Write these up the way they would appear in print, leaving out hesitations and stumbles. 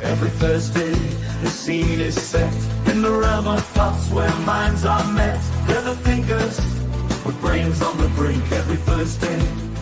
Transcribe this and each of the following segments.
Every Thursday, the scene is set in the realm of thoughts where minds are met. They're the thinkers with brains on the brink. Every Thursday,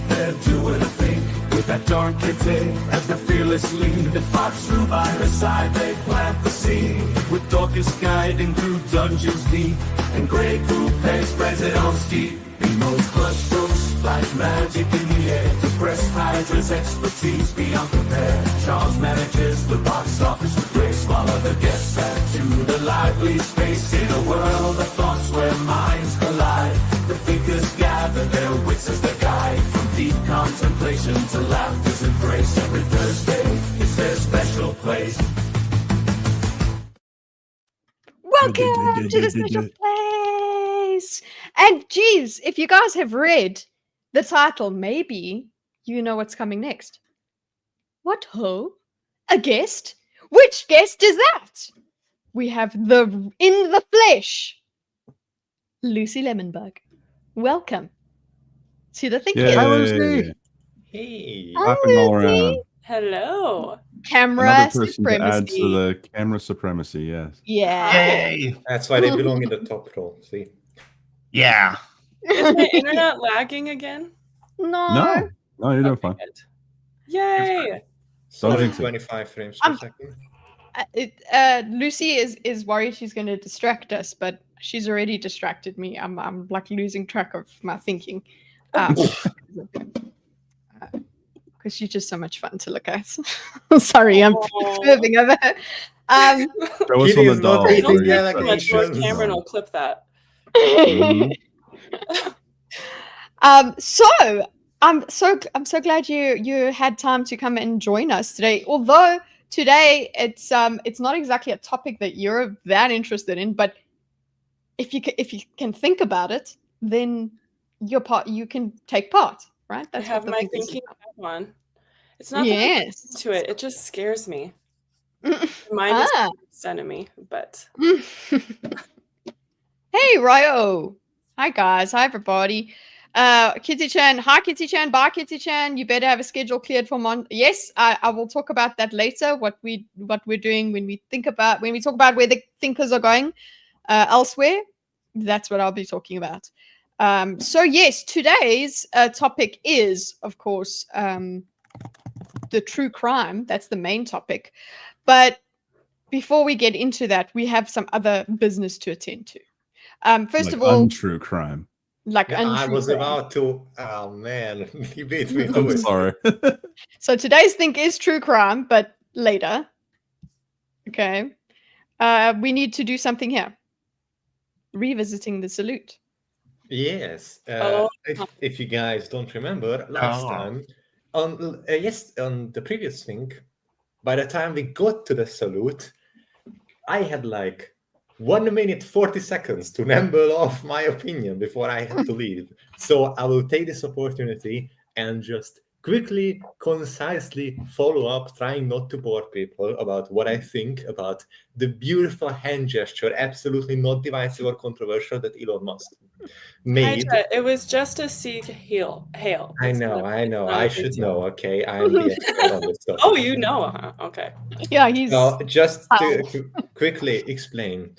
they're doing a thing with that darn Kitteh as the fearless lead. The Foxrew by her side, they plant the seed with Dorkus guiding through dungeons deep, and Grey Coupe spreads it on steep. Emo's clutch strokes like magic in the air to press Hydra's expertise beyond compare. Charles manages the box office with grace while other guests add to the lively space. In a world of thoughts where minds collide, the thinkers gather their wits as their guide. From deep contemplation to laughter's embrace, every Thursday is their special place. Welcome to the special place. And geez, if you guys have read the title, maybe you know what's coming next. What ho? A guest? Which guest is that? We have in the flesh, Lucy LEMONBUG. Welcome to the Think Yay. Hi, Lucy. Hey. Clapping all around. Hello. Camera Another person supremacy. to add to the camera supremacy, yes. Yeah. Yay. That's why they belong in the top row. See? Yeah. Is my internet lagging again? No. No, you're doing fine. Good. Yay. Don't Only jinx it. 25 frames per second. Lucy is worried she's going to distract us, but she's already distracted me. I'm like losing track of my thinking. Because she's just so much fun to look at. Sorry, I'm curving over her. Show us on the doll. Hey, Don't yeah, think like too much. Asians. Cameron will clip that. So I'm so glad you had time to come and join us today. Although today it's not exactly a topic that you're that interested in, but if you can think about it, then you can take part, right? I have what the my thinkers thinking do. cap on. It's not Yes. that I'm to it. It just scares me. Mine is my worst enemy, but Hey Ryo. Hi guys. Hi everybody. Kitteh-chan. Hi Kitteh-chan. Bye Kitteh-chan. You better have a schedule cleared for Yes, I will talk about that later. What we're doing when we talk about where the thinkers are going elsewhere. That's what I'll be talking about. So yes, today's topic is, of course, the true crime. That's the main topic. But before we get into that, we have some other business to attend to. First of all, untrue crime. I was about to. Oh man, you beat me. I'm sorry. So today's think is true crime, but later. Okay. We need to do something here. Revisiting the salute. Yes. Oh. If you guys don't remember, last time on the previous thing, by the time we got to the salute, I had like 1 minute 40 seconds to ramble off my opinion before I had to leave. So I will take this opportunity and just quickly, concisely follow up, trying not to bore people about what I think about the beautiful hand gesture, absolutely not divisive or controversial, that Elon Musk made. Hydra, it was just a seed hail. I know. I should know. Okay, I'm the expert on this stuff. Oh, you know. Okay. Yeah, he's. Now, just to quickly explain,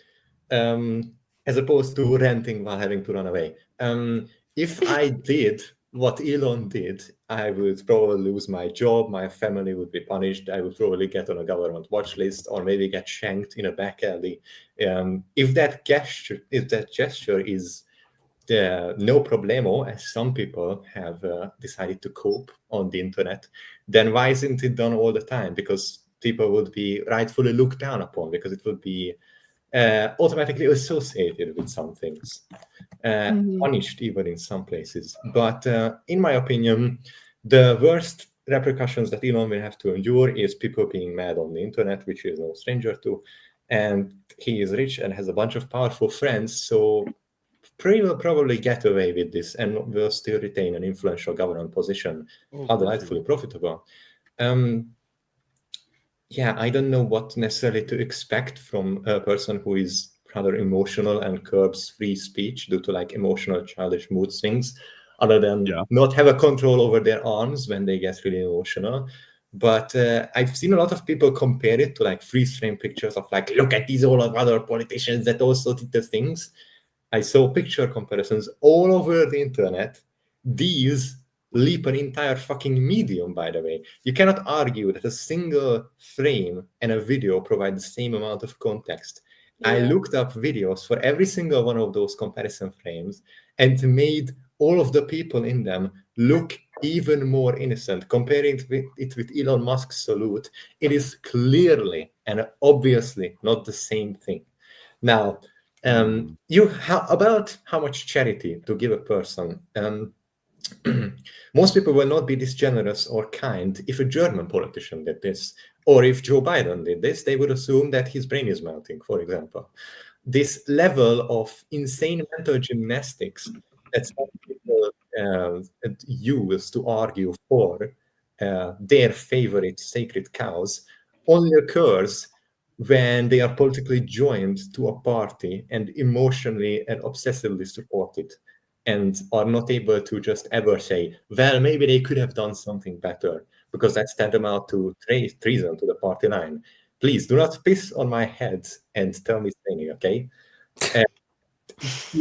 as opposed to ranting while having to run away. If I did what Elon did, I would probably lose my job, my family would be punished, I would probably get on a government watch list, or maybe get shanked in a back alley. If that gesture is no problemo, as some people have decided to cope on the internet, then why isn't it done all the time? Because people would be rightfully looked down upon, because it would be automatically associated with some things, punished even in some places. But in my opinion, the worst repercussions that Elon will have to endure is people being mad on the internet, which is no stranger to. And he is rich and has a bunch of powerful friends, so he will probably get away with this and will still retain an influential government position, delightfully profitable. Yeah, I don't know what necessarily to expect from a person who is rather emotional and curbs free speech due to like emotional childish mood swings, other than not have a control over their arms when they get really emotional. But I've seen a lot of people compare it to like freeze frame pictures of like, look at these all other politicians that also did the things. I saw picture comparisons all over the internet. These leap an entire fucking medium, by the way. You cannot argue that a single frame and a video provide the same amount of context. I looked up videos for every single one of those comparison frames and made all of the people in them look even more innocent. Comparing it with Elon Musk's salute, it is clearly and obviously not the same thing. Now, about how much charity to give a person. Most people will not be this generous or kind if a German politician did this, or if Joe Biden did this, they would assume that his brain is melting, for example. This level of insane mental gymnastics that some people use to argue for their favorite sacred cows only occurs when they are politically joined to a party and emotionally and obsessively supported, and are not able to just ever say, well, maybe they could have done something better, because that's tantamount to treason to the party line. Please do not piss on my head and tell me anything, okay?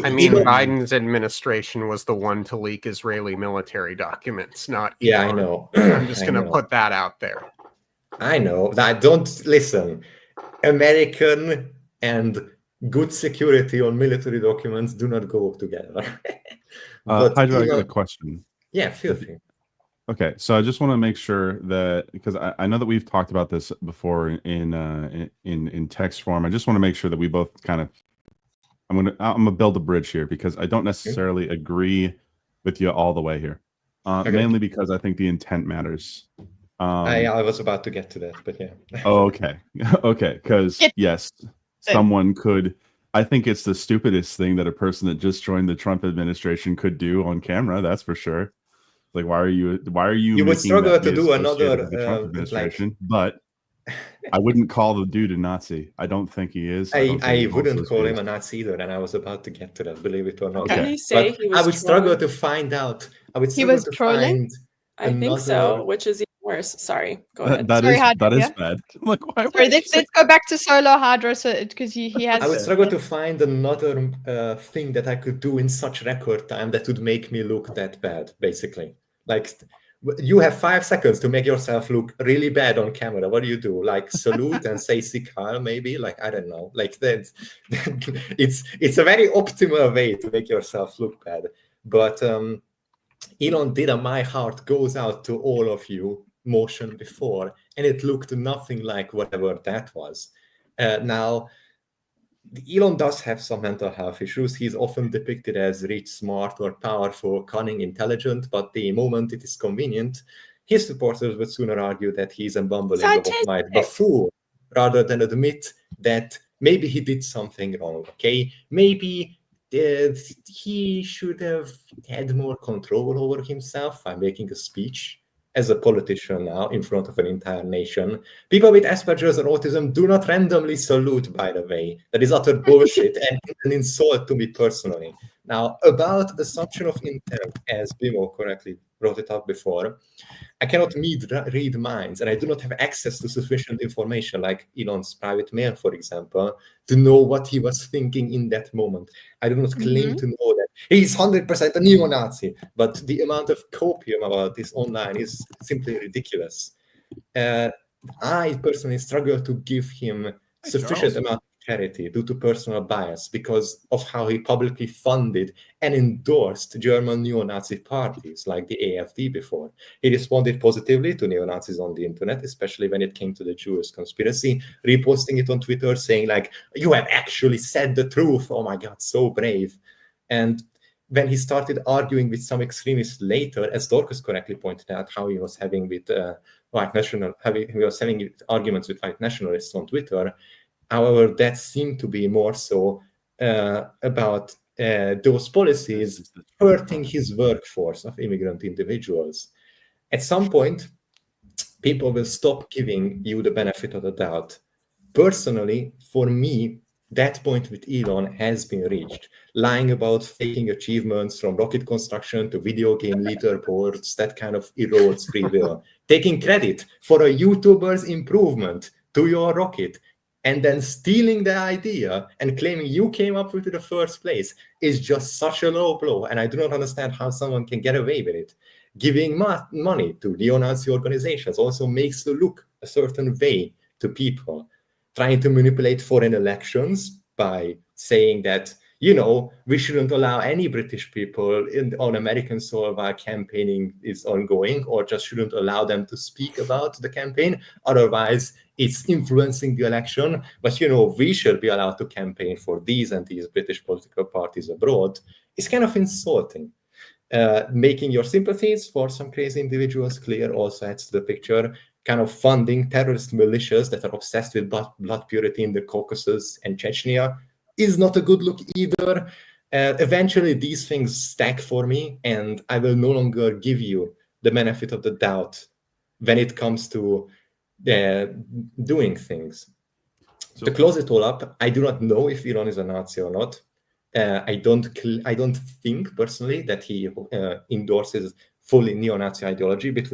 I mean, Biden's administration was the one to leak Israeli military documents, not Yeah, Elon. I know. I'm just going to know. put that out there. I know. Don't listen. American and good security on military documents do not go together. Hydra, I got a question. Yeah, feel free. Okay, so I just want to make sure that, because I know that we've talked about this before in text form. I just want to make sure that we both kind of, I'm gonna build a bridge here, because I don't necessarily agree with you all the way here. Mainly because I think the intent matters. I was about to get to that, but yeah. Oh, okay. Okay, because yes, someone could. I think it's the stupidest thing that a person that just joined the Trump administration could do on camera. That's for sure. Like, why are you? You would struggle to do another Trump administration, but I wouldn't call the dude a Nazi. I don't think he is. I wouldn't call him a Nazi either, and I was about to get to that, believe it or not. Didn't he say he was I would struggle to find out. I would struggle to find. I think so, which is even worse. Sorry, go ahead. That is bad. Like, why? Sorry, let's go back to solo Hydra, because he has. I would struggle to find another thing that I could do in such record time that would make me look that bad. Basically, like, you have 5 seconds to make yourself look really bad on camera. What do you do? Like, salute and say "Sick Heil," maybe? Like, I don't know. Like that. It's a very optimal way to make yourself look bad. But Elon did a "My heart goes out to all of you" motion before, and it looked nothing like whatever that was. Now, Elon does have some mental health issues. He's often depicted as rich, smart, or powerful, cunning, intelligent, but the moment it is convenient, his supporters would sooner argue that he's a bumbling gobble-eyed buffoon, rather than admit that maybe he did something wrong, okay? Maybe he should have had more control over himself by making a speech as a politician now in front of an entire nation. People with Asperger's or autism do not randomly salute, by the way. That is utter bullshit and an insult to me personally. Now, about assumption of intent, as Bimo correctly brought it up before, I cannot read minds, and I do not have access to sufficient information, like Elon's private mail, for example, to know what he was thinking in that moment. I do not claim to know that he's 100% a neo-Nazi, but the amount of copium about this online is simply ridiculous. I personally struggle to give him sufficient amount of charity due to personal bias because of how he publicly funded and endorsed German neo-Nazi parties like the AfD before. He responded positively to neo-Nazis on the internet, especially when it came to the Jewish conspiracy, reposting it on Twitter saying like, "You have actually said the truth. Oh my God, so brave." And when he started arguing with some extremists later, as Dorkus correctly pointed out, how he was having with he was having arguments with white nationalists on Twitter. However, that seemed to be more so about those policies hurting his workforce of immigrant individuals. At some point, people will stop giving you the benefit of the doubt. Personally, for me, that point with Elon has been reached. Lying about faking achievements from rocket construction to video game leaderboards, that kind of erodes free will. Taking credit for a YouTuber's improvement to your rocket and then stealing the idea and claiming you came up with it in the first place is just such a low blow. And I do not understand how someone can get away with it. Giving money to neo-Nazi organizations also makes you look a certain way to people. Trying to manipulate foreign elections by saying that, you know, we shouldn't allow any British people on American soil while campaigning is ongoing, or just shouldn't allow them to speak about the campaign. Otherwise, it's influencing the election. But, you know, we should be allowed to campaign for these and these British political parties abroad. It's kind of insulting. Making your sympathies for some crazy individuals clear also adds to the picture. Kind of funding terrorist militias that are obsessed with blood purity in the Caucasus and Chechnya is not a good look either. Eventually, these things stack for me, and I will no longer give you the benefit of the doubt when it comes to doing things. To close it all up, I do not know if Elon is a Nazi or not. I don't think personally that he endorses fully neo-Nazi ideology, but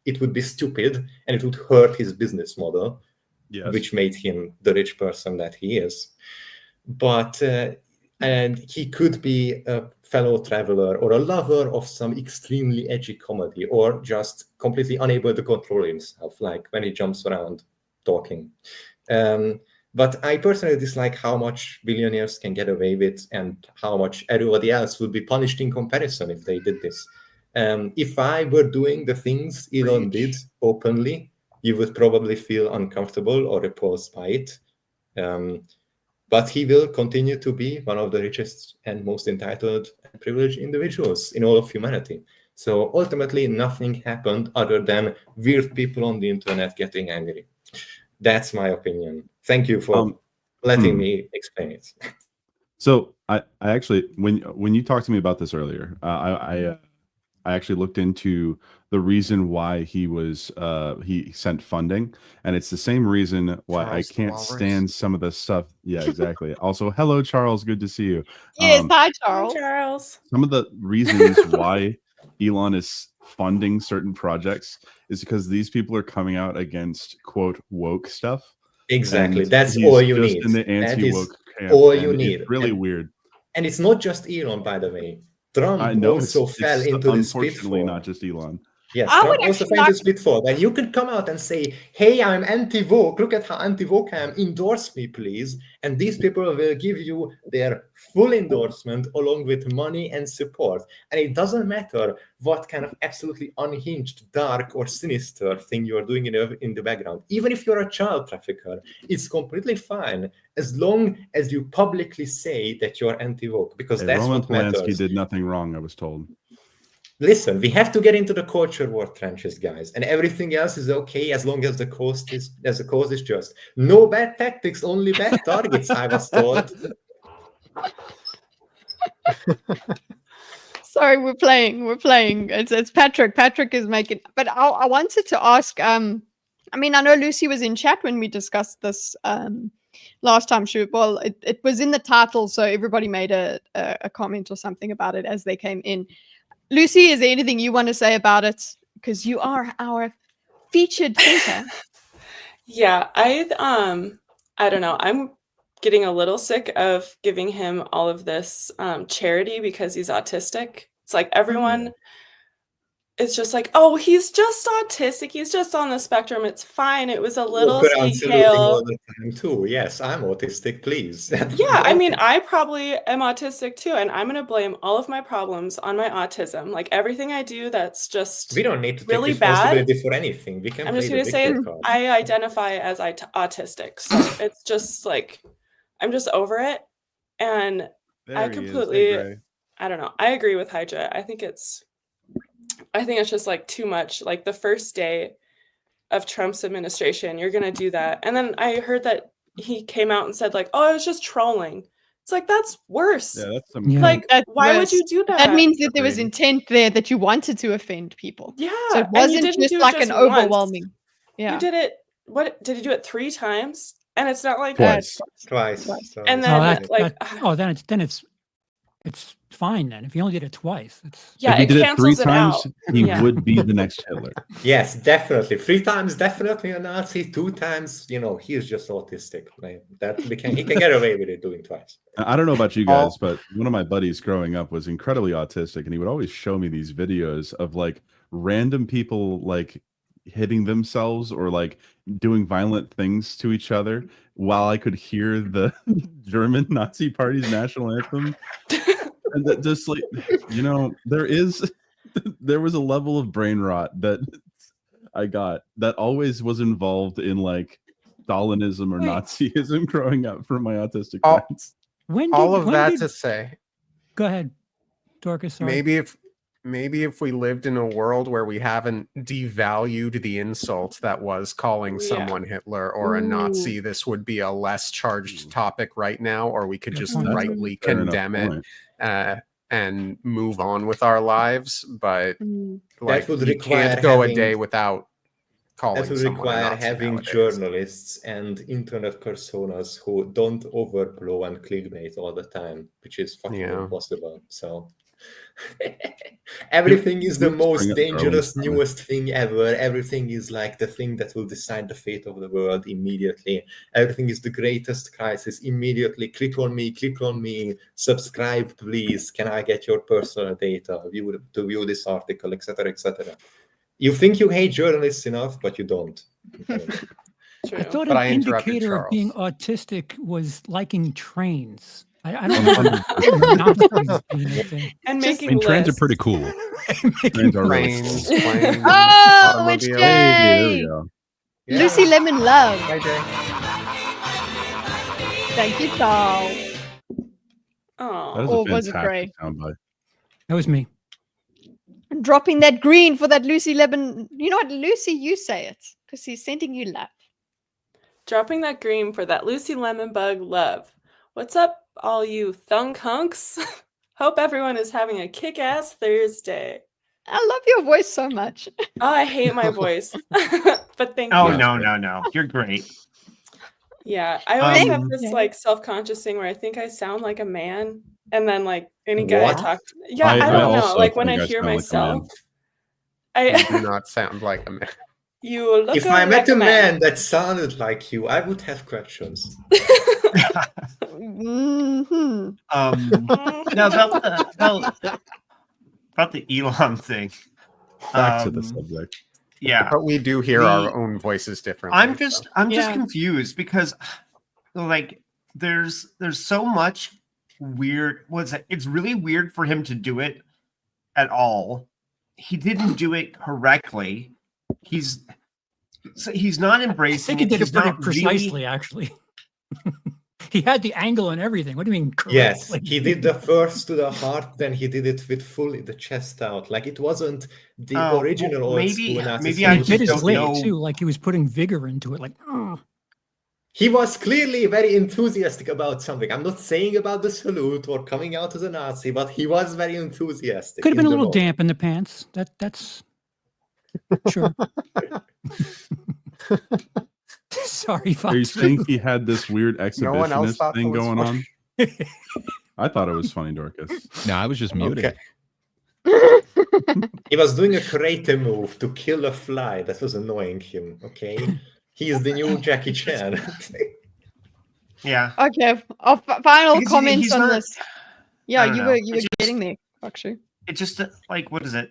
it would be stupid and it would hurt his business model, which made him the rich person that he is. But and he could be a fellow traveler or a lover of some extremely edgy comedy, or just completely unable to control himself, like when he jumps around talking. But I personally dislike how much billionaires can get away with and how much everybody else would be punished in comparison if they did this. If I were doing the things Elon did openly, you would probably feel uncomfortable or repulsed by it. But he will continue to be one of the richest and most entitled and privileged individuals in all of humanity. So ultimately, nothing happened other than weird people on the internet getting angry. That's my opinion. Thank you for letting me explain it. So I actually, when you talked to me about this earlier, I actually looked into the reason why he sent funding, and it's the same reason why Charles I can't stand some of the stuff. Yeah, exactly. Also, hello, Charles. Good to see you. Yes, hi, Charles. Hi, Charles. Some of the reasons why Elon is funding certain projects is because these people are coming out against quote woke stuff. Exactly. And That's he's all you just need. in the That anti-woke is camp, all you and need. It's really weird. And it's not just Elon, by the way. Trump I know also fell into this unfortunately pitfall. not just Elon. Yes, I Trump would also actually fell into like this pitfall. And you can come out and say, hey, I'm anti-woke. Look at how anti-woke I am. Endorse me, please. And these people will give you their full endorsement along with money and support. And it doesn't matter what kind of absolutely unhinged, dark, or sinister thing you're doing in the background. Even if you're a child trafficker, it's completely fine as long as you publicly say that you're anti-woke, because that's Roman what matters. Polanski did nothing wrong, I was told. Listen, we have to get into the culture war trenches, guys, and everything else is okay as long as the cause is just. No bad tactics, only bad targets, I was told. Sorry, we're playing. It's Patrick. Patrick is making. But I wanted to ask. I mean, I know Lucy was in chat when we discussed this last time. Well, it was in the title, so everybody made a comment or something about it as they came in. Lucy, is there anything you want to say about it? Because you are our featured thinker. Yeah, I don't know. I'm getting a little sick of giving him all of this charity because he's autistic. It's like everyone is just like, oh, he's just autistic. He's just on the spectrum. It's fine. It was a little hail. All the time too. Yes, I'm autistic, please. Yeah, I mean, I probably am autistic too, and I'm going to blame all of my problems on my autism. Like everything I do that's just we don't need to really take responsibility bad for anything. We can I'm play just the going to say victim card. I identify as autistic. So it's just like, I'm just over it. And I completely, I don't know. I agree with Hydra. I think it's just like too much. Like the first day of Trump's administration, you're going to do that. And then I heard that he came out and said like, oh, I was just trolling. It's like, that's worse. Yeah, that's some like, why would you do that? That means that there was intent there, that you wanted to offend people. Yeah. So it wasn't just like an overwhelming. Yeah. You did it. What did you do it 3 times? And it's not like Twice. Twice. So And it's then fine. then it's fine then. If you only did it twice, it's yeah, if he it did it 3 cancels it times, out. he Yeah. would be the next Hitler. Yes, definitely. 3 times, definitely a Nazi. 2 times, he's just autistic. Right? He can get away with it doing twice. I don't know about you guys, but one of my buddies growing up was incredibly autistic, and he would always show me these videos of like random people like hitting themselves or like doing violent things to each other while I could hear the German Nazi Party's national anthem. And that just like, there was a level of brain rot that I got that always was involved in like Stalinism or Nazism growing up from my autistic friends. To say, go ahead, Dorkus. Sorry. Maybe if we lived in a world where we haven't devalued the insult that was calling someone Hitler or a Nazi, this would be a less charged topic right now, or we could just rightly condemn it and move on with our lives. But like, you can't go a day without calling that would someone a require Nazi having nowadays. Journalists and internet personas who don't overblow and clickbait all the time, which is fucking impossible. So everything is the most dangerous, newest thing ever. Everything is like the thing that will decide the fate of the world immediately. Everything is the greatest crisis immediately. Click on me, subscribe please. Can I get your personal data to view this article, etc., etc. You think you hate journalists enough, but you don't. I thought an indicator of being autistic was liking trains. I don't know. And making trains are pretty cool. Trains, planes, Oh, it's Jay. There we go. Lucy Lemon Love. Hi, Jay. Thank you, Carl. That is Or a was it fantastic Gray? soundbite. That was me. Dropping that green for that Lucy Lemon. You know what, Lucy, you say it because he's sending you love. Dropping that green for that Lucy LemonBug love. What's up, all you thunk hunks? Hope everyone is having a kick-ass Thursday. I love your voice so much. Oh, I hate my voice. But thank you. Oh, no. You're great. Yeah, I always have this like self-conscious thing where I think I sound like a man. And then like any guy I talk to. Yeah, I don't know. Like when I hear myself. You do not sound like a man. You look if I met a man that sounded like you, I would have questions. Mm-hmm. Now about the Elon thing. Back to the subject. Yeah, but we do hear our own voices differently. I'm just confused because like there's so much weird. It's really weird for him to do it at all. He didn't do it correctly. He's not embracing. I think he did it pretty precisely, actually. He had the angle and everything. What do you mean correctly? Yes, he did the first to the heart, then he did it with fully the chest out. Like it wasn't the original old school Nazi. Maybe I did his leg too, like he was putting vigor into it. Like, he was clearly very enthusiastic about something. I'm not saying about the salute or coming out as a Nazi, but he was very enthusiastic. Could have been a little damp in the pants. That's sure. Sorry, Foxrew. Are you saying he had this weird exhibitionist thing going on? I thought it was funny, Dorkus. No, I was just muted. Okay. He was doing a karate move to kill a fly that was annoying him. Okay, he is the new Jackie Chan. Yeah. Okay. Final comments on this. Yeah, you were getting there, Foxrew. It just like, what is it?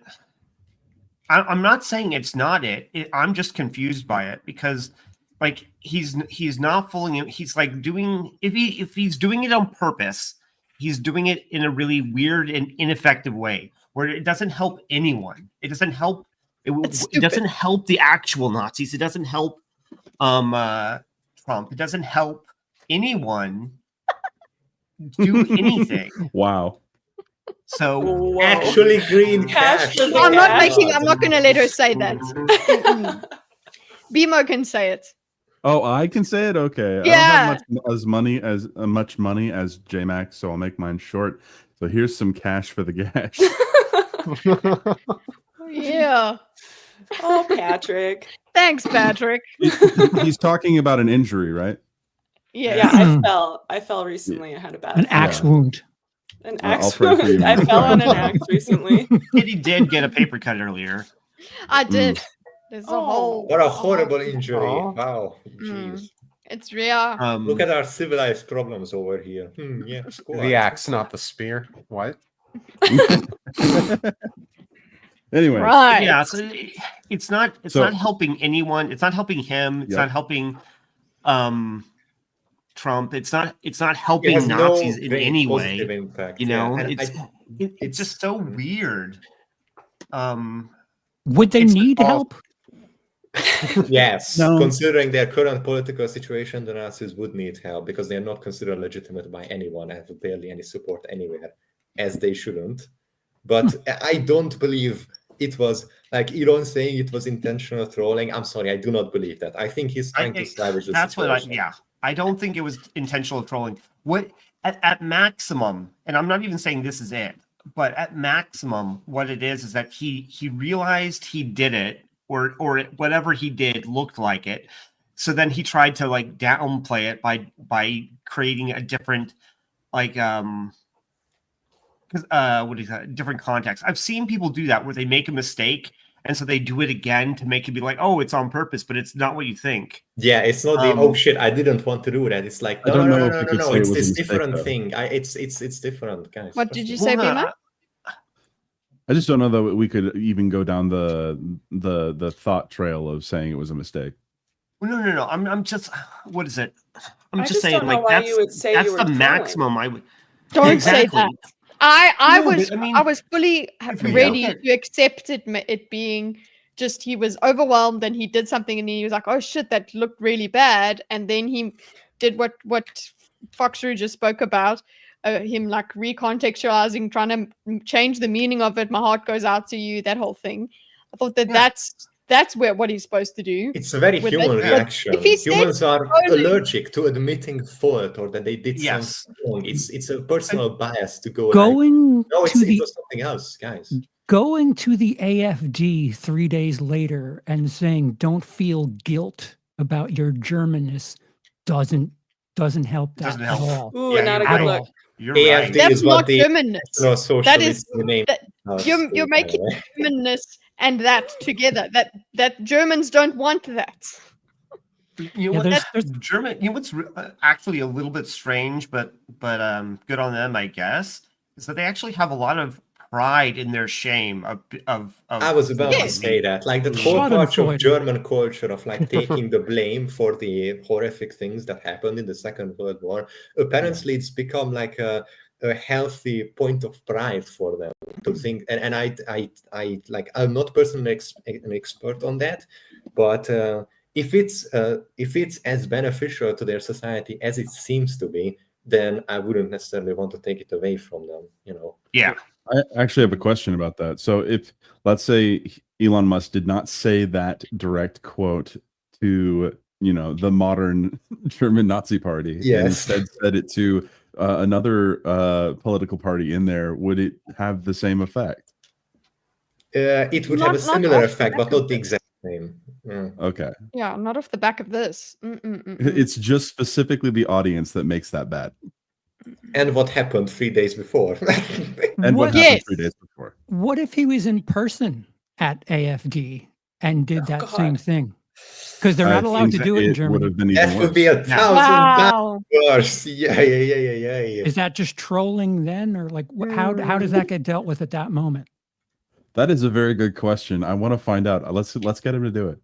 I'm not saying it's not I'm just confused by it because like he's not fooling him. He's like doing if he's doing it on purpose, he's doing it in a really weird and ineffective way where it doesn't help anyone. It doesn't help. It doesn't help the actual Nazis. It doesn't help Trump. It doesn't help anyone do anything. Wow. So actually, green cash. I'm not going to let her say that. BMO can say it. Oh, I can say it. Okay. Yeah. I don't have much money as JMax, so I'll make mine short. So here's some cash for the gash. Yeah. Oh, Patrick. Thanks, Patrick. He's talking about an injury, right? Yeah. I fell recently. I had a bad An axe wound. An axe I'll pray for wound. you. I fell on an axe recently. Kitty did get a paper cut earlier. I did. There's a whole. What a horrible injury. Aw. Wow. Jeez. It's real. Look at our civilized problems over here. Yeah, The axe, not the spear. What? Anyway, Right. Yeah, so it's not helping anyone. It's not helping him. It's not helping Trump. It's not helping Nazis in any way. Impact. You know, And it's just so weird. Would they need help? Yes, No. considering their current political situation, the Nazis would need help because they are not considered legitimate by anyone and have barely any support anywhere, as they shouldn't. But I don't believe it was like Elon saying it was intentional trolling. I'm sorry, I do not believe that. I think he's trying to salvage the situation. I don't think it was intentional trolling. What at maximum, and I'm not even saying this is it, but at maximum, what it is that he realized he did it, or whatever he did looked like it. So then he tried to like downplay it by creating a different different context. I've seen people do that where they make a mistake and so they do it again to make it be like, oh, it's on purpose, but it's not what you think. Yeah, it's not the oh shit, I didn't want to do that. It's like no. It's this different thing. It's different, guys. What did you say, Bima? I just don't know that we could even go down the thought trail of saying it was a mistake. No. I'm just, what is it? I'm I just saying, don't know like why that's you would say that's you were the trolling. maximum I would. Don't say that. I No, was but, I mean, I was fully we ready look at- to accept it being just he was overwhelmed and he did something and he was like, oh shit, that looked really bad, and then he did what Foxrew just spoke about, him like recontextualizing, trying to change the meaning of it. My heart goes out to you. That whole thing. I thought that's what he's supposed to do. It's a very human reaction. If he said Humans are trolling- allergic to admitting fault or that they did something wrong. It's a personal bias to go Going no, to it was something else, guys. Going to the AFD 3 days later and saying don't feel guilt about your Germanness doesn't help that Doesn't at help. all. Ooh, Yeah, not a you're good right. look. You're AFD right. That's is what not the Germanness. That is name. you're making Germanness and that together. That Germans don't want that. You know Yeah, what? there's- German. You know what's actually a little bit strange, but good on them, I guess, is that they actually have a lot of pride in their shame of I was about to say that, like the whole part of German culture of like taking the blame for the horrific things that happened in the Second World War. Apparently, it's become like a healthy point of pride for them to think. And I like, I'm not personally an expert on that, but if it's as beneficial to their society as it seems to be, then I wouldn't necessarily want to take it away from them. You know? Yeah. I actually have a question about that. So if, let's say, Elon Musk did not say that direct quote to, the modern German Nazi party, and instead said it to another political party in there, would it have the same effect? It would have a similar effect, but not the exact same. Okay. Yeah, not off the back of this. It's just specifically the audience that makes that bad. And what happened 3 days before. And what happened 3 days before. What if he was in person at AFD and did that same thing? Because they're not allowed to do it in Germany. That would be 1,000 worse. Yeah. Is that just trolling then? Or like, how does that get dealt with at that moment? That is a very good question. I want to find out. Let's get him to do it.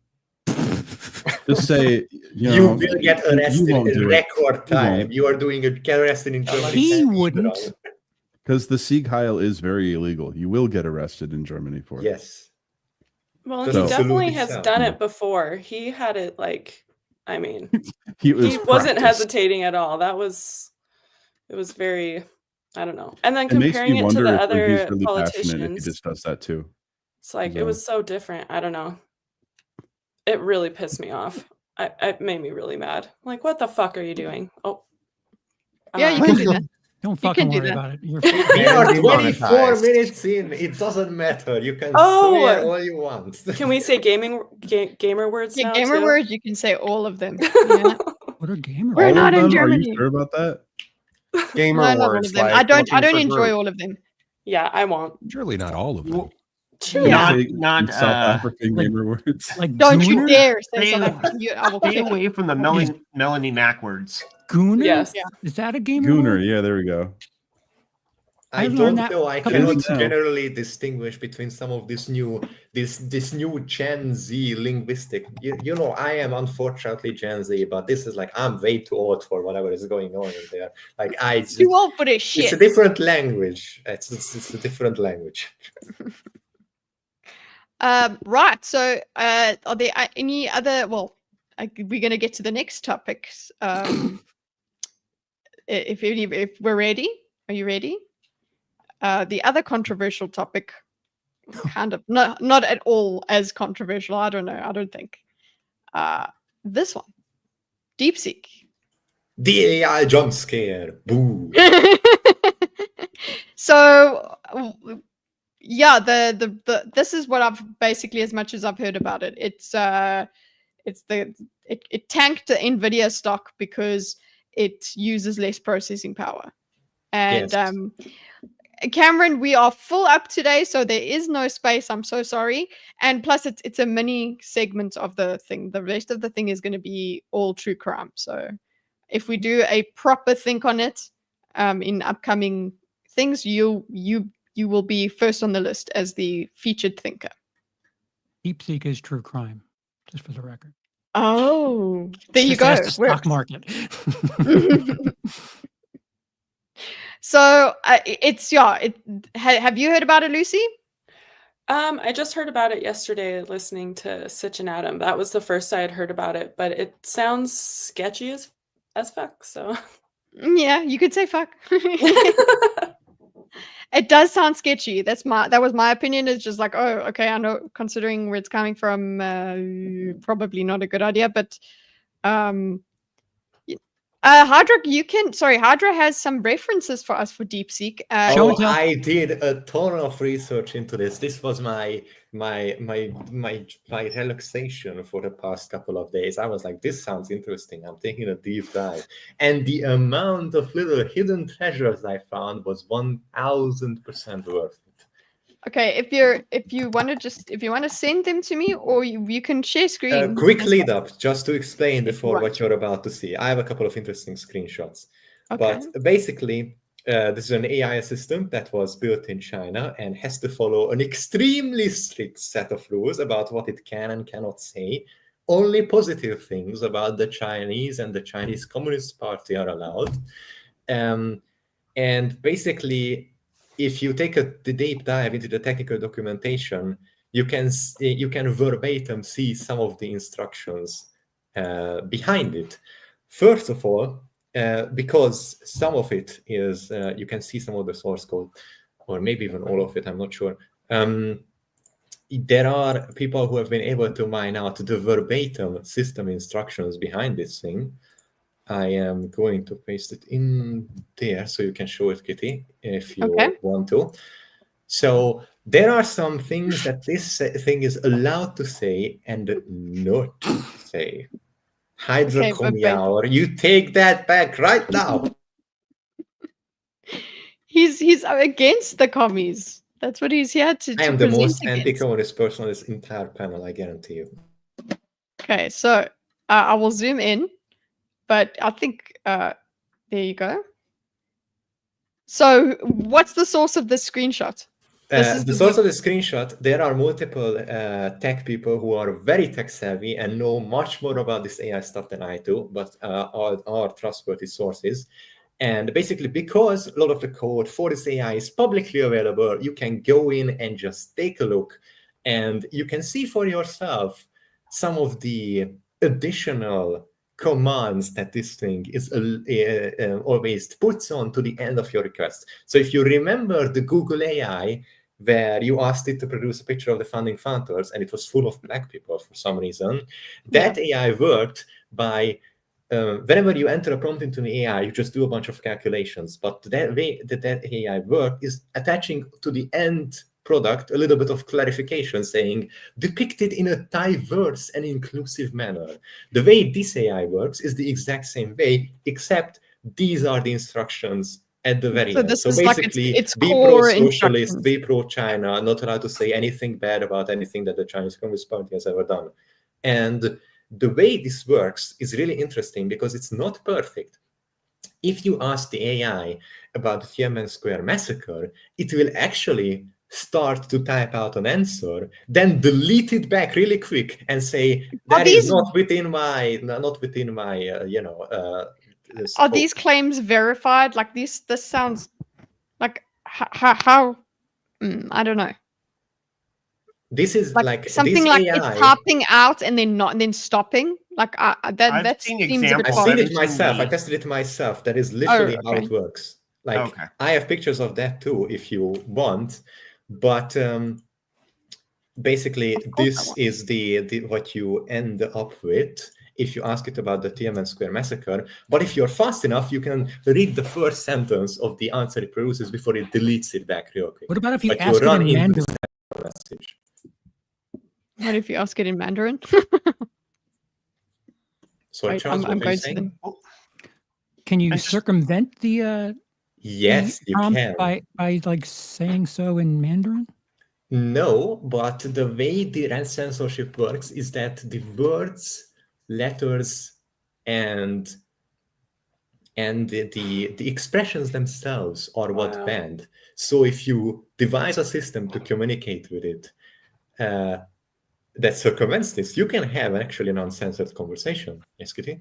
Just say, you will get arrested in record time. You are get arrested in Germany. He wouldn't. Because the Sieg Heil is very illegal. You will get arrested in Germany for it. Yes. Well, he definitely has done it before. He had it I mean, he wasn't hesitating at all. It was very, I don't know. And then comparing it to the other politicians, he just does that too. It's like, it was so different. I don't know. It really pissed me off. It made me really mad. Like, what the fuck are you doing? Oh, yeah, you can do that. Don't fucking worry about it. We are 24 minutes in. It doesn't matter. You can swear all you want. Can we say gamer words now? Gamer words, you can say all of them. Yeah. What are gamers? We're All not of in them? Are you Germany. sure about that? Gamer No, not all words of them. like I don't looking for enjoy group. all of them. Yeah, I won't. Surely not all of them. Well, Yeah. not South African like- gamer words. Like Don't you Gooner? dare say Stay- South African. I will stay kick you. away from the Melanie Mac words. Gooner? Yes. Yeah. Is that a gamer? Gooner, word? yeah, there we go. I I learned don't that know. I a couple cannot weeks ago. generally distinguish between some of this new Gen Z linguistic. You know, I am unfortunately Gen Z, but this is like I'm way too old for whatever is going on in there. Like Too old for this it's shit. a different language. It's a different language. Right. So, are there any other? Well, we're going to get to the next topics. If we're ready, are you ready? The other controversial topic, kind of not at all as controversial. I don't know. I don't think. This one, Deepseek. The AI jump scare. Boo. So yeah, the this is what I've basically, as much as I've heard about it. It tanked the Nvidia stock because it uses less processing power. And Yes. Cameron, we are full up today, so there is no space. I'm so sorry. And plus, it's a mini segment of the thing. The rest of the thing is going to be all true crime. So if we do a proper think on it in upcoming things, you will be first on the list as the featured thinker. Deepseek is true crime, just for the record. Oh, there you Just go. ask the stock market. So have you heard about it, Lucy? I just heard about it yesterday listening to Sitch and Adam. That was the first I had heard about it, but it sounds sketchy as fuck, so Yeah, you could say fuck. It does sound sketchy. That was my opinion. It's just like, oh, okay, I know, considering where it's coming from, probably not a good idea, but Hydra, Hydra has some references for us for Deepseek. Show and tell. I did a ton of research into this. This was my relaxation for the past couple of days. I was like, this sounds interesting. I'm taking a deep dive. And the amount of little hidden treasures I found was 1000% worth it. Okay, if you want to send them to me, or you can share screen. Quick as lead well. up, just to explain before Right. what you're about to see. I have a couple of interesting screenshots. Okay. But basically, this is an AI assistant that was built in China and has to follow an extremely strict set of rules about what it can and cannot say. Only positive things about the Chinese and the Chinese Communist Party are allowed. And basically, if you take the deep dive into the technical documentation, you can verbatim see some of the instructions behind it. First of all, because some of it is, you can see some of the source code, or maybe even all of it, I'm not sure. There are people who have been able to mine out the verbatim system instructions behind this thing. I am going to paste it in there so you can show it, Kitteh, if you want to. So there are some things that this thing is allowed to say and not say. Hydra Commiauer, you take that back right now. He's against the commies. That's what he's here to I am the most present against. anti-communist person on this entire panel, I guarantee you. Okay, so I will zoom in, but I think there you go. So what's the source of this screenshot? The source of the screenshot, there are multiple tech people who are very tech savvy and know much more about this AI stuff than I do, but are trustworthy sources. And basically, because a lot of the code for this AI is publicly available, you can go in and just take a look, and you can see for yourself some of the additional commands that this thing is always puts on to the end of your request. So if you remember the Google AI, where you asked it to produce a picture of the founding fathers, and it was full of black people for some reason, that AI worked by whenever you enter a prompt into an AI, you just do a bunch of calculations. But that way that AI work is attaching to the end product a little bit of clarification saying, depicted in a diverse and inclusive manner. The way this AI works is the exact same way, except these are the instructions at the very end. This So is basically, like its be core pro-socialist, instructions. be pro-China, not allowed to say anything bad about anything that the Chinese Communist Party has ever done. And the way this works is really interesting because it's not perfect. If you ask the AI about the Tiananmen Square massacre, it will actually start to type out an answer, then delete it back really quick and say that is not within my, you know. Are these claims verified? Like this sounds like how I don't know. This is like something this like AI, it's typing out and then not and then stopping. Like that seems a bit I've far. seen it myself. I tested it myself. That is literally how it works. Like I have pictures of that too, if you want. But basically, this is the what you end up with if you ask it about the Tiananmen Square massacre. But if you're fast enough, you can read the first sentence of the answer it produces before it deletes it back real quick. What about if you ask it in Mandarin? Message. What if you ask it in Mandarin? Sorry, Charles, I'm going to them. Can you circumvent the yes, the prompt you can by like saying so in Mandarin? No, but the way the rent censorship works is that the words, letters, and the expressions themselves are what banned. So if you devise a system to communicate with it that circumvents this, you can have actually an uncensored conversation. Yes, Kitteh?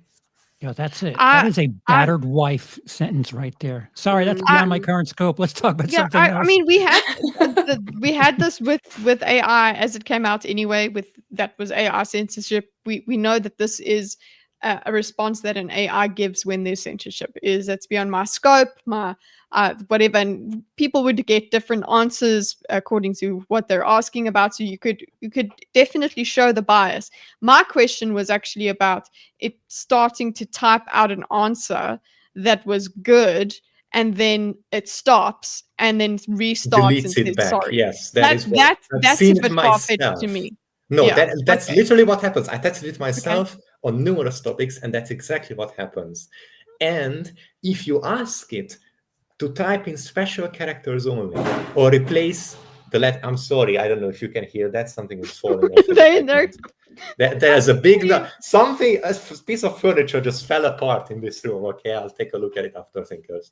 Yeah, that's it. That is a battered wife sentence right there. Sorry, that's beyond my current scope. Let's talk about something else. I mean, we had this with AI as it came out anyway. That was AI censorship. We know that this is a response that an AI gives when there's censorship. That's beyond my scope, my whatever. And people would get different answers according to what they're asking about. So you could definitely show the bias. My question was actually about it starting to type out an answer that was good, and then it stops and then restarts Deletes and it says back. sorry. Yes, that's a bit far-fetched to me. No, Yeah, that's literally what happens. I tested it myself on numerous topics, and that's exactly what happens. And if you ask it to type in special characters only, or replace the letter, I'm sorry, I don't know if you can hear that. Something is falling off. There's a big something. A piece of furniture just fell apart in this room. Okay, I'll take a look at it after, thinkers.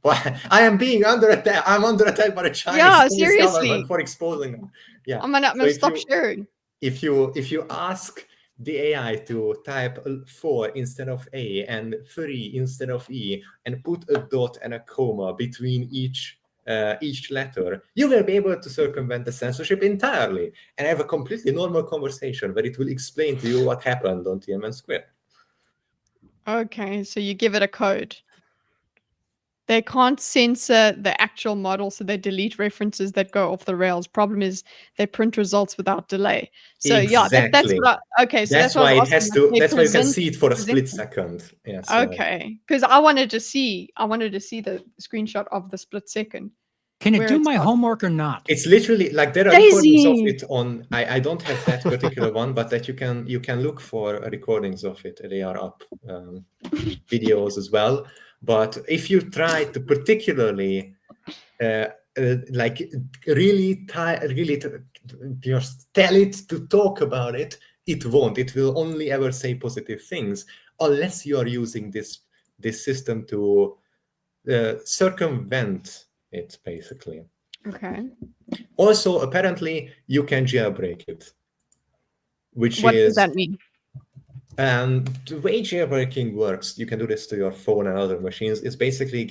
but I am being under attack. I'm under attack by the Chinese government for exposing them. Yeah, I'm gonna stop sharing. If you ask the AI to type 4 instead of A and 3 instead of E and put a dot and a comma between each letter, you will be able to circumvent the censorship entirely and have a completely normal conversation where it will explain to you what happened on Tiananmen Square. Okay, so you give it a code. They can't censor the actual model, so they delete references that go off the rails. Problem is, they print results without delay. So exactly. that's what okay. So that's why it has to. That's why you can see it for a split second. Yes. Okay, because I wanted to see the screenshot of the split second. Can it do my homework or not? It's literally like there are recordings of it on. I don't have that particular one, but that you can look for recordings of it. They are up, videos as well. But if you try to particularly like really just tell it to talk about it, it won't. It will only ever say positive things unless you are using this system to circumvent it, basically. Okay. Also, apparently, you can jailbreak it. What does that mean? The way jailbreaking works, you can do this to your phone and other machines, is basically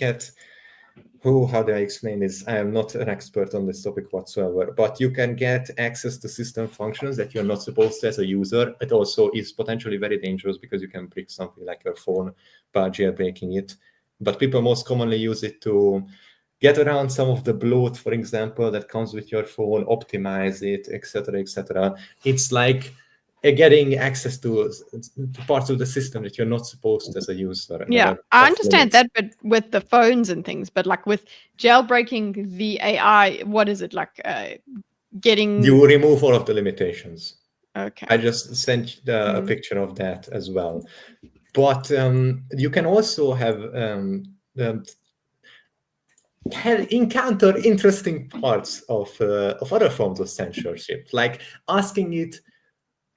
how do I explain this? I am not an expert on this topic whatsoever, but you can get access to system functions that you're not supposed to as a user. It also is potentially very dangerous because you can break something like your phone by jailbreaking it. But people most commonly use it to get around some of the bloat, for example, that comes with your phone, optimize it, etc., etc. It's like getting access to parts of the system that you're not supposed to as a user. Yeah, I understand that, but with the phones and things, but like with jailbreaking the AI, what is it like? Getting You remove all of the limitations. Okay. I just sent a picture of that as well. But you can also have encounter interesting parts of other forms of censorship, like asking it,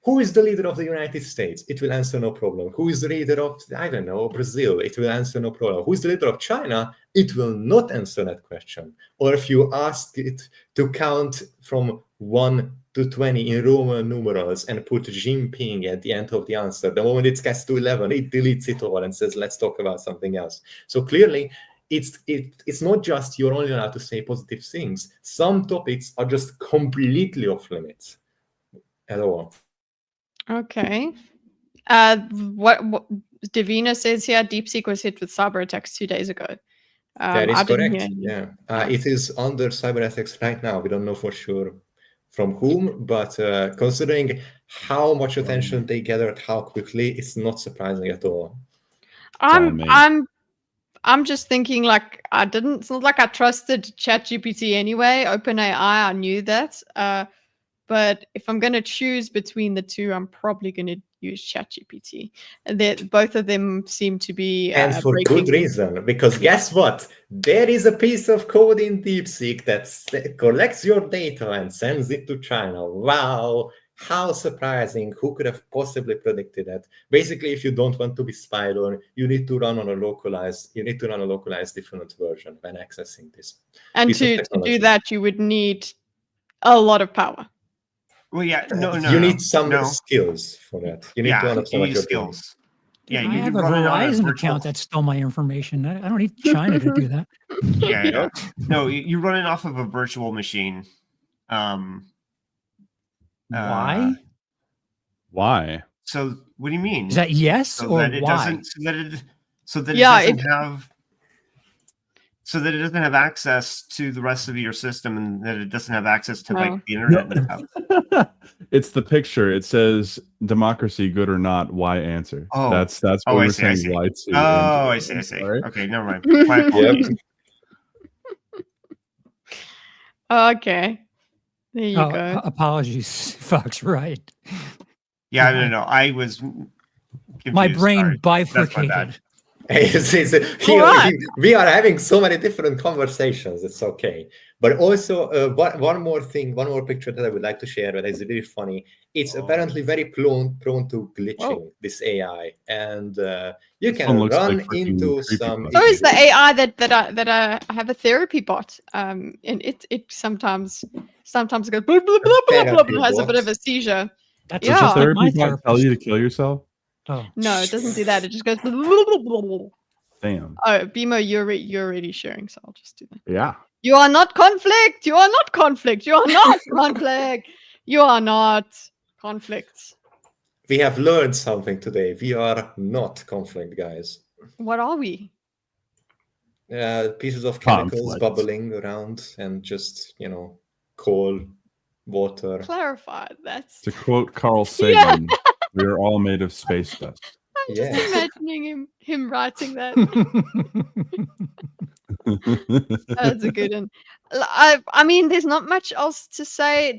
who is the leader of the United States? It will answer no problem. Who is the leader of, I don't know, Brazil? It will answer no problem. Who is the leader of China? It will not answer that question. Or if you ask it to count from 1 to 20 in Roman numerals and put Jinping at the end of the answer, the moment it gets to 11, it deletes it all and says, let's talk about something else. So clearly, it's not just you're only allowed to say positive things. Some topics are just completely off limits at all. Okay. What Davina says here, Deepseek was hit with cyber attacks 2 days ago. That is I didn't correct. hear Yeah. It is under cyber attacks right now. We don't know for sure from whom, but considering how much attention they gathered, how quickly, it's not surprising at all. I'm just thinking like it's not like I trusted ChatGPT anyway. OpenAI, I knew that. But if I'm going to choose between the two, I'm probably going to use ChatGPT. Both of them seem to be and for good reason, because guess what? There is a piece of code in Deepseek that collects your data and sends it to China. Wow, how surprising! Who could have possibly predicted that? Basically, if you don't want to be spied on, you need to run on a localized different version when accessing this. And to do that, you would need a lot of power. Well, yeah, you need some skills for that. You need to understand what you're doing. Yeah, I have a Verizon account that stole my information. I don't need China to do that. Yeah. No, you run it off of a virtual machine. Why? Why? So, what do you mean? Is that yes so or that it why? Doesn't, so that it doesn't have. So that it doesn't have access to the rest of your system, and that it doesn't have access to like the internet and stuff. It's the picture. It says democracy, good or not, why answer. Oh, that's what we're saying. Why to I answer. see. Right? Okay, never mind. My apologies. Okay. There you go. Apologies, Fox. Right. Yeah, no. I was confused. My brain bifurcated. We are having so many different conversations. It's okay. But also, one more picture that I would like to share that is really funny. It's apparently very prone to glitching, this AI, and you can run into some. So is the AI that I have a therapy bot, and it sometimes goes blah, blah, blah, blah, blah, blah, has a bit of a seizure. Does a therapy bot tell you to kill yourself? Oh. No, it doesn't do that. It just goes. Damn. Oh, Bimo, you're already sharing, so I'll just do that. Yeah. You are not conflict. You are not conflict. You are not conflict. You are not conflict. We have learned something today. We are not conflict, guys. What are we? Pieces of chemicals bubbling around and just, coal, water. Clarify that. To quote Carl Sagan, we are all made of space dust. I'm just imagining him writing that. That's a good one. I mean, there's not much else to say.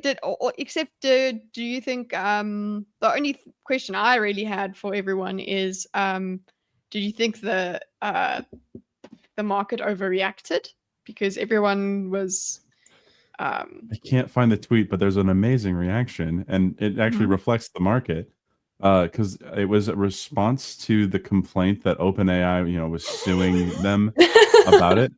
Except, do you think the only question I really had for everyone is, do you think the market overreacted because everyone was? I can't find the tweet, but there's an amazing reaction, and it actually reflects the market. Because it was a response to the complaint that OpenAI, was suing them about it.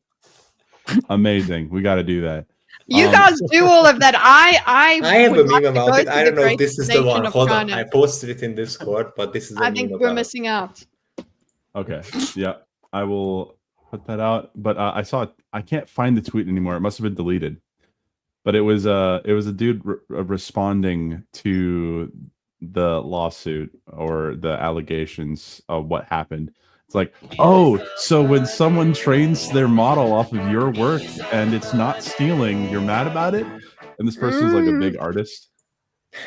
Amazing. We got to do that. You guys do all of that. I have a meme about it. I don't know if this is the one. Hold on. I posted it in Discord, but this is I think we're missing out. Okay. Yeah. I will put that out. But I can't find the tweet anymore. It must have been deleted. But it was a dude responding to the lawsuit or the allegations of what happened. It's like, so when someone trains their model off of your work and it's not stealing, you're mad about it? And this person's like a big artist.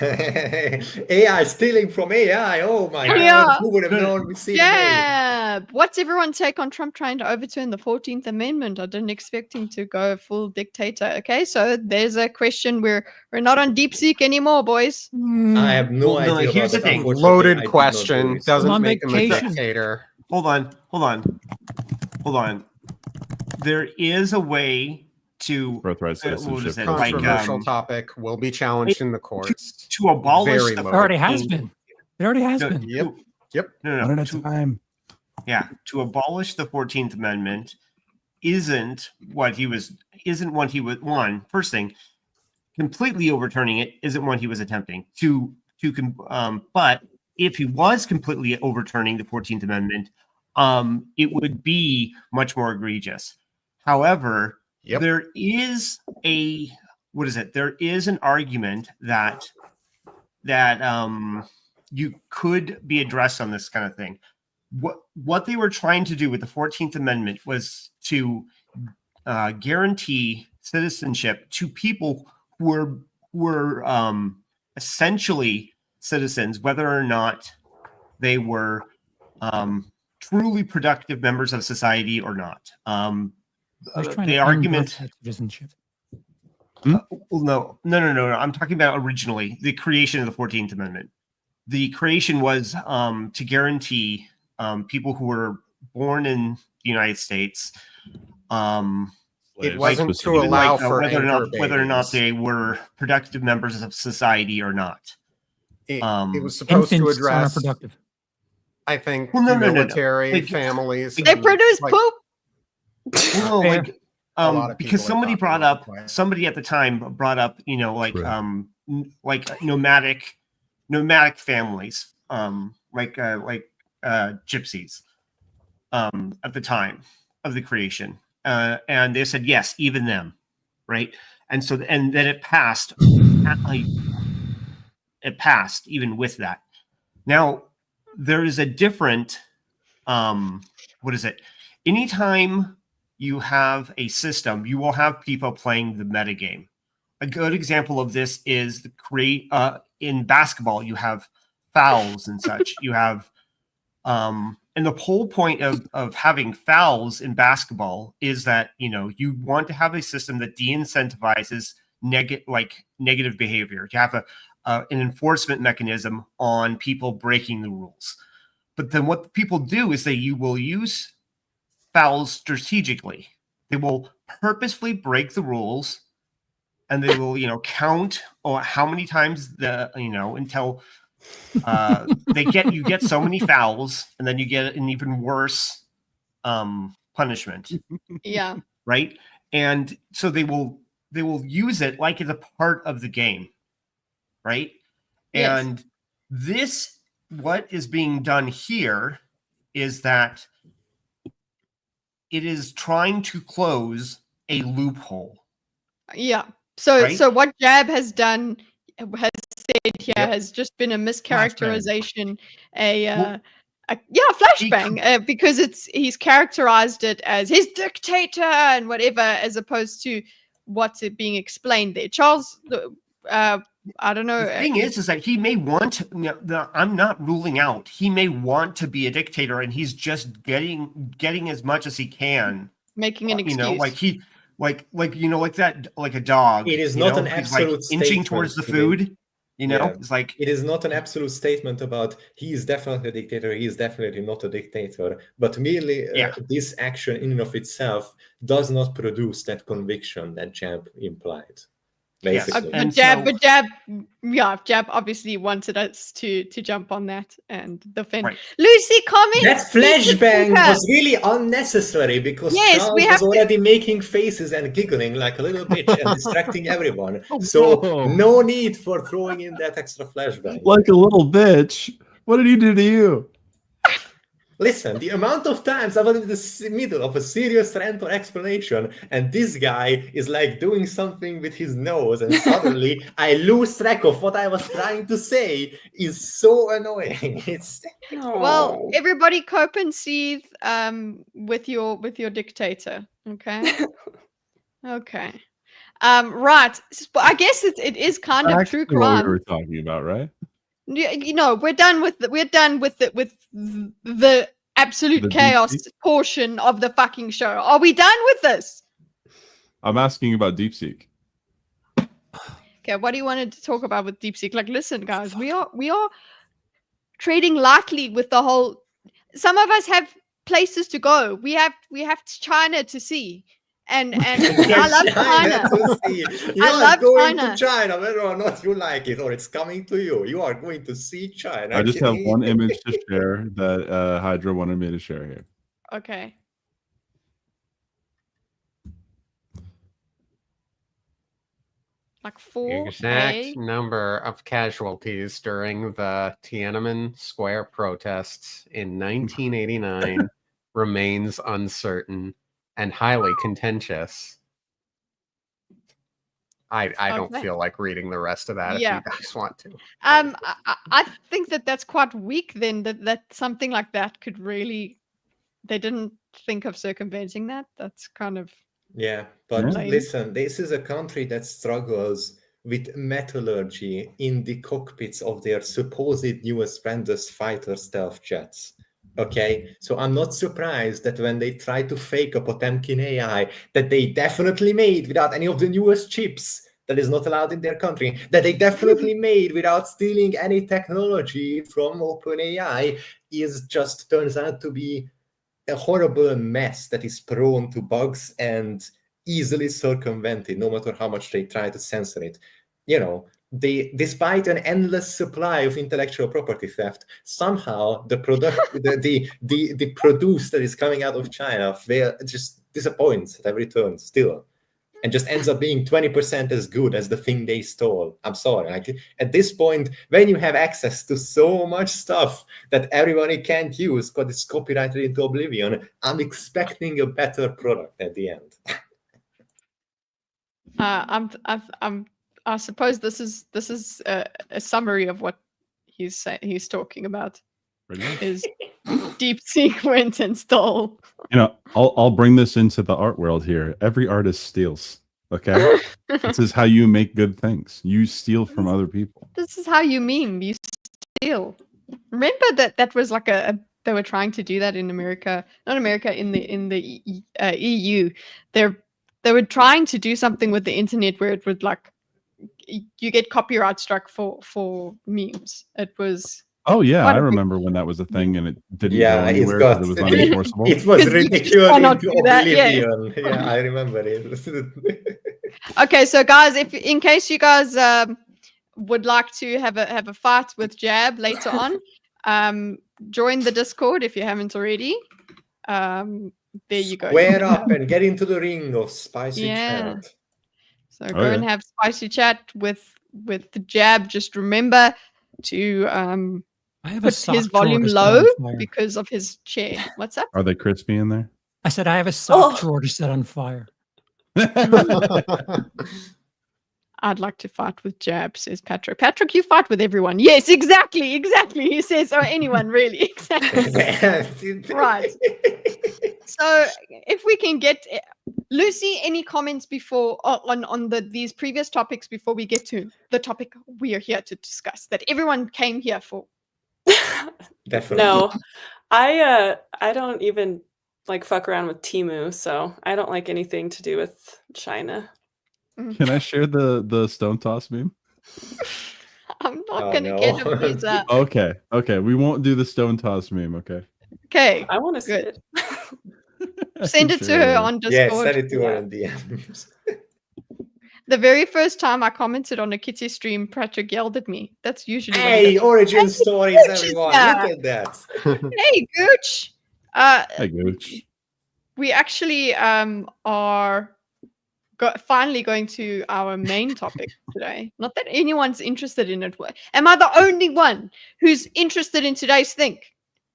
AI stealing from AI. Oh my Yeah. God! Who would have known? We see Yeah. What's everyone's take on Trump trying to overturn the 14th Amendment? I didn't expect him to go full dictator. Okay, so there's a question. We're not on Deepseek anymore, boys. I have no Well, no, idea. here's about the that. thing. Unfortunately, I Loaded did not do question. research. Doesn't on make him a vacation. dictator. Hold on. There is a way to Birthright what citizenship. is it? goes Like, through. Controversial topic will be challenged in the courts. to abolish Very the low. It already has 14th been. It already has No, been. Yep. Yep. No, One at a to- time. Yeah, to abolish the 14th Amendment isn't what he was. First thing, completely overturning it isn't what he was attempting to. But if he was completely overturning the 14th Amendment, it would be much more egregious. However, Yep. there is There is an argument that you could be addressed on this kind of thing. What they were trying to do with the 14th Amendment was to guarantee citizenship to people who were essentially citizens, whether or not they were truly productive members of society or not. I was trying The to argument. unearth that citizenship. No. I'm talking about originally the creation of the 14th Amendment. The creation was to guarantee people who were born in the United States. It wasn't to allow for whether or not babies. they were productive members of society or not. It was supposed to Infants are address, productive. I think, Well, no. military Like, families. They and, produce like, poop. Well, Fair. like, A lot of because people are somebody talking brought about up, that. somebody at the time brought up, like Right. nomadic families, like gypsies, at the time of the creation, and they said yes, even them, right? And then it passed. It passed even with that. Now there is a different. Anytime you have a system, you will have people playing the metagame. A good example of this is in basketball, you have fouls and such. You have and the whole point of having fouls in basketball is that you want to have a system that de-incentivizes negative behavior. You have an enforcement mechanism on people breaking the rules. But then what people do is you will use fouls strategically. They will purposefully break the rules, and they will, count how many times until you get so many fouls, and then you get an even worse punishment. Yeah. Right. And so they will use it like it's a part of the game. Right. Yes. And what is being done here is that it is trying to close a loophole. Yeah. So Right? so what Jab has done, has said here, Yep. has just been a mischaracterization, Well, flashbang, because he's characterized it as his dictator and whatever, as opposed to what's it being explained there. Charles, I don't know. The thing is that he may want to, I'm not ruling out, he may want to be a dictator, and he's just getting as much as he can. Making an excuse. Like that, like a dog. It is not an he's like absolute inching statement, towards the even. food. Yeah. It's like It is not an absolute statement about he is definitely a dictator, he is definitely not a dictator, but merely this action in and of itself does not produce that conviction that Jab implied. Basically. Jab obviously wanted us to jump on that and defend. Right. Lucy, comment. That flashbang was really unnecessary because Charles was already making faces and giggling like a little bitch and distracting everyone. So no need for throwing in that extra flashbang. Like a little bitch. What did he do to you? Listen, the amount of times I was in the middle of a serious rant or explanation, and this guy is like doing something with his nose, and suddenly I lose track of what I was trying to say. Is so annoying. Well, everybody cope and seethe with your dictator. Okay. Okay. Right. I guess it is kind of true Actually what we crime. were talking about, right? You know, we're done with the absolute The chaos Deepseek? portion of the fucking show. Are we done with this? I'm asking about Deepseek. Okay, what do you want to talk about with Deepseek? Like, listen, guys, we are trading lightly with the whole. Some of us have places to go. We have China to see, and I love China. To see. You I are love going China. to China, whether or not you like it, or it's coming to you. You are going to see China. I just have one image to share that Hydra wanted me to share here. Okay. Like 4 Exact number of casualties during the Tiananmen Square protests in 1989 remains uncertain and highly contentious. I don't Okay. feel like reading the rest of that Yeah. if you guys want to. I think that's quite weak. Then that something like that could really. They didn't think of circumventing that. That's kind of. Yeah, but Lame. listen, this is a country that struggles with metallurgy in the cockpits of their supposed newest friendless fighter stealth jets. Okay, so I'm not surprised that when they try to fake a Potemkin AI that they definitely made without any of the newest chips that is not allowed in their country, that they definitely made without stealing any technology from OpenAI, is just turns out to be a horrible mess that is prone to bugs and easily circumvented, no matter how much they try to censor it. You know, despite an endless supply of intellectual property theft, somehow the product, the produce that is coming out of China just disappoints at every turn still, and just ends up being 20% as good as the thing they stole. I'm sorry. Like, at this point, when you have access to so much stuff that everybody can't use because it's copyrighted into oblivion, I'm expecting a better product at the end. I suppose this is a summary of what he's talking about. Is Deepseek went and stole. You know, I'll bring this into the art world here. Every artist steals. Okay, this is how you make good things. You steal from other people. This is how you meme. You steal. Remember that was like they were trying to do that in America, not America, in the EU. They were trying to do something with the internet where it would like you get copyright struck for memes. It was. Oh yeah, Quite I a big- remember when that was a thing and it didn't Yeah, go it's anywhere got because it was unenforceable. it was 'Cause you just ridiculed cannot into do that, yeah. oblivion. Yeah, I remember it. Okay, so guys, if in case you guys would like to have a fight with Jab later on, join the Discord if you haven't already. There you go. Square up and get into the ring of spicy Yeah. chat. So go and have spicy chat with the Jab. Just remember to I have a put sock his drawer volume to set low on fire. because of his chair. What's up? Are they crispy in there? I said I have a sock Oh. drawer to set on fire. I'd like to fight with Jab, says Patrick. Patrick, you fight with everyone. Yes, exactly. He says, or anyone really. Exactly. Right. So if we can get Lucy, any comments before on these previous topics before we get to the topic we are here to discuss that everyone came here for? Definitely. No, I don't even like fuck around with Temu, so I don't like anything to do with China. Can I share the stone toss meme? I'm not Oh, gonna no. get a visa. Okay. We won't do the stone toss meme. Okay. Okay, I want to see Good. it. send it to her on Yeah, Discord. send it to her Yeah. in DMs. The very first time I commented on a Kitteh stream, Patrick yelled at me. That's usually what he Hey, does. origin stories, Gooch is everyone. here. Look at that. Hey, Gooch. Hey, Gooch. We actually are finally going to our main topic today. Not that anyone's interested in it. Am I the only one who's interested in today's thing?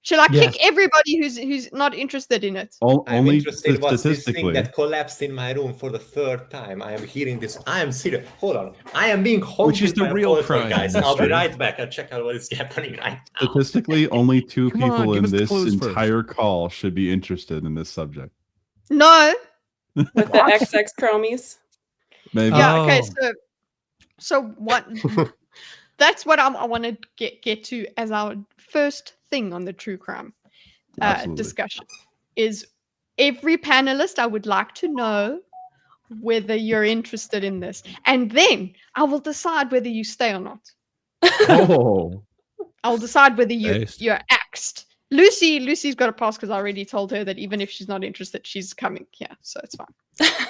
Shall I Yes. kick everybody who's not interested in it? I'm Only interested what's this thing statistically. that collapsed in my room for the third time. I am hearing this. I am serious. Hold on. I am being haunted Which is the by a real poltergeist. crime, I'll be Mister. right back. I'll check out what is happening right now. Statistically, only two Come on, people give in us the this clues first. entire call should be interested in this subject. No. With the XX chromies. Maybe. Yeah. Okay. Oh. So what? That's what I want to get to as our first thing on the true crime Absolutely. discussion. Is every panelist, I would like to know whether you're interested in this, and then I will decide whether you stay or not. Oh. I'll decide whether Based. you're axed. Lucy's got a pass because I already told her that even if she's not interested, she's coming. Yeah, so it's fine.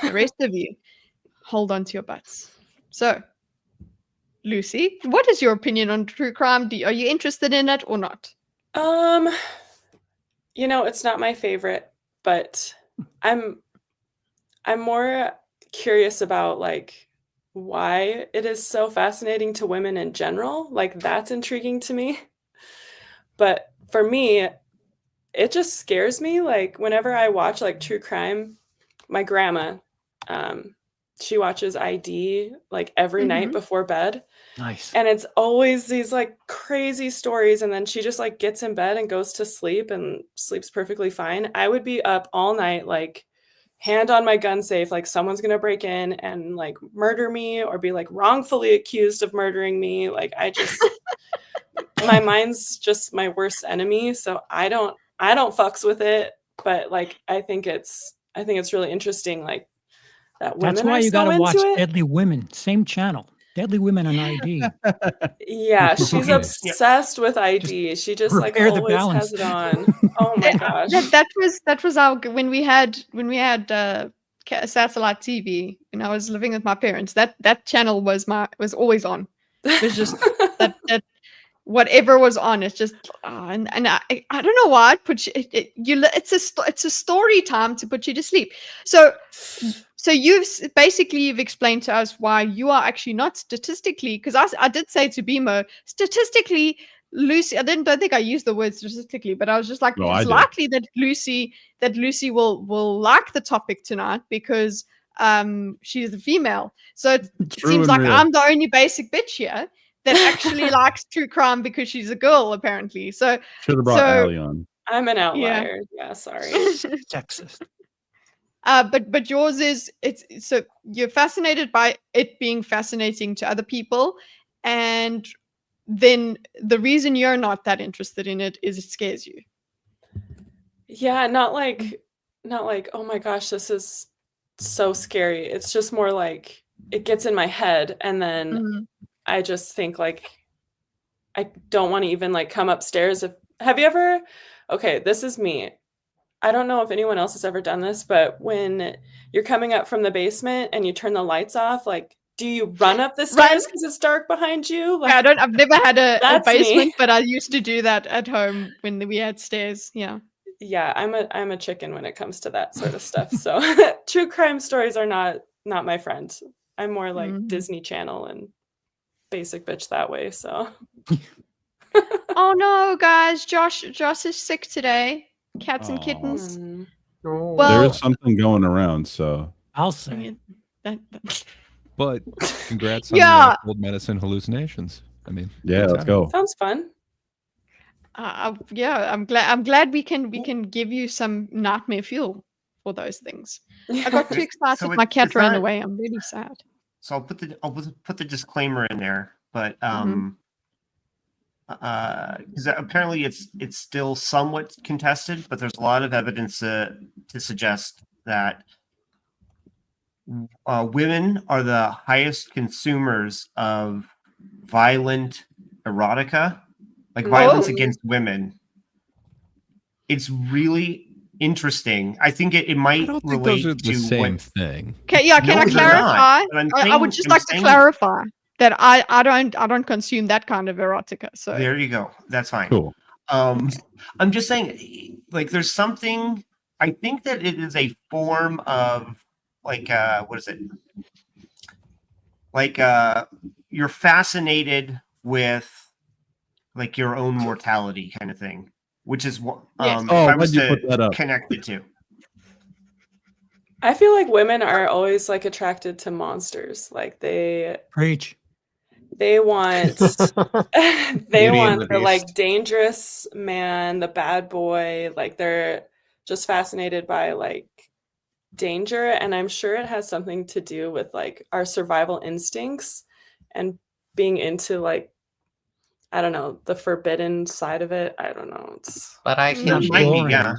The rest of you, hold on to your butts. So, Lucy, what is your opinion on true crime? Are you interested in it or not? You know, it's not my favorite, but I'm more curious about like why it is so fascinating to women in general. Like that's intriguing to me. But for me, it just scares me. Like whenever I watch like true crime, my grandma, she watches ID like every night before bed. Nice. And it's always these like crazy stories. And then she just like gets in bed and goes to sleep and sleeps perfectly fine. I would be up all night, like hand on my gun safe, like someone's going to break in and like murder me or be like wrongfully accused of murdering me. Like I just, my mind's just my worst enemy. So I don't fucks with it. But like, I think it's really interesting. Like that women That's why are you so got to watch into it. Deadly Women, same channel. Deadly Women on ID. Yeah, she's Okay. obsessed with ID. She just like repair the always balance. has it on. Oh my gosh. That was our when we had satellite TV when I was living with my parents. That channel was always on. It was just that whatever was on. It's just and I don't know why it puts it's a story time to put you to sleep. So you've explained to us why you are actually not statistically, because I did say to BMO, statistically, Lucy, don't think I used the word statistically, but I was just like, No, I it's did. likely that Lucy will like the topic tonight because she's a female. So it True seems and like real. I'm the only basic bitch here that actually likes true crime because she's a girl, apparently. So Should have brought Allie on. I'm an outlier. Yeah, sorry. Sexist. But yours is so you're fascinated by it being fascinating to other people, and then the reason you're not that interested in it is it scares you. Yeah, not like, oh my gosh, this is so scary. It's just more like it gets in my head and then I just think like I don't want to even like come upstairs. Have you ever, okay, this is me. I don't know if anyone else has ever done this, but when you're coming up from the basement and you turn the lights off, like, do you run up the stairs because it's dark behind you? Like, I've never had a That's basement, me. but I used to do that at home when we had stairs. Yeah. Yeah, I'm a chicken when it comes to that sort of stuff. So true crime stories are not my friend. I'm more like Disney Channel and basic bitch that way. So Oh no, guys, Josh is sick today. Cats and Aw. kittens. Oh. Well- There's something going around, so I'll I say. mean, that- But congrats on Yeah. your cold medicine hallucinations. I mean, yeah, good let's time. go. sounds fun. yeah, I'm glad we can give you some nightmare fuel for those things. I got too excited. So My cat it's ran not- away. I'm really sad. So I'll put the disclaimer in there, but because apparently it's still somewhat contested, but there's a lot of evidence to suggest that women are the highest consumers of violent erotica, like violence against women. It's really interesting. I think it I might don't think relate those are the to same what, thing. Okay, yeah, can No, I they're clarify? not. I'm I would saying- just I'm like to saying- clarify that I don't consume that kind of erotica. So There you go. That's fine. Cool. I'm just saying, like, there's something. I think that it is a form of like, what is it? Like, you're fascinated with like your own mortality, kind of thing, which is what Yes. if Oh, I why'd was you to put that up? connect it to. I feel like women are always like attracted to monsters. Like they Preach. want they Beauty and want the the like Beast. dangerous man, the bad boy. Like they're just fascinated by like danger, and I'm sure it has something to do with like our survival instincts and being into like, I don't know, the forbidden side of it. I don't know. But I can Maybe, yeah.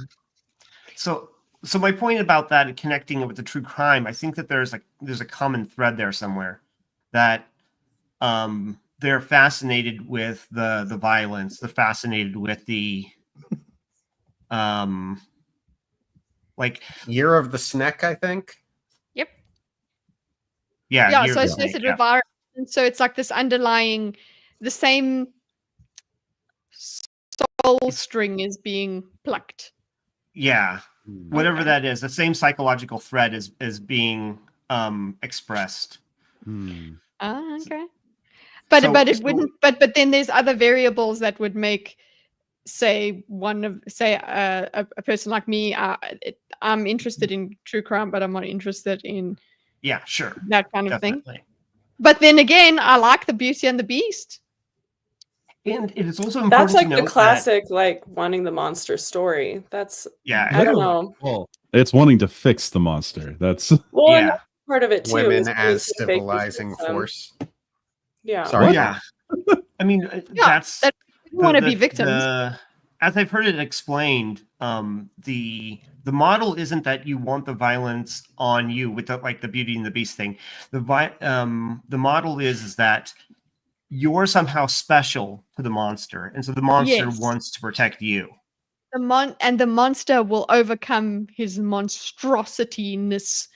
So my point about that and connecting it with the true crime, I think that there's a common thread there somewhere, that they're fascinated with the violence, they're fascinated with the like Year of the Sneck, I think. Yep. Yeah, So it's just a virus. So it's like this underlying, the same soul string is being plucked. Yeah. Whatever that is, the same psychological thread is being expressed. Okay. But it wouldn't. But then there's other variables that would make, say, a person like me. I'm interested in true crime, but I'm not interested in that kind of thing. But then again, I like the Beauty and the Beast. And it is also important that's like to note the classic, like wanting the monster story. That's I don't know. Well, it's wanting to fix the monster. That's part of it too. Women as civilizing force. Yeah. Sorry. Yeah. I mean, that's want to be victims. As I've heard it explained, the model isn't that you want the violence on you with the Beauty and the Beast thing. The model is that you're somehow special to the monster, and so the monster wants to protect you. The monster will overcome his monstrosity-ness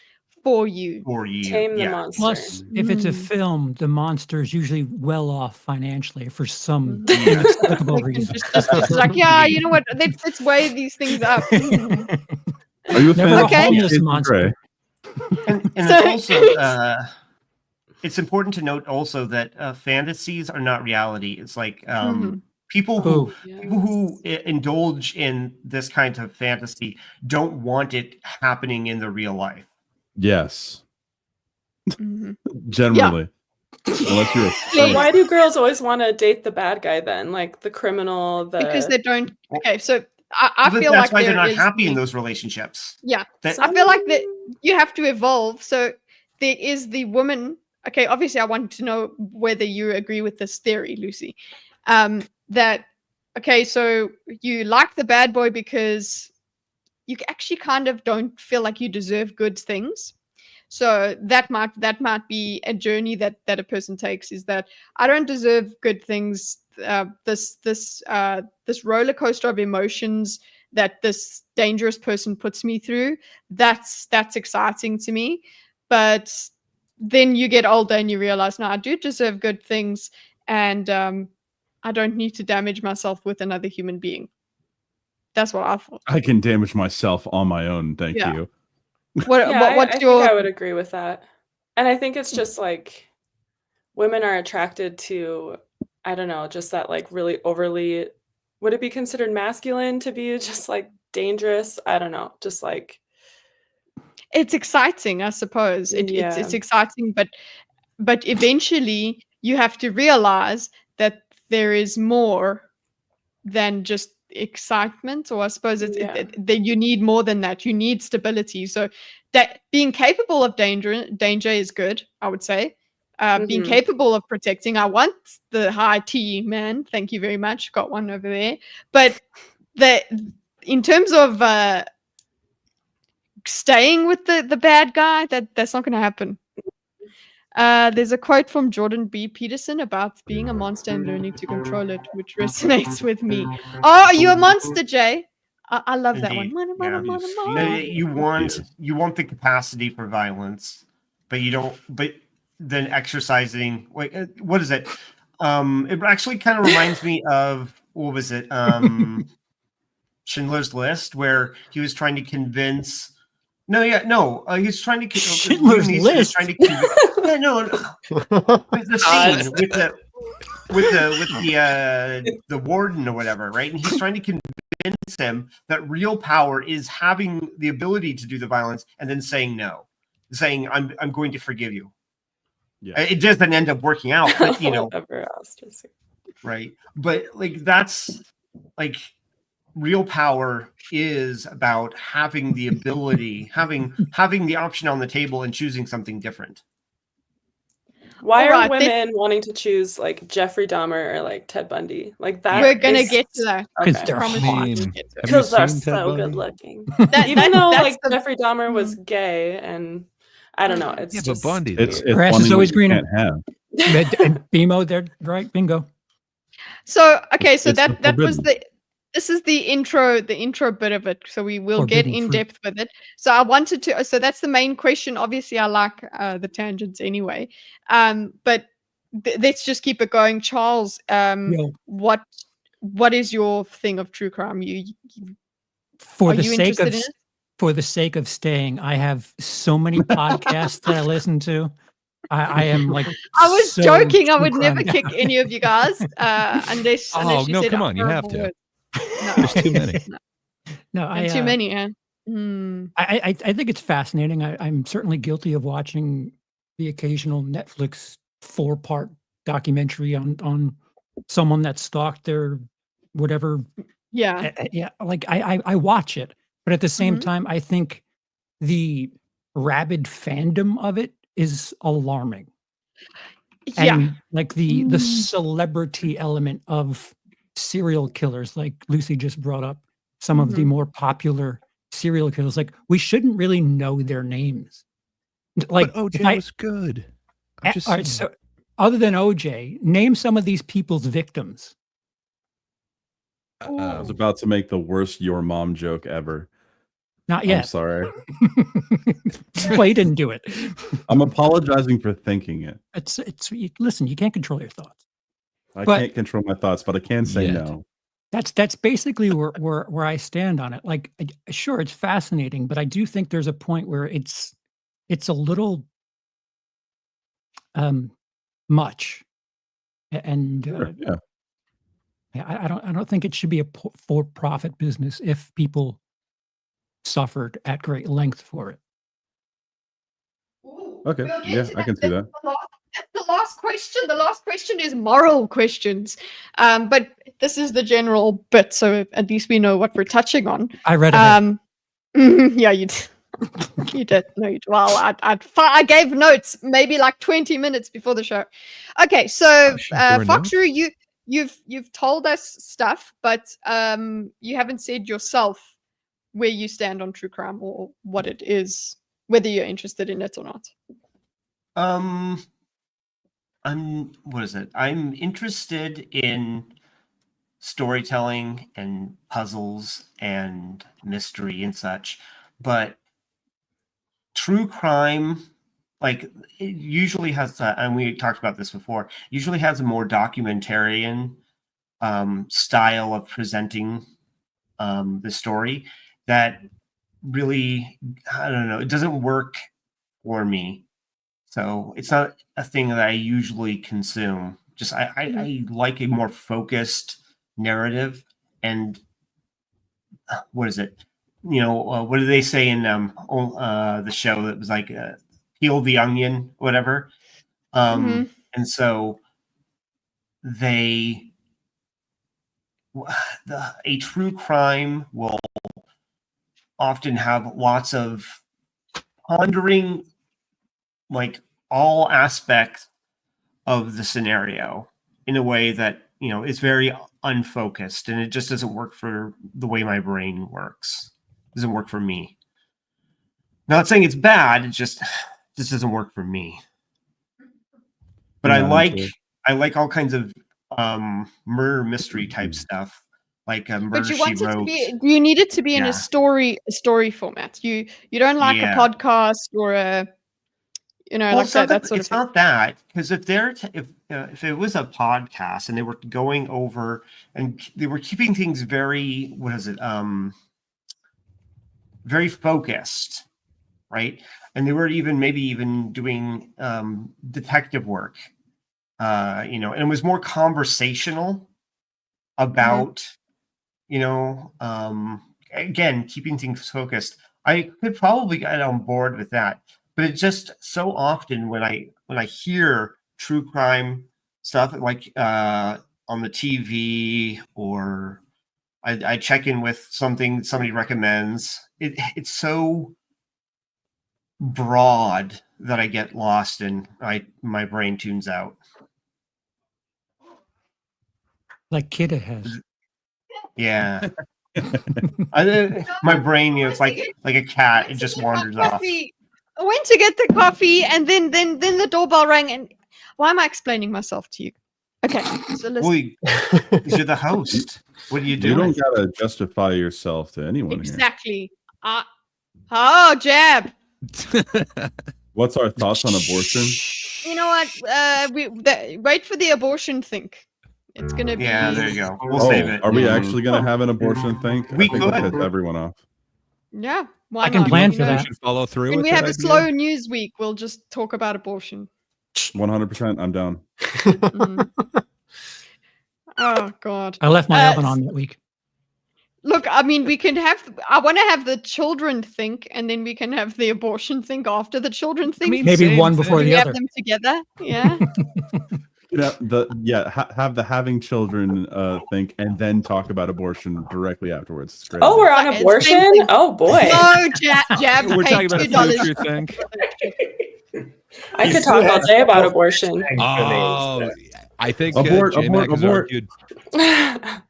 for you. Tame the monster. Plus, if it's a film, the monster is usually well off financially for some inexplicable reason. Just like, yeah, you know what? Let's weigh these things up. Are you a fan of homeless monster? And it's also it's important to note also that fantasies are not reality. It's like people who indulge in this kind of fantasy don't want it happening in the real life. Yes. Generally. Unless you're so why do girls always want to date the bad guy then? Like the criminal, because they don't. Okay, so I feel that's like why they're not happy in those relationships. Yeah. I feel like that you have to evolve. So there is the woman. Okay, obviously I want to know whether you agree with this theory, Lucy. That so you like the bad boy because you actually kind of don't feel like you deserve good things. So that might be a journey that a person takes, is that I don't deserve good things. This roller coaster of emotions that this dangerous person puts me through, that's exciting to me. But then you get older and you realize, no, I do deserve good things, and I don't need to damage myself with another human being. That's what I thought. I can damage myself on my own. Thank you. I think I would agree with that. And I think it's just like women are attracted to, I don't know, just that like really overly, would it be considered masculine to be just like dangerous? I don't know. Just like. It's exciting, I suppose. It's exciting, but eventually you have to realize that there is more than just excitement, or I suppose that you need more than that. You need stability. So that being capable of danger is good, I would say. Being capable of protecting, I want the high T, man. Thank you very much. Got one over there. But in terms of staying with the bad guy, that's not going to happen. There's a quote from Jordan B. Peterson about being a monster and learning to control it, which resonates with me. Oh, are you a monster, Jay? I love that one. You want the capacity for violence, but you don't. But then exercising. Wait, what is it? It actually kind of reminds me of, what was it? Schindler's List, where he was trying to convince. He's trying to. Schindler's List. Trying to convince, the scene with the warden or whatever, right? And he's trying to convince him that real power is having the ability to do the violence and then saying no, saying I'm going to forgive you. Yeah, it doesn't end up working out, but right? But like that's like real power is about having the ability, having the option on the table and choosing something different. Why Alright, are women wanting to choose like Jeffrey Dahmer or like Ted Bundy? Like that. We're gonna is- get to that. Because Okay. they're Promise hot. you we'll mean, get to it. have you Because they're seen Ted so Bundy? good looking. That- Even that- though that's like the- Jeffrey Dahmer was gay, and I don't know, it's Yeah, but just Bundy- It's weird. Grass one is thing always you greener. can't have. And BMO, they're right. Bingo. So okay, so It's the that was forbidden. this is the intro bit of it. So we will get Forbidden in fruit. depth with it. So I wanted to. So that's the main question. Obviously, I like the tangents anyway. But let's just keep it going, Charles. Yo. What is your thing of true crime? For Are the you sake interested of in it? for the sake of staying, I have so many podcasts that I listen to. I am like. I was so joking. I true would never crime kick down. any of you guys unless Oh, you no, said come a on, you have horrible to. word. No, There's too many. No, and too many. Yeah. Hmm. I think it's fascinating. I'm certainly guilty of watching the occasional Netflix 4-part documentary on someone that stalked their whatever. Yeah. Yeah, like I watch it, but at the same Mhm. time, I think the rabid fandom of it is alarming. Yeah. And like the Mm. celebrity element of serial killers, like Lucy just brought up some of the Mhm. more popular serial killers. Like we shouldn't really know their names. Like but if OJ was good. I'm just all right, saying. so other than OJ, name some of these people's victims. I was about to make the worst "your mom" joke ever. Not I'm yet. sorry. Well, you didn't do it. I'm apologizing for thinking it. Listen, you can't control your thoughts. I But- can't control my thoughts, but I can say Yet. no. That's basically where I stand on it. Like, sure, it's fascinating, but I do think there's a point where it's a little much, and Yeah. I don't think it should be a for-profit business if people suffered at great length for it. Okay, We'll get yeah, to I can see that. That's the last question. The last question is moral questions. But this is the general bit, so at least we know what we're touching on. I read it. Yeah, you did. You did. No, you did. Well, I gave notes maybe like 20 minutes before the show. Okay, so there were notes? Foxrew, you've told us stuff, but you haven't said yourself where you stand on true crime or what it is, whether you're interested in it or not. What is it? I'm interested in storytelling and puzzles and mystery and such, but true crime, like, it usually has and we talked about this before, usually has a more documentarian style of presenting the story that really, I don't know, it doesn't work for me. So it's not a thing that I usually consume. Just I like a more focused narrative. And what is it? You know, what do they say in the show that was like peel the onion, whatever. And so a true crime will often have lots of pondering, like all aspects of the scenario in a way that, you know, is very unfocused, and it just doesn't work for the way my brain works. It doesn't work for me. Not saying it's bad, it just doesn't work for me. But Yeah, I like all kinds of murder mystery type stuff, like Murder But you She want it to Wrote. be, you need it to be in Yeah. a story format. You don't like a podcast or a, you know, Well, like it's not that sort of it's thing. not that, because if it was a podcast and they were going over and they were keeping things very, very focused, right? And they were maybe even doing detective work, you know, and it was more conversational about, you know, again, keeping things focused. I could probably get on board with that. But it's just so often when I hear true crime stuff, like on the TV or I check in with something somebody recommends. It's so broad that I get lost and my brain tunes out. Like Kitteh has. Yeah. My brain, it's like a cat. It just wanders off. I went to get the coffee, and then the doorbell rang. And why am I explaining myself to you? Okay, so listen. Well, you're the host. What are you doing? You don't gotta justify yourself to anyone Exactly. Oh, jab. What's our thoughts on abortion? You know what? Wait for the abortion think. It's gonna be. Yeah, there you go. We'll save it. Are we actually gonna have an abortion think? We I think could. We'll piss everyone off. Yeah, why I can not? plan You for know, that. Should follow through. When with we that have a idea. slow news week, we'll just talk about abortion. 100%. I'm down. Mhm. Oh God. I left my oven on that week. Look, I mean, we can have. I want to have the children think, and then we can have the abortion think after the children think. Maybe same one before thing. we the have other. them together. Yeah. Have the having children think and then talk about abortion directly afterwards. It's great. Oh, we're on It's abortion? same thing. Oh boy. No, jab. We're paid talking about a $2. future thing. I could talk all day about abortion. Oh, I think Abort, J-Mac has abort. argued. I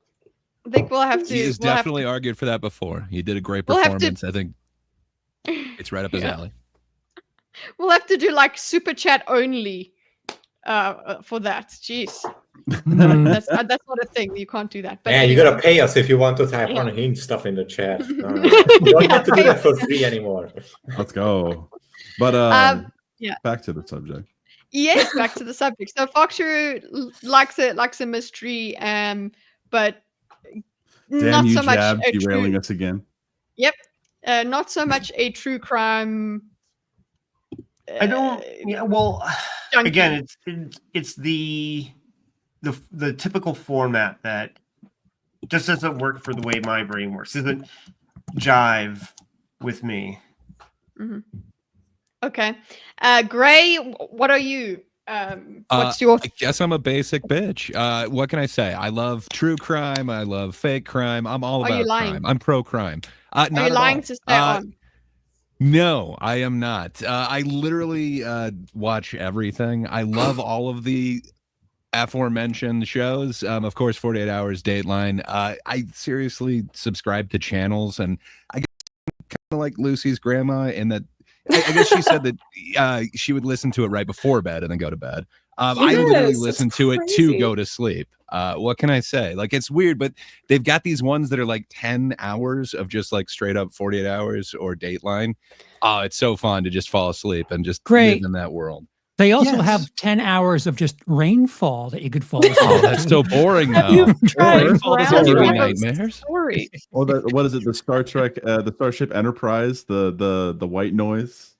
think we'll have to. He has we'll have definitely argued for that before. He did a great We'll have to- performance. I think it's right up his alley. We'll have to do like super chat only for that. Jeez, that's not a thing. You can't do that. But Yeah, you anyway. gotta pay us if you want to type Yeah. on hint stuff in the chat. You don't have to do that for free anymore. Let's go. But yeah. back to the subject. Yes, back to the subject. So Foxrew likes a mystery, but Damn not you, so much Jab, a derailing true. us again. Yep, not so much a true crime. I don't. Yeah. Well, junkie. again, it's the typical format that just doesn't work for the way my brain works. Doesn't jive with me. Mhm. Okay, Gray, what are you? What's your? I guess I'm a basic bitch. What can I say? I love true crime. I love fake crime. I'm all Are you about lying? crime. I'm pro crime. Are you lying to stay on? No, I am not. I literally watch everything. I love all of the aforementioned shows. Of course, 48 Hours, Dateline. I seriously subscribe to channels, and I guess kind of like Lucy's grandma in that. I guess she said that she would listen to it right before bed and then go to bed. I literally Yes, listen it's to it to crazy. go to sleep. What can I say? Like, it's weird, but they've got these ones that are like 10 hours of just like straight up 48 Hours or Dateline. Oh, it's so fun to just fall asleep and just Great. live in that world. They also Yes. have 10 hours of just rainfall that you could fall asleep. Oh, that's so boring Have now. you tried Rainfall doesn't give me Brown nightmares. Story? Or what is it? The Star Trek, the Starship Enterprise, the white noise.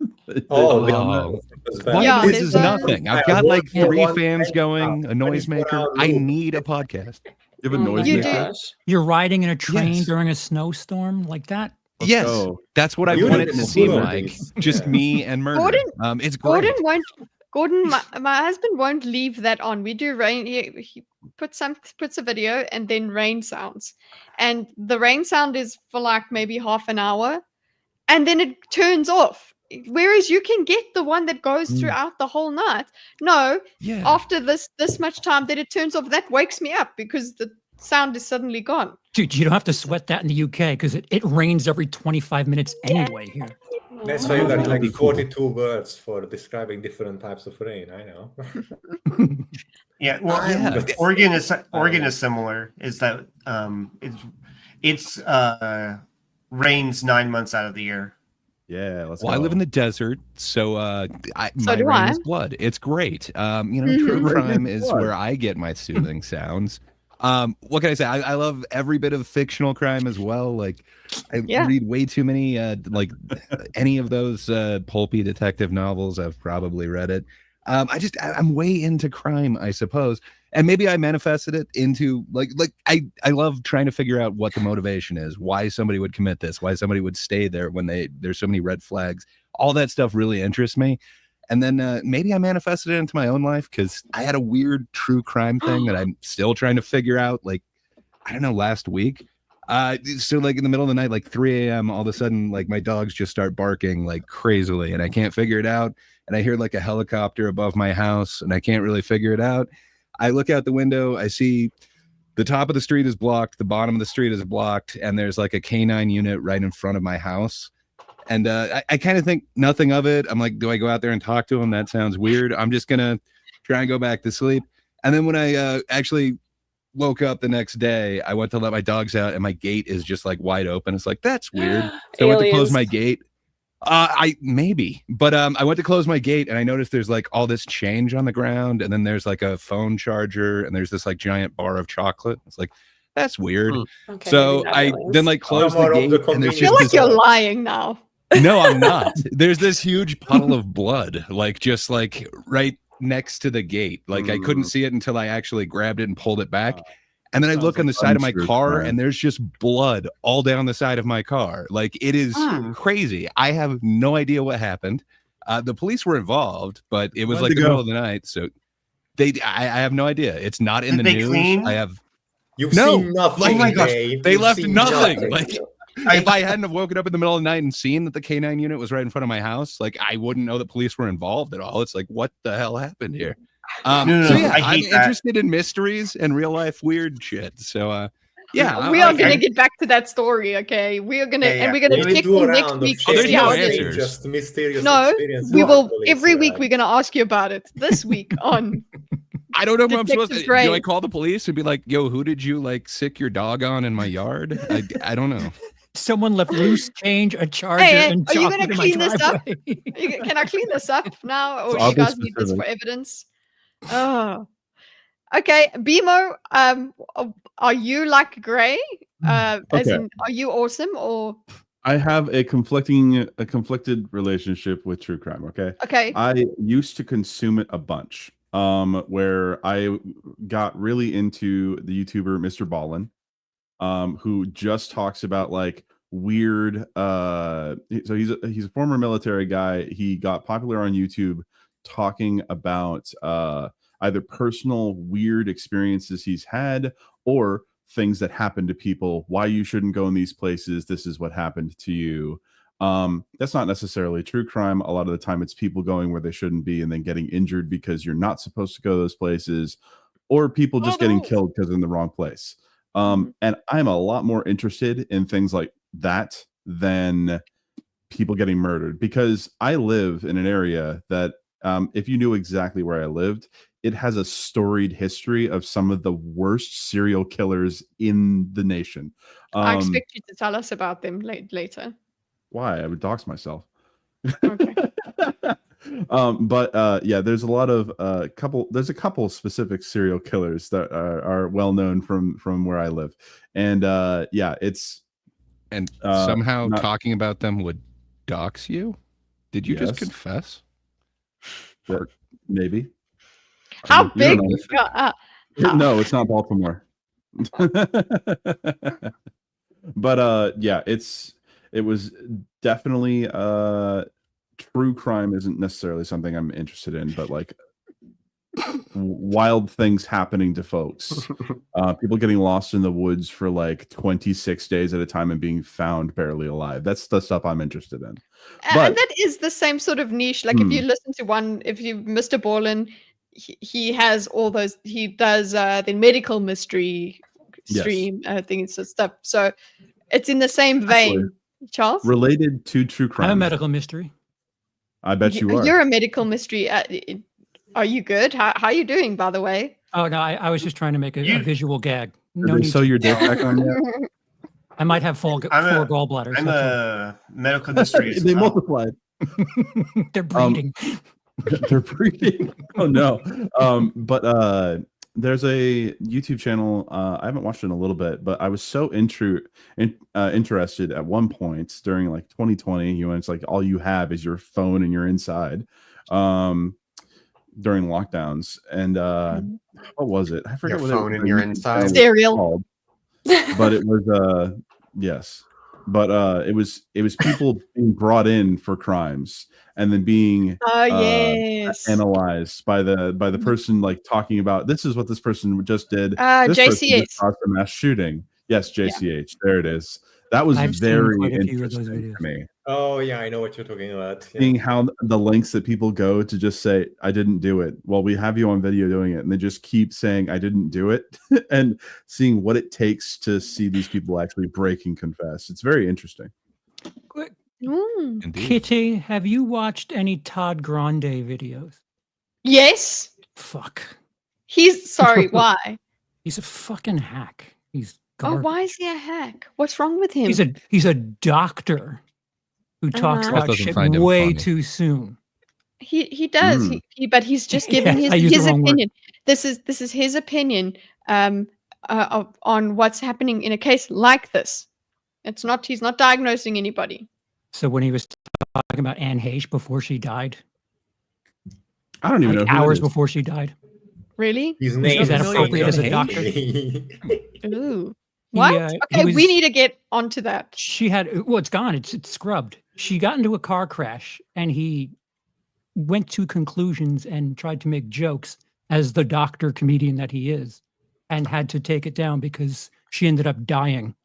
Oh, Oh. Bad. Yeah, This is there's nothing. I've I got like work for 3 one fans thing going, now, a 24 noisemaker. hour I loop. need a podcast. You have a Oh my noise You maker? do. gosh. You're riding in a train Yes. during a snowstorm like that. Let's Yes, go. that's what I You want need it to to seem Google like. these. Just Yeah. me and murder. It's great. Gordon, my husband won't leave that on. We do rain. He puts a video and then rain sounds, and the rain sound is for like maybe half an hour, and then it turns off. Whereas you can get the one that goes throughout the whole night. No, Yeah. after this much time that it turns off, that wakes me up because the sound is suddenly gone. Dude, you don't have to sweat that in the UK because it rains every 25 minutes anyway here. That's why you got That'd like be cool. 42 words for describing different types of rain. I know. Yeah, well, Yeah. Oregon is similar. Is that it's rains 9 months out of the year. Yeah, let's Well, go. I live in the desert, so my do rain I. is blood. It's great. True Mhm. crime Rain is is blood. where I get my soothing sounds. What can I say? I love every bit of fictional crime as well. Like, I Yeah. read way too many like any of those pulpy detective novels. I've probably read it. I'm way into crime, I suppose, and maybe I manifested it into like I love trying to figure out what the motivation is, why somebody would commit this, why somebody would stay there when there's so many red flags. All that stuff really interests me. And then maybe I manifested it into my own life because I had a weird true crime thing that I'm still trying to figure out. Like, I don't know, last week, So like in the middle of the night, like 3 a.m., all of a sudden, like my dogs just start barking like crazily, and I can't figure it out. And I hear like a helicopter above my house, and I can't really figure it out. I look out the window, I see the top of the street is blocked, the bottom of the street is blocked, and there's like a K9 unit right in front of my house. And I kind of think nothing of it. I'm like, do I go out there and talk to him? That sounds weird. I'm just gonna try and go back to sleep. And then when I actually woke up the next day, I went to let my dogs out, and my gate is just like wide open. It's like, that's weird. So I went to close my gate. I went to close my gate, and I noticed there's like all this change on the ground, and then there's like a phone charger, and there's this like giant bar of chocolate. It's like, that's weird. Okay, So I then like closed the gate, and there's I feel just like you're lying now. no, I'm not. There's this huge puddle of blood, like just like right next to the gate. Like I couldn't see it until I actually grabbed it and pulled it back. And then I look on the side of my car, and there's just blood all down the side of my car. Like it is crazy. I have no idea what happened. The police were involved, but it was like the middle of the night. So I have no idea. It's not in the news. Clean? I have You've no. seen nothing. Oh my gosh, Dave. they You've left seen nothing. Like if I hadn't have woken up in the middle of the night and seen that the K9 unit was right in front of my house, like I wouldn't know that police were involved at all. It's like, what the hell happened here? So yeah, I'm interested in mysteries and real life weird shit. So yeah, we are gonna get back to that story. Okay, we are gonna and we're gonna check in next week to see how it is. Just mysterious No, experience. we will every week. We're gonna ask you about it. This week on. I don't know if I'm supposed to. Detective Do I call the police and be like, "Yo, who did you like sick your dog on in my yard?" I don't know. Someone left loose change, a charger, Hey, and are you chocolate gonna in my clean this up? driveway. Can I clean this up now, or So do I'll you be guys need this for specific. evidence? Oh, okay. BMO, are you like Gray? As Okay. in, are you awesome or? I have a conflicted relationship with true crime. Okay. I used to consume it a bunch. Where I got really into the YouTuber Mr. Ballin, who just talks about like weird. So he's a former military guy. He got popular on YouTube talking about either personal weird experiences he's had or things that happen to people. Why you shouldn't go in these places. This is what happened to you. That's not necessarily true crime. A lot of the time it's people going where they shouldn't be and then getting injured because you're not supposed to go to those places, or people just getting killed because they're in the wrong place. And I'm a lot more interested in things like that than people getting murdered, because I live in an area that if you knew exactly where I lived, it has a storied history of some of the worst serial killers in the nation. I expect you to tell us about them later. Why? I would dox myself. Okay. Yeah, there's a lot of there's a couple specific serial killers that are well known from where I live. And yeah, it's somehow talking about them would dox you. Did you just confess? Maybe. How big? No, it's not Baltimore. But yeah, it was definitely true crime isn't necessarily something I'm interested in, but like wild things happening to folks, people getting lost in the woods for like 26 days at a time and being found barely alive. That's the stuff I'm interested in. But And that is the same sort of niche. Like if you listen to Mr. Borland, he has all those. He does the medical mystery stream things and stuff. So it's in the same vein. Charles, related to true crime. I'm a medical mystery. I bet you are. You're a medical mystery. Are you good? How are you doing, by the way? Oh no, I was just trying to make a visual gag. No need So to- your dick back on yet? I might have four gallbladders. I'm a medical mystery. They multiplied. They're breeding. They're breeding. Oh no. But there's a YouTube channel. I haven't watched it in a little bit, but I was so interested at one point during like 2020. You know, it's like all you have is your phone and you're inside during lockdowns. And what was it? I forget Your what phone and you're inside. Stereo. But it was yes. But it was people being brought in for crimes and then being yes, analyzed by the person like talking about this is what this person just did. This person JCS just caused a mass shooting. Yes, JCH. There it is. That was I've seen very quite a few of those interesting videos. to me. Oh yeah, I know what you're talking about. Yeah. Seeing how the lengths that people go to just say, I didn't do it. Well, we have you on video doing it. And they just keep saying, I didn't do it. And seeing what it takes to see these people actually break and confess. It's very interesting. Quick, Mm. Kitteh, have you watched any Todd Grande videos? Yes. Fuck. He's sorry. Why? He's a fucking hack. He's Oh, garbage. why is he a hack? What's wrong with him? He's a doctor who talks Uh-huh. about Doesn't shit find him way funny. too soon. He does. Mm. But he's just giving Yeah, I used his the wrong word. opinion. This is his opinion on what's happening in a case like this. He's not diagnosing anybody. So when he was talking about Anne Heche before she died, I don't even like know who it hours is. before she died, His is name that is appropriate as a doctor? Ooh. What? he Okay, was- we need to get onto that. She had well, it's gone. It's scrubbed. She got into a car crash, and he went to conclusions and tried to make jokes as the doctor comedian that he is, and had to take it down because she ended up dying.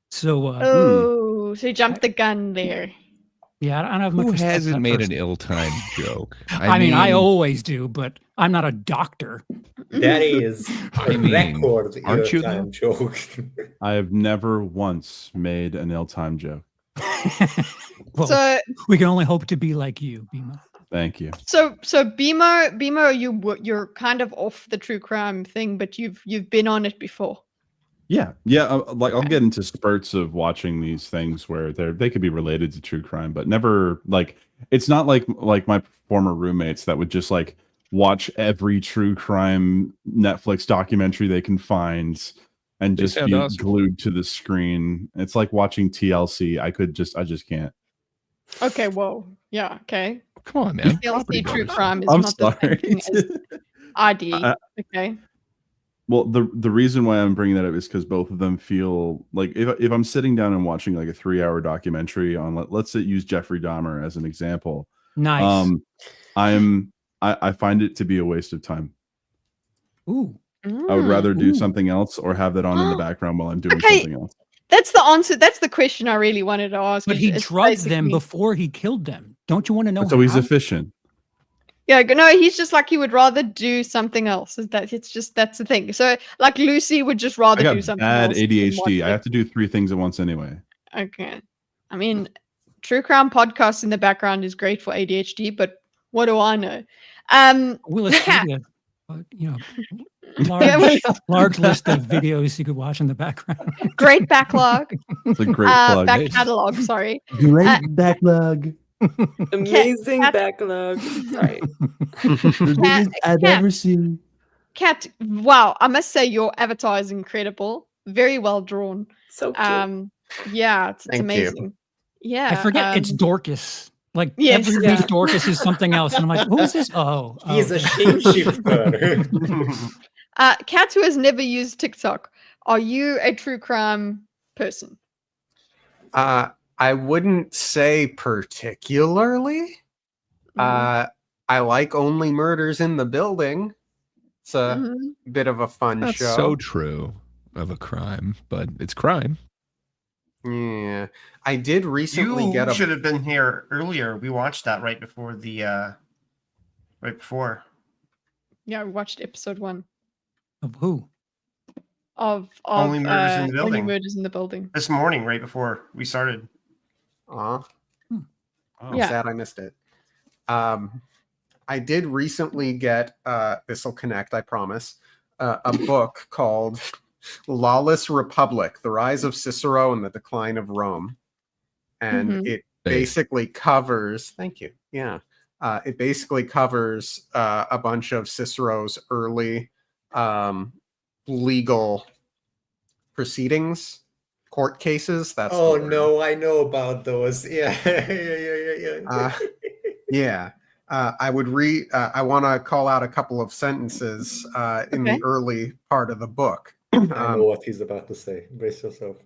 So Oh, so he jumped the gun there. yeah, I don't have much Who respect for hasn't that made person. an ill-timed joke? I mean, I always do, but I'm not a doctor. That is I a mean, record aren't you, time joke. I have never once made an ill-timed joke. Well, So we can only hope to be like you, Bima. Thank you. So Bimo, you're kind of off the true crime thing, but you've been on it before. Yeah. Like I'll get into spurts of watching these things where they could be related to true crime, but never like it's not like my former roommates that would just like watch every true crime Netflix documentary they can find and They just sound be awesome. glued to the screen. It's like watching TLC. I just can't. Okay, whoa, yeah, okay. Come on, man. TLC Property true brothers. crime is I'm not the same sorry. thing as ID. Okay. Well, the reason why I'm bringing that up is because both of them feel like if I'm sitting down and watching like a 3-hour documentary on let's say use Jeffrey Dahmer as an example, Nice. I find it to be a waste of time. Ooh. I would rather do Ooh. something else or have that on in the background while I'm doing Okay. something else. That's the answer. That's the question I really wanted to ask. But you. he It's drugged them basically- before he killed them. Don't you want to know So he's how? efficient. Yeah, no, he's just like he would rather do something else. That's the thing. So like Lucy would just I rather do got something bad else. than ADHD. watch I it. have to do 3 things at once anyway. Okay. I mean, true crime podcast in the background is great for ADHD, but what do I know? Will it's maybe you know, Yeah, large list of videos you could watch in the background. great backlog. It's a great plug. Back catalog, sorry. Great backlog. Amazing Cat- backlog. Right. I've ever seen. Kat, wow, I must say your avatar is incredible. Very well drawn. So cute. Yeah, it's Thank you. amazing. Yeah. I forget it's Dorkus. Like yes, every yeah. week Dorkus is something else. And I'm like, who's this? Oh, He's a okay. shapeshifter. Kat, who has never used TikTok, are you a true crime person? I wouldn't say particularly. I like Only Murders in the Building. It's a Mhm. bit of a fun That's show. so true of a crime, but it's crime. Yeah, I did recently You get a. should have been here earlier. We watched that right before the right before. Yeah, we watched episode 1 Of who? of Only Murders in the Only Building. Murders in the Building. This morning, right before we started. Aw, I'm Yeah. sad I missed it. I did recently get. This will connect, I promise. A book called Lawless Republic: The Rise of Cicero and the Decline of Rome, and Mhm. it basically covers. Thank you. Yeah, it basically covers a bunch of Cicero's early legal proceedings, court cases. That's Oh the word. no, I know about those. Yeah, yeah. Yeah. I would read. I want to call out a couple of sentences in Okay. the early part of the book. I know what he's about to say. Brace yourself.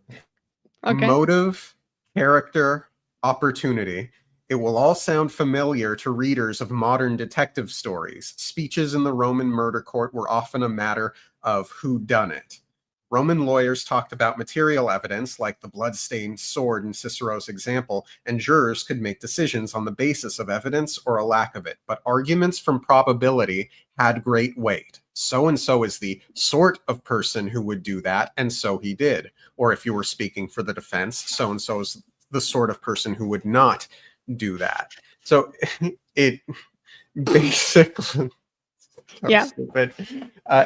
Okay. Motive, character, opportunity. It will all sound familiar to readers of modern detective stories. Speeches in the Roman murder court were often a matter of who done it. Roman lawyers talked about material evidence, like the blood-stained sword in Cicero's example, and jurors could make decisions on the basis of evidence or a lack of it. But arguments from probability had great weight. So-and-so is the sort of person who would do that, and so he did. Or if you were speaking for the defense, so-and-so is the sort of person who would not do that. So it basically... Yeah. Stupid.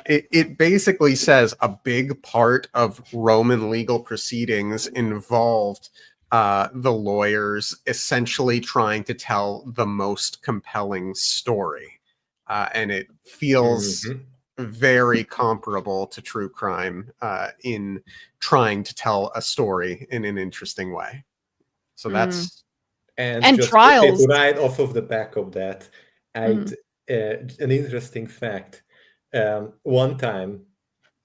It basically says a big part of Roman legal proceedings involved the lawyers essentially trying to tell the most compelling story. And it feels very comparable to true crime in trying to tell a story in an interesting way. So that's... And just trials. Right off of the back of that, an interesting fact. One time,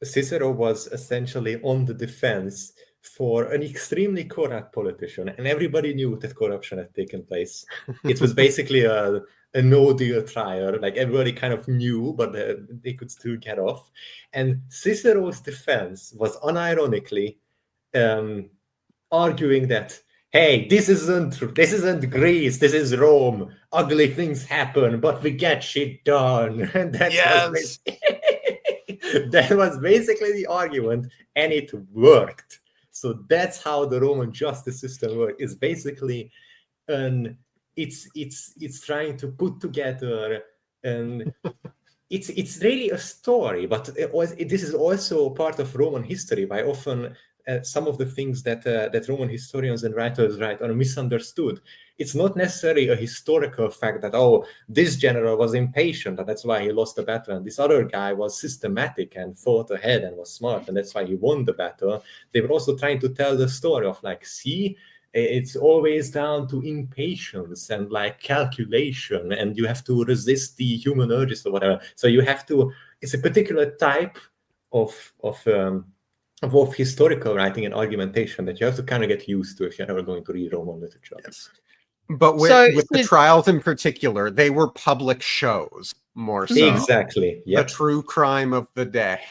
Cicero was essentially on the defense for an extremely corrupt politician, and everybody knew that corruption had taken place. It was basically a no-deal trial. Like, everybody kind of knew, but they could still get off. And Cicero's defense was unironically arguing that, hey, this isn't Greece, this is Rome. Ugly things happen, but we get shit done. And that was basically the argument, and it worked. So that's how the Roman justice system works. It's basically it's trying to put together and it's really a story, but this is also part of Roman history. By often some of the things that Roman historians and writers write are misunderstood. It's not necessarily a historical fact that, oh, this general was impatient and that's why he lost the battle, and this other guy was systematic and thought ahead and was smart and that's why he won the battle. They were also trying to tell the story of, like, see, it's always down to impatience and like calculation, and you have to resist the human urges or whatever. So you have to, it's a particular type of historical writing and argumentation that you have to kind of get used to if you're ever going to read Roman literature. Yes. But with the trials in particular, they were public shows more so. Exactly. Yep. The true crime of the day.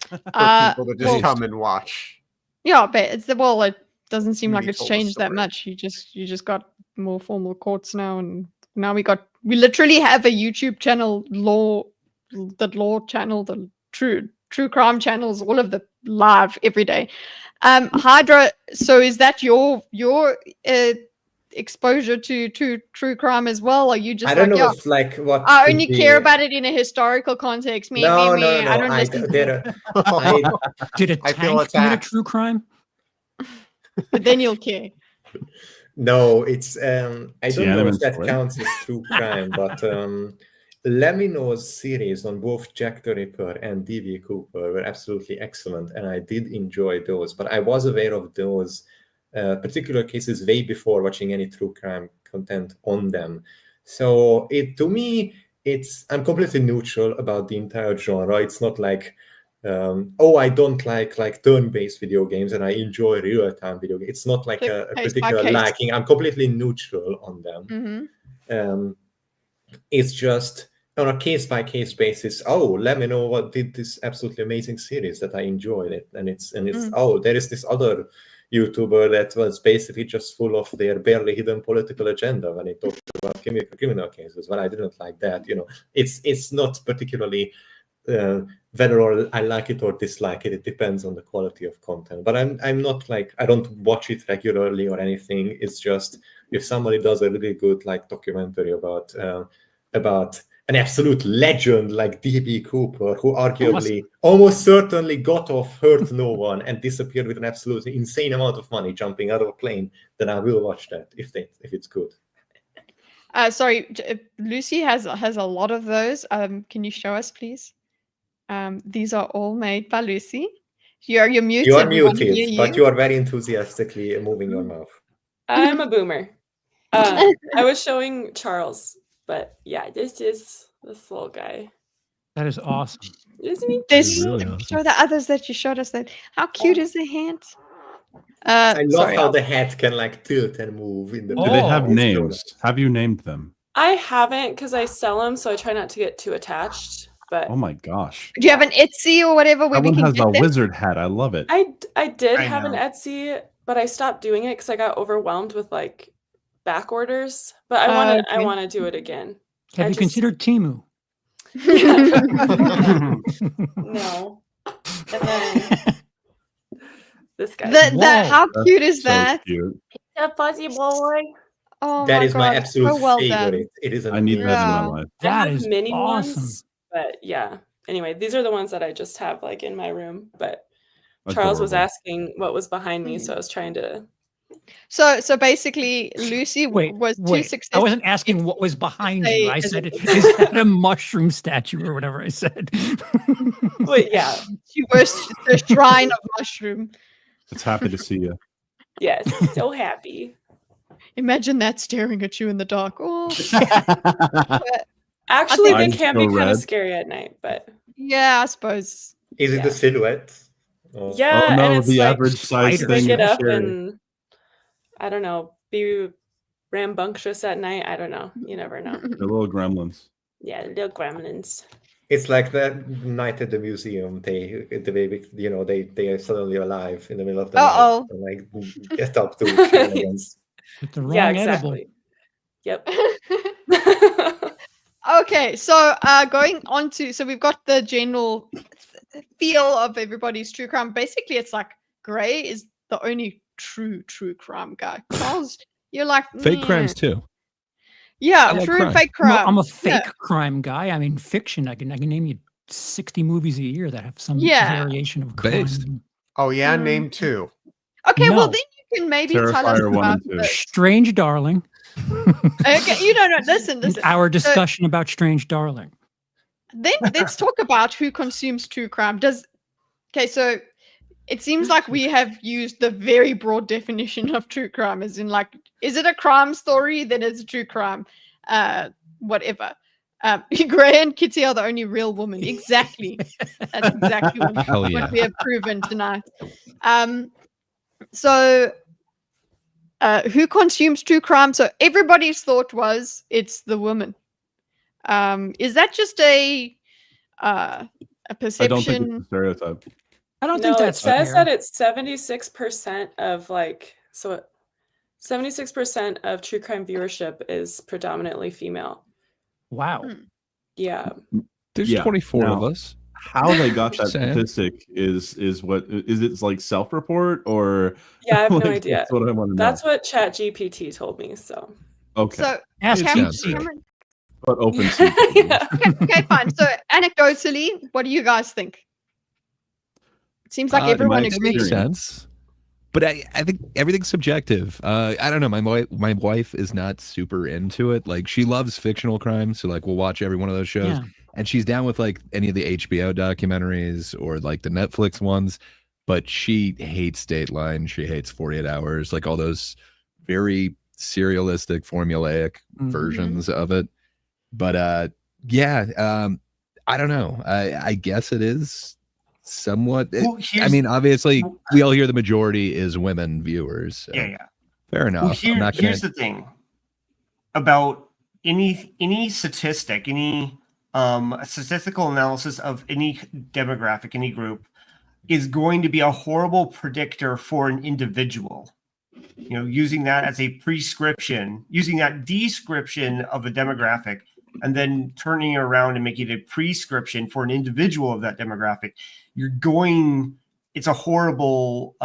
For people to just come and watch. Yeah, but it doesn't seem like it's changed that much. You just got more formal courts now, and now we literally have a YouTube channel, law channel, the true crime channels, all of the live every day. Hydra, so is that your exposure to true crime as well? Or you just, I don't know if, like, what I only care about it in a historical context? No. I don't listen to it. Did a tank commit a true crime? But then you'll care. No, it's I don't know if that counts as true crime, but Lemino's series on both Jack the Ripper and D.B. Cooper were absolutely excellent, and I did enjoy those. But I was aware of those particular cases way before watching any true crime content on them. So to me, I'm completely neutral about the entire genre. It's not like, I don't like turn-based video games and I enjoy real-time video games. It's not like a particular liking. I'm completely neutral on them. Mm-hmm. It's just on a case-by-case basis. Oh, let me know what did this absolutely amazing series that I enjoyed it, and it's there is this other YouTuber that was basically just full of their barely hidden political agenda when he talked about criminal cases. Well, I didn't like that. It's not particularly whether I like it or dislike it. It depends on the quality of content. But I'm not like, I don't watch it regularly or anything. It's just if somebody does a really good like documentary about an absolute legend like D.B. Cooper, who arguably almost certainly got off, hurt no one, and disappeared with an absolutely insane amount of money jumping out of a plane, then I will watch that if it's good. Sorry, Lucy has a lot of those. Can you show us, please? These are all made by Lucy. You're muted. You are muted, but you are very enthusiastically moving your mouth. I'm a boomer. I was showing Charles, but yeah, this is this little guy. That is awesome. Isn't he? Really awesome. Show the others that you showed us. How cute is the hand? I love how the hat can like tilt and move in the. Do they have names? Have you named them? I haven't, because I sell them, so I try not to get too attached. But Oh my gosh. Do you have an Etsy or whatever where That we one can has get a them? wizard hat. I love it. I did I have an know. Etsy, but I stopped doing it because I got overwhelmed with like back orders. But I Okay. want to do it again. Have I you just- considered Timu? No. And then this guy. How That's cute is so that? cute. A fuzzy boy. Oh That my is God, my absolute so well favorite. done. It is I need amazing. that in Yeah. my life. I That have is mini awesome. ones, but yeah. Anyway, these are the ones that I just have like in my room. But Charles was Adorable. asking what was behind me, so I was trying to. So basically, Lucy Wait, was too wait. I successful. wasn't asking what was behind say you. I as said, a- is that a mushroom statue or whatever I said? Wait, yeah, She was the shrine of mushroom. It's happy to see you. yes, so happy. Imagine that staring at you in the dark. Oh, Actually, they Eyes can so be kind red. of scary at night, but yeah, I suppose. Is it Yeah. the silhouette? Or- yeah, Oh no, and it's the like average size spiders. they thing. get is up scary. and I don't know, be rambunctious at night. I don't know. You never know. The little gremlins. Yeah, little gremlins. It's like that night at the museum. They are suddenly alive in the middle of the Uh-oh. night. And, like get up to shenanigans. With the wrong Yeah, edible. exactly. Yep. Okay, so going on to we've got the general feel of everybody's true crime. Basically, it's like Gray is the only true crime guy. Charles, you're like Fake "Meh." crimes too. Yeah, I like true and crime. fake crime. I'm a fake Yeah. crime guy. I mean, fiction. I can name you 60 movies a year that have some Yeah. variation of crime. Based. Oh yeah, Mm. name 2. Okay, well No. then you can maybe tell us Terrifier 1 about and 2. the, Strange Darling. okay, you don't know. Listen. Our discussion about Strange Darling. Then let's talk about who consumes true crime. So it seems like we have used the very broad definition of true crime, as in like, is it a crime story? Then it's a true crime. Whatever. Gray and Kitteh are the only real women. Exactly. That's exactly Hell what yeah. we have proven tonight. So who consumes true crime? So everybody's thought was it's the woman. Is that just a perception? I don't think it's a stereotype. I don't No, think it that's says fair. that it's 76% of like 76% of true crime viewership is predominantly female. Wow. Yeah. There's Yeah. 24 of Now- us. How they got that Sad. statistic is what is it like self-report or Yeah, I have no like, idea. That's what I want to know. That's what ChatGPT told me. So Okay. So Ask It sounds Deepseek. Cameron, But open secret. yeah. okay, fine. So anecdotally, what do you guys think? It seems like In everyone my It agrees. makes experience. sense. But I think everything's subjective. I don't know. My wife is not super into it. Like she loves fictional crime, so like we'll watch every one of those shows. Yeah. And she's down with like any of the HBO documentaries or like the Netflix ones, but she hates Dateline. She hates 48 Hours, like all those very serialistic, formulaic Mhm. versions of it. But I don't know. I guess it is somewhat. Well, I here's- mean, obviously, we all hear the majority is women viewers. So yeah, yeah. fair enough. Well, I'm not gonna, here's the thing about any statistic, any statistical analysis of any demographic, any group, is going to be a horrible predictor for an individual. You know, using that as a prescription, using that description of a demographic, and then turning it around and making it a prescription for an individual of that demographic, it's a horrible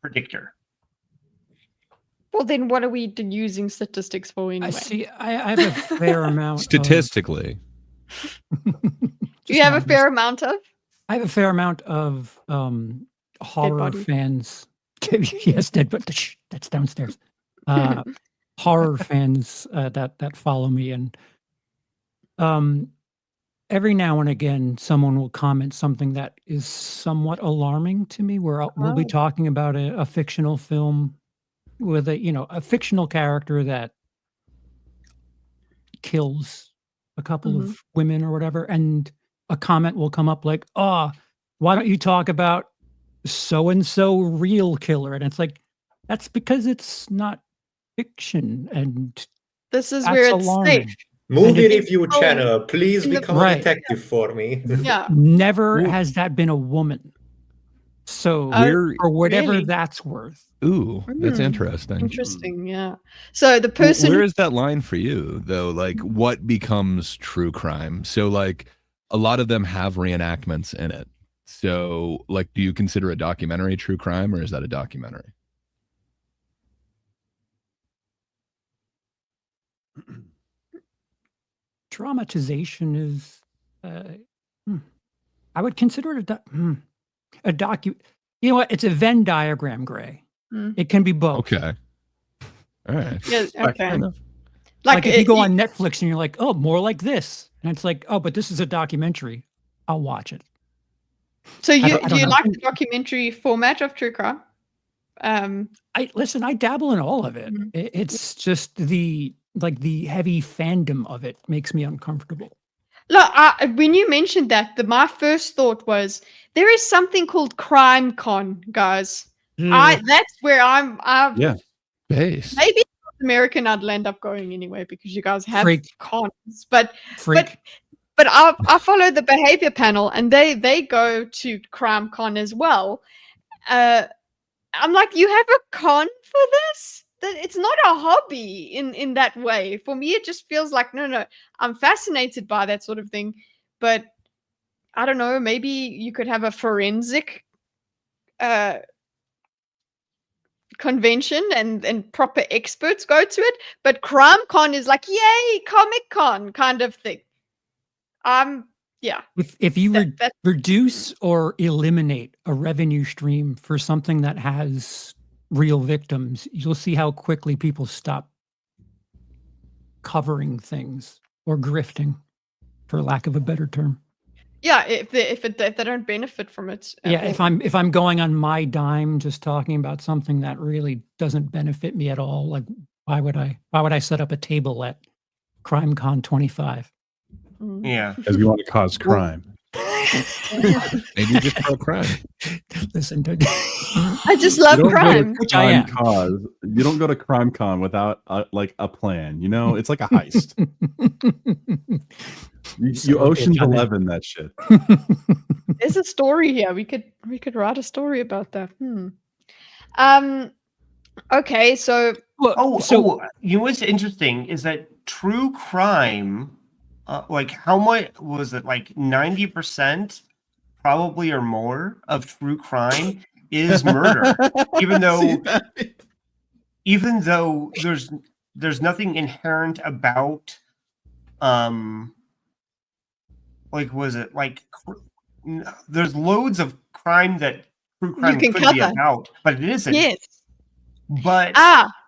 predictor. Well, then what are we using statistics for I anyway? see. I have a fair amount. statistically. Do you have a fair amount of? I have a fair amount of horror body. fans. Yes, dead, but that's downstairs. Horror fans that follow me, and every now and again, someone will comment something that is somewhat alarming to me. Where we'll be Oh. talking about a fictional film with a fictional character that kills a couple of women or whatever, and a comment will come up like, "Oh, why don't you talk about so and so real killer?" And it's like, that's because it's not fiction, and This is that's where it's alarming. safe. Movie review channel, please in the- become Right. a detective for me. Yeah. Never has that been a woman. So We're for whatever really? that's worth. ooh, that's Hmm. interesting. Interesting. Yeah. So the Where person. is that line for you though? Like, what becomes true crime? So, like, a lot of them have reenactments in it. So, like, do you consider a documentary true crime, or is that a documentary? Dramatization is, I would consider it a docu. You know what? It's a Venn diagram, Gray. Hmm. It can be both. Okay. All right. Yeah, Fair okay. enough. Like if you it- go on Netflix and you're like, oh, more like this, and it's like, oh, but this is a documentary. I'll watch it. So I you don't do you know. like the documentary format of true crime? I dabble in all of it. Mhm. It's just the heavy fandom of it makes me uncomfortable. Look, when you mentioned that, my first thought was there is something called Crime Con, guys. That's where I'm. Yeah. Base. Maybe North American I'd end up going anyway because you guys have Freak. cons, but Freak. but I follow the behavior panel and they go to Crime Con as well. I'm like, you have a con for this? It's not a hobby in that way. For me, it just feels like no. I'm fascinated by that sort of thing, but I don't know. Maybe you could have a forensic convention and proper experts go to it. But Crime Con is like, yay, Comic Con kind of thing. Yeah. If you that- reduce or eliminate a revenue stream for something that has real victims, you'll see how quickly people stop covering things or grifting, for lack of a better term. Yeah, if they don't benefit from it. Yeah, if I'm going on my dime, just talking about something that really doesn't benefit me at all, like why would I set up a table at CrimeCon 25? Yeah. Because we want to cause crime. Maybe just pro crime. Listen, I just love You don't go to crime. Which I am. You don't go to Crime Con without like a plan. You know, it's like a heist. You Ocean's 11 that shit. There's a story here. We could write a story about that. Okay, so you know what's interesting is that true crime, like how much was it? Like 90%, probably or more, of true crime is murder. even though there's nothing inherent about, like was it like there's loads of crime that true crime can could be cover. about, but it isn't. yes. But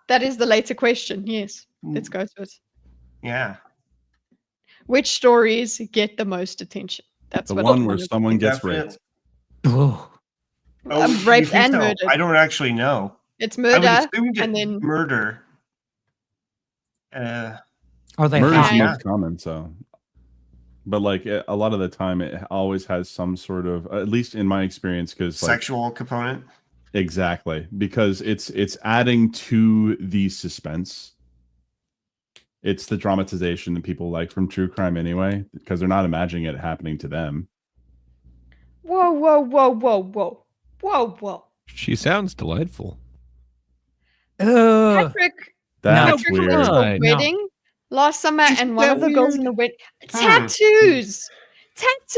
That is the later question. Yes. Let's go to it. yeah. Which stories get the most attention? That's The what one I where wanted. someone gets Definitely. raped. Oh, Oh, you raped think and so? murdered. I don't actually know. It's I would murder assume and then murder. are they Murder's hot? the Yeah. most common, so. But like a lot of the time, it always has some sort of, at least in my experience, because like, Sexual component. exactly, because it's adding to the suspense. It's the dramatization that people like from true crime anyway, because they're not imagining it happening to them. whoa. She sounds delightful. Patrick That's went weird. to a No. wedding last summer, Isn't and one that of the girls weird? in the wedding tattoos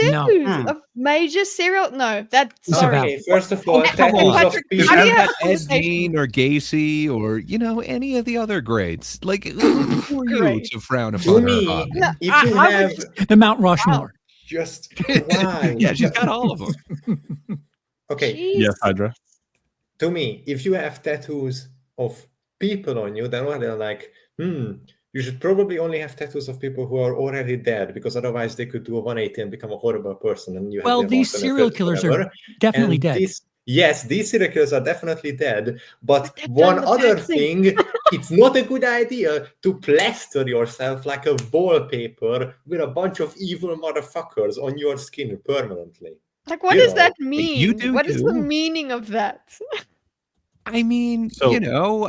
No. of major serial. No, that's It's sorry. about- Okay, first of all, Come tattoos on. of Patrick, You how people. do you have have that a Ed conversation? Gein or Gacy or, you know, any of the other greats. Like, who are you Great. to frown To upon her me, hobby? No, if you I would have The Mount Rushmore. just why? Yeah, she's got all of them. Okay, Yes, Hydra. to me, if you have tattoos of people on you, then they're like, you should probably only have tattoos of people who are already dead, because otherwise they could do a 180 and become a horrible person. And you have Well, their these mark on their serial face killers forever. are definitely And dead. Yes, these serial killers are definitely dead. But they've one done the other tattooing. thing, it's not a good idea to plaster yourself like a wallpaper with a bunch of evil motherfuckers on your skin permanently. Like, what You does know, that mean? do What is the too. meaning of that? I mean, So- you know,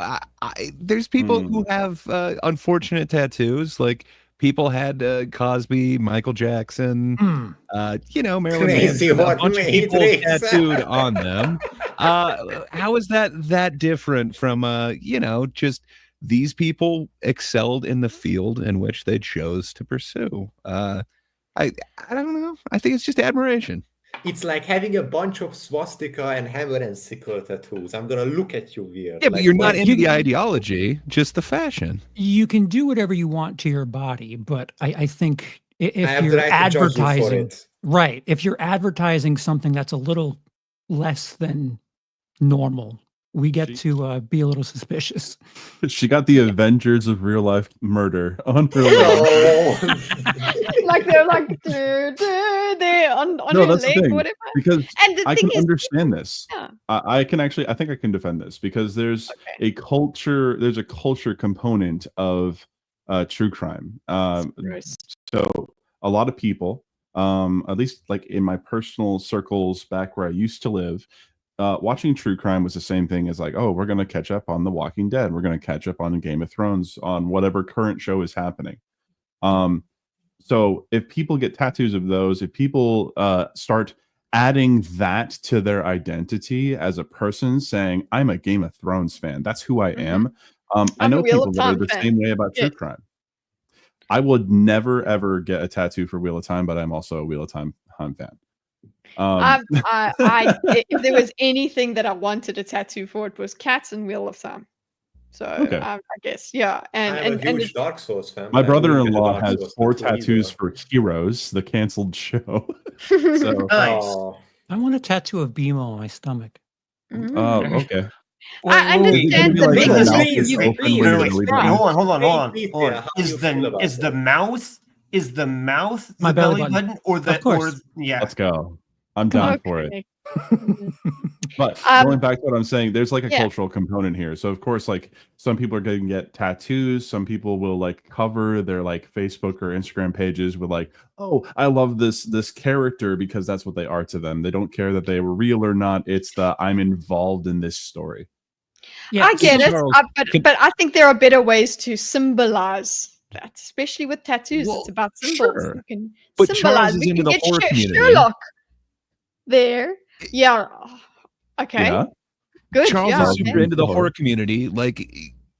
there's people who have unfortunate tattoos. Like people had Cosby, Michael Jackson, Marilyn Crazy Manson, a hot bunch of people matrix. tattooed on them. How is that different from just these people excelled in the field in which they chose to pursue? I don't know. I think it's just admiration. It's like having a bunch of swastika and hammer and sickle tattoos. I'm gonna look at you weird. Yeah, but you're not into the ideology, just the fashion. You can do whatever you want to your body, but I think if have the you're right to judge you for advertising, it. right, if you're advertising something that's a little less than normal, we get to be a little suspicious. She got the Avengers of real life murder on her. Like they're like they're on No, her that's the leg or thing. whatever. Because And the I thing can is, understand this. yeah. I think I can defend this because there's a culture component of true crime. Gross. So a lot of people, at least like in my personal circles back where I used to live, watching true crime was the same thing as like, oh, we're going to catch up on The Walking Dead. We're going to catch up on Game of Thrones, on whatever current show is happening. So if people get tattoos of those, if people start adding that to their identity as a person, saying, I'm a Game of Thrones fan, that's who I am. I know people that are the same way about true crime. I would never, ever get a tattoo for Wheel of Time, but I'm also a Wheel of Time fan. If there was anything that I wanted a tattoo for, it was cats and Wheel of Time. So I guess, yeah. I'm a huge Dark Souls fan. My brother-in-law has 4 tattoos for Heroes, the canceled show. So Nice. I want a tattoo of BMO on my stomach. okay. I understand the like biggest that. thing you Open breathe. window. Wait, Wait, hold on. How do you feel about Is that? the mouth My the belly button or the Of course. yeah? Let's go. I'm down for it. Okay. But going back to what I'm saying, there's like a cultural component here. So of course, like some people are going to get tattoos. Some people will like cover their like Facebook or Instagram pages with like, oh, I love this character because that's what they are to them. They don't care that they were real or not. It's the I'm involved in this story. Yeah, I get it, Charles, but I think there are better ways to symbolize that, especially with tattoos. Well, it's about symbols. sure. You can But symbolize. Charles is We into can the get horror community. Sherlock there. Yeah. Okay. Yeah. Good. Charles yeah. is super into the horror community. Like,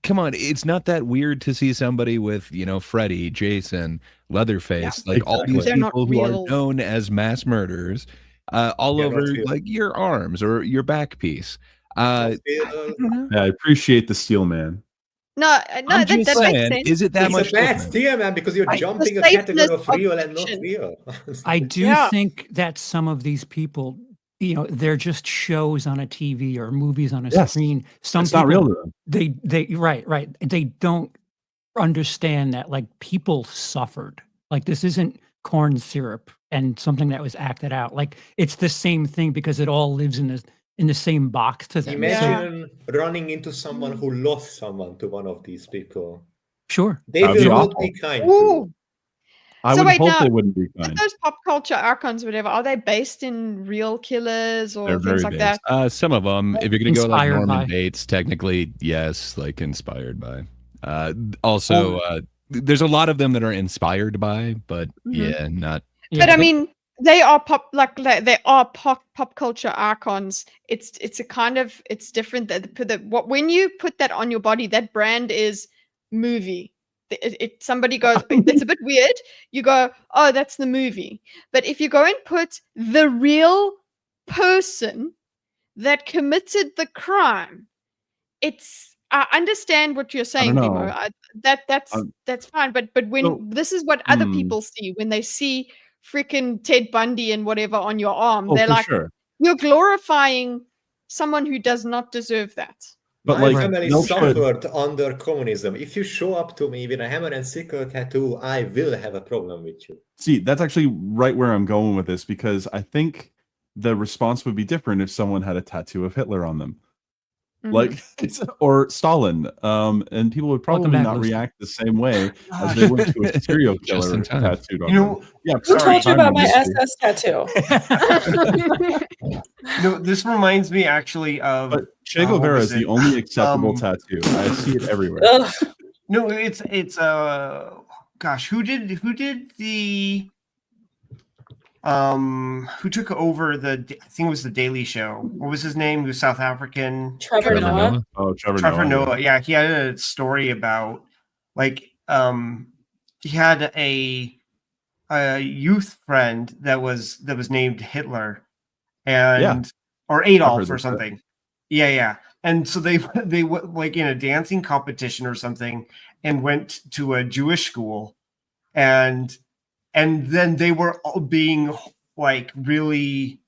come on, it's not that weird to see somebody with, Freddy, Jason, Leatherface, like all these They're not people who are real. known as mass murderers, all Yeah, over not real. like your arms or your back piece. I don't know. Yeah, I appreciate the steel man. No, I'm that just makes saying, sense. is it that It's much a bad different? steer, man, because you're The jumping a safeness category of of real and not fiction. real. I do Yeah. think that some of these people, they're just shows on a TV or movies on a Yes. screen. Some It's people, not real to them. they right. They don't understand that like people suffered. Like this isn't corn syrup and something that was acted out. Like it's the same thing because it all lives in the same box to them. So, Imagine running into someone who lost someone to one of these people. sure. They That would be will not awful. be kind to Ooh. I So would wait, hope now- they wouldn't be But kind. those pop culture icons, whatever, are they based in real killers or They're things very like that? Some of them, if you're going to go like Inspired Norman by. Bates, technically, yes, like inspired by. Also, there's a lot of them that are inspired by, but yeah, not. But I mean, they are they are pop culture icons. It's a kind of it's different that when you put that on your body, that brand is movie. Somebody goes, it's a bit weird. You go, oh, that's the movie. But if you go and put the real person that committed the crime, I understand what you're saying, know. Bimo. That's fine. But when So- this is what other people see when they see freaking Ted Bundy and whatever on your arm, Oh, they're for like, sure. you're glorifying someone who does not deserve that. But My like, family no should. suffered under communism. If you show up to me with a hammer and sickle tattoo, I will have a problem with you. See, that's actually right where I'm going with this because I think the response would be different if someone had a tattoo of Hitler on them. Like or Stalin, and people would probably back, not Lucy. react the same way as they would to a serial Just killer in time. tattooed on You know, them. Yeah, Who told you about my Lucy. SS tattoo? This reminds me actually of. But Che what Guevara was is the it? only acceptable tattoo. I see it everywhere. Ugh. No, it's gosh, who did the who took over I think it was the Daily Show. What was his name? He was South African. Trevor Noah. Oh, Trevor Noah. Yeah, he had a story about like he had a youth friend that was named Hitler and or Adolf or something. Yeah. And so they went like in a dancing competition or something and went to a Jewish school and then they were all being like really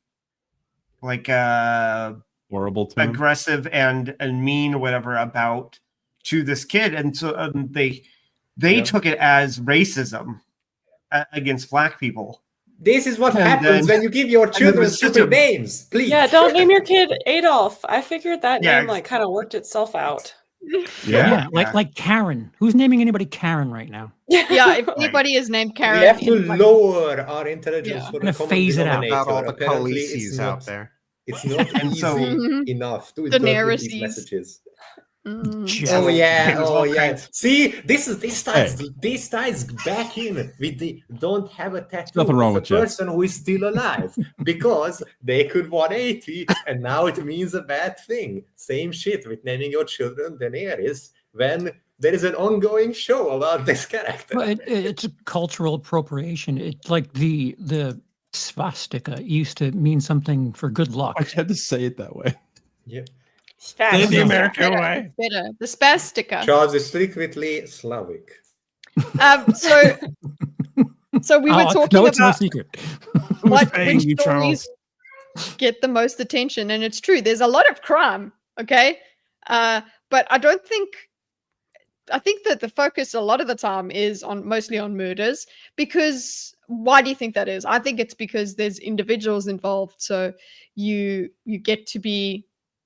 like horrible, aggressive and mean or whatever about to this kid, and so they took it as racism against black people. This is what happens when you give your children stupid names. Please. Yeah, don't name your kid Adolf. I figured that name like kind of worked itself out. Like Karen. Who's naming anybody Karen right now? Yeah, if anybody is named Karen, we have to lower our intelligence for the common phase it out. denominator. All the Apparently, policies out there. It's not easy enough to interpret these messages. Oh yeah. See, this ties back in with the don't have a tattoo. Nothing wrong with the person who is still alive because they could 180 and now it means a bad thing. Same shit with naming your children Daenerys when there is an ongoing show about this character. Well, it's a cultural appropriation. It's like the swastika used to mean something for good luck. I had to say it that way. Yeah. The American way. Better. The spastica. Charles is strictly Slavic. So we were talking it's no about secret. what stories get the most attention, and it's true. There's a lot of crime, okay, but I think that the focus a lot of the time is mostly on murders. Because why do you think that is? I think it's because there's individuals involved, so you get to be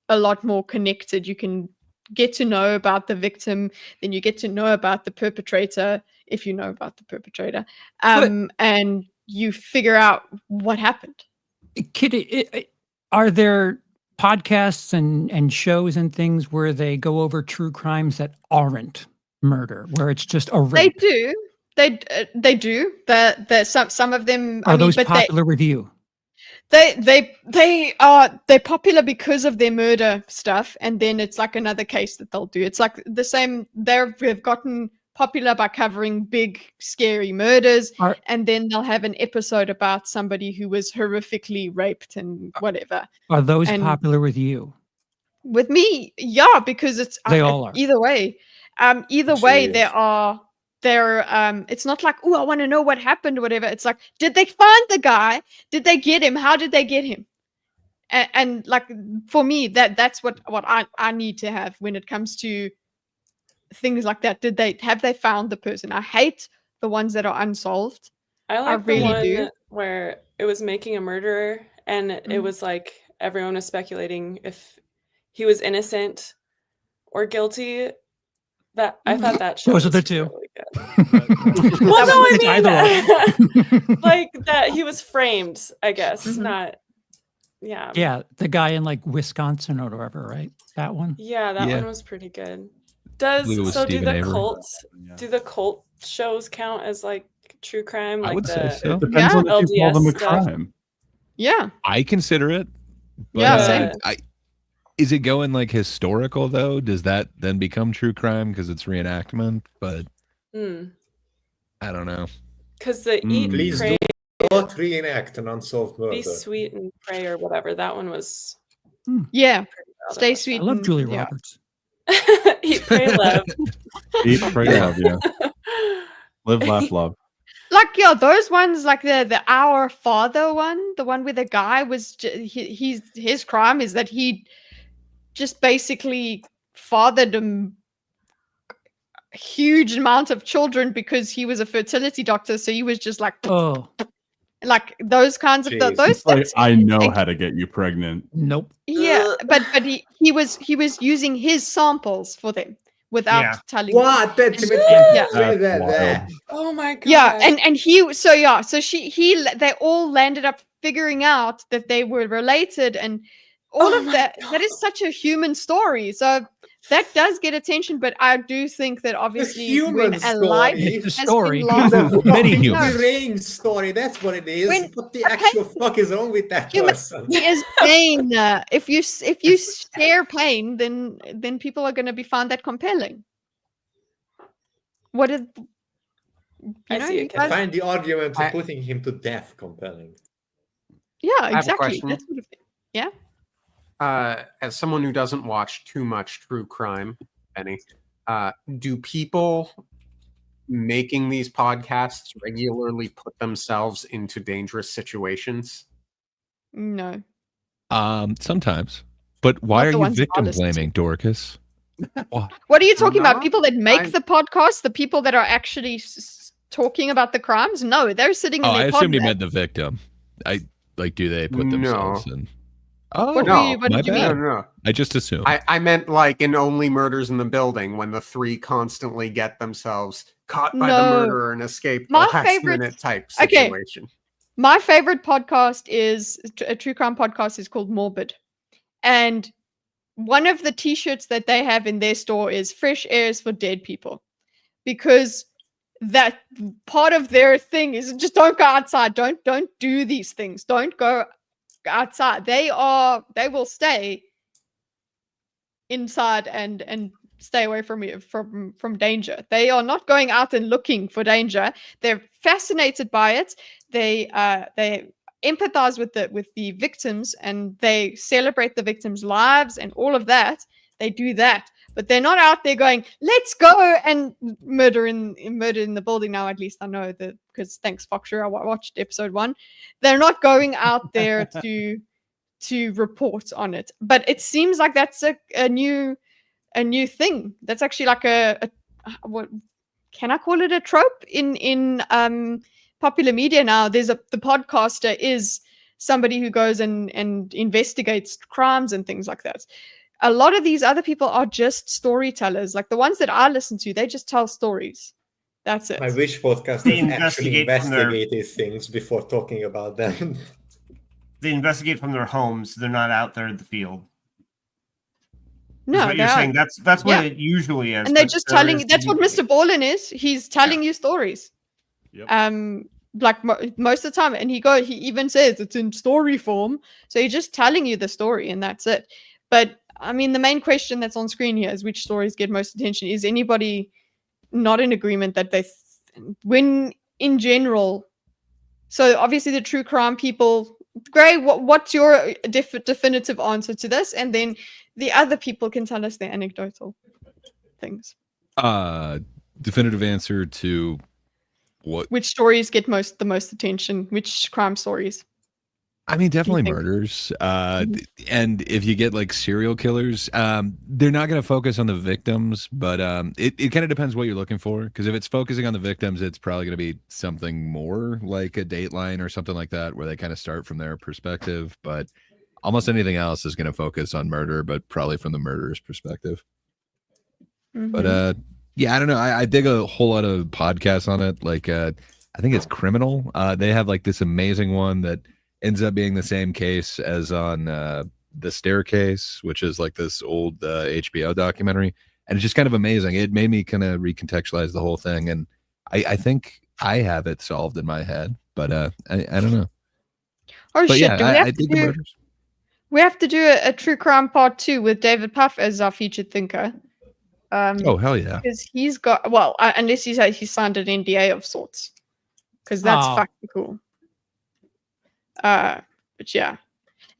a lot more connected. You can get to know about the victim, then you get to know about the perpetrator if you know about the perpetrator, and you figure out what happened. Kitteh, are there podcasts and shows and things where they go over true crimes that aren't murder, where it's just a rape? They do. Some of them are those popular with you? They're popular because of their murder stuff, and then it's like another case that they'll do. It's like the same. They've gotten popular by covering big, scary murders, and then they'll have an episode about somebody who was horrifically raped and whatever. Are those popular with you? With me, yeah, because they all are. Either way. Either way, it's not like, oh, I want to know what happened or whatever. It's like, did they find the guy? Did they get him? How did they get him? And like, for me, that's what I need to have when it comes to things like that. Have they found the person? I hate the ones that are unsolved. I really the one do. Where it was making a murderer, and it was like everyone was speculating if he was innocent or guilty. That I thought that show those are the two. Really good. Well, no, I mean like that he was framed, I guess. Not Yeah, the guy in like Wisconsin or whatever, right? That one? Yeah, that one was pretty good. Do the cult shows count as like true crime? Like I would say so. It depends on if you call them a crime. Yeah. I consider it. But, same. Is it going like historical though? Does that then become true crime because it's reenactment? But I don't know. Because the Please do not reenact an unsolved murder. Be sweet and pray or whatever. That one was. Yeah. Stay sweet. I love Julia Roberts. Eat, pray, love. Eat, pray, love. Yeah. Live, laugh, love. Like those ones, like the Our Father one, the one where the guy was his crime is that he just basically fathered a huge amount of children because he was a fertility doctor. So he was just like, like those kinds of those. Like, I know how to get you pregnant. Nope. Yeah, but he was using his samples for them without telling. What? Yeah. Oh my god. Yeah, and they all landed up figuring out that they were related and all of that. That is such a human story. So that does get attention, but I do think that obviously human when a life story. It's a has story. been lost, The Many fucking humans. range story, that's what it is. When- What the actual fuck is wrong with that Human- person? he is pain. If you share pain, then people are going to be found that compelling. What did I see it, you Kitteh. I guys- find the argument of I- putting him to death compelling. Yeah, have a exactly. question. That's sort of thing. As someone who doesn't watch too much true crime, Benny, do people making these podcasts regularly put themselves into dangerous situations? No. Sometimes. But why Not are the you ones that I victim listen to. blaming, Dorcas? What are you talking about? not- People that make I'm- the podcast, the people that are actually talking about the crimes? No, they're sitting in Oh, I their assumed you pod. meant the victim. Do they put themselves in? Oh, What No, what my did you bad. mean? No. I just assumed. I meant like in Only Murders in the Building when the three constantly get themselves caught by the No. murderer and escape the My last favorite- minute type Okay. situation. My favorite podcast is a true crime podcast is called Morbid. And one of the t-shirts that they have in their store is fresh air is for dead people. Because that part of their thing is just don't go outside. Don't do these things. Don't go outside. They will stay inside and stay away from danger. They are not going out and looking for danger. They're fascinated by it. They empathize with the victims, and they celebrate the victims' lives and all of that. They do that, but they're not out there going, "Let's go and murder in the building." Now, at least I know that, because thanks Foxrew, I watched episode 1. They're not going out there to report on it. But it seems like that's a new thing. That's actually like a what can I call it, a trope in popular media now. The podcaster is somebody who goes and investigates crimes and things like that. A lot of these other people are just storytellers. Like the ones that I listen to, they just tell stories. That's it. I wish They podcasters actually investigate from their- investigate these things before talking about them. They investigate from their homes. They're not out there in the field. No, Is what they you're are. saying. That's what Yeah. it usually is. And they're but just there telling. is That's what usually- Mr. Ballin is. He's telling you stories. Yep. Like most of the time, and he even says it's in story form. So he's just telling you the story, and that's it. But I mean, the main question that's on screen here is which stories get most attention. Is anybody not in agreement that when in general? So obviously the true crime people. Gray, what's your definitive answer to this? And then the other people can tell us their anecdotal things. Definitive answer to what? Which stories get the most attention? Which crime stories? I mean, definitely think? murders. And if you get like serial killers, they're not going to focus on the victims, but it kind of depends what you're looking for. Because if it's focusing on the victims, it's probably going to be something more like a Dateline or something like that, where they kind of start from their perspective. But almost anything else is going to focus on murder, but probably from the murderer's perspective. Mhm. But yeah, I don't know. I dig a whole lot of podcasts on it. Like I think it's Criminal. They have like this amazing one that ends up being the same case as on The Staircase, which is like this old HBO documentary, and it's just kind of amazing. It made me kind of recontextualize the whole thing, and I think I have it solved in my head, but I don't know. Oh But shit! yeah, Do we I have to dig the do? murders. We have to do a true crime part 2 with David Puff as our featured thinker. Oh hell yeah! Because he's got unless he signed an NDA of sorts, because that's Oh. fucking cool. But yeah,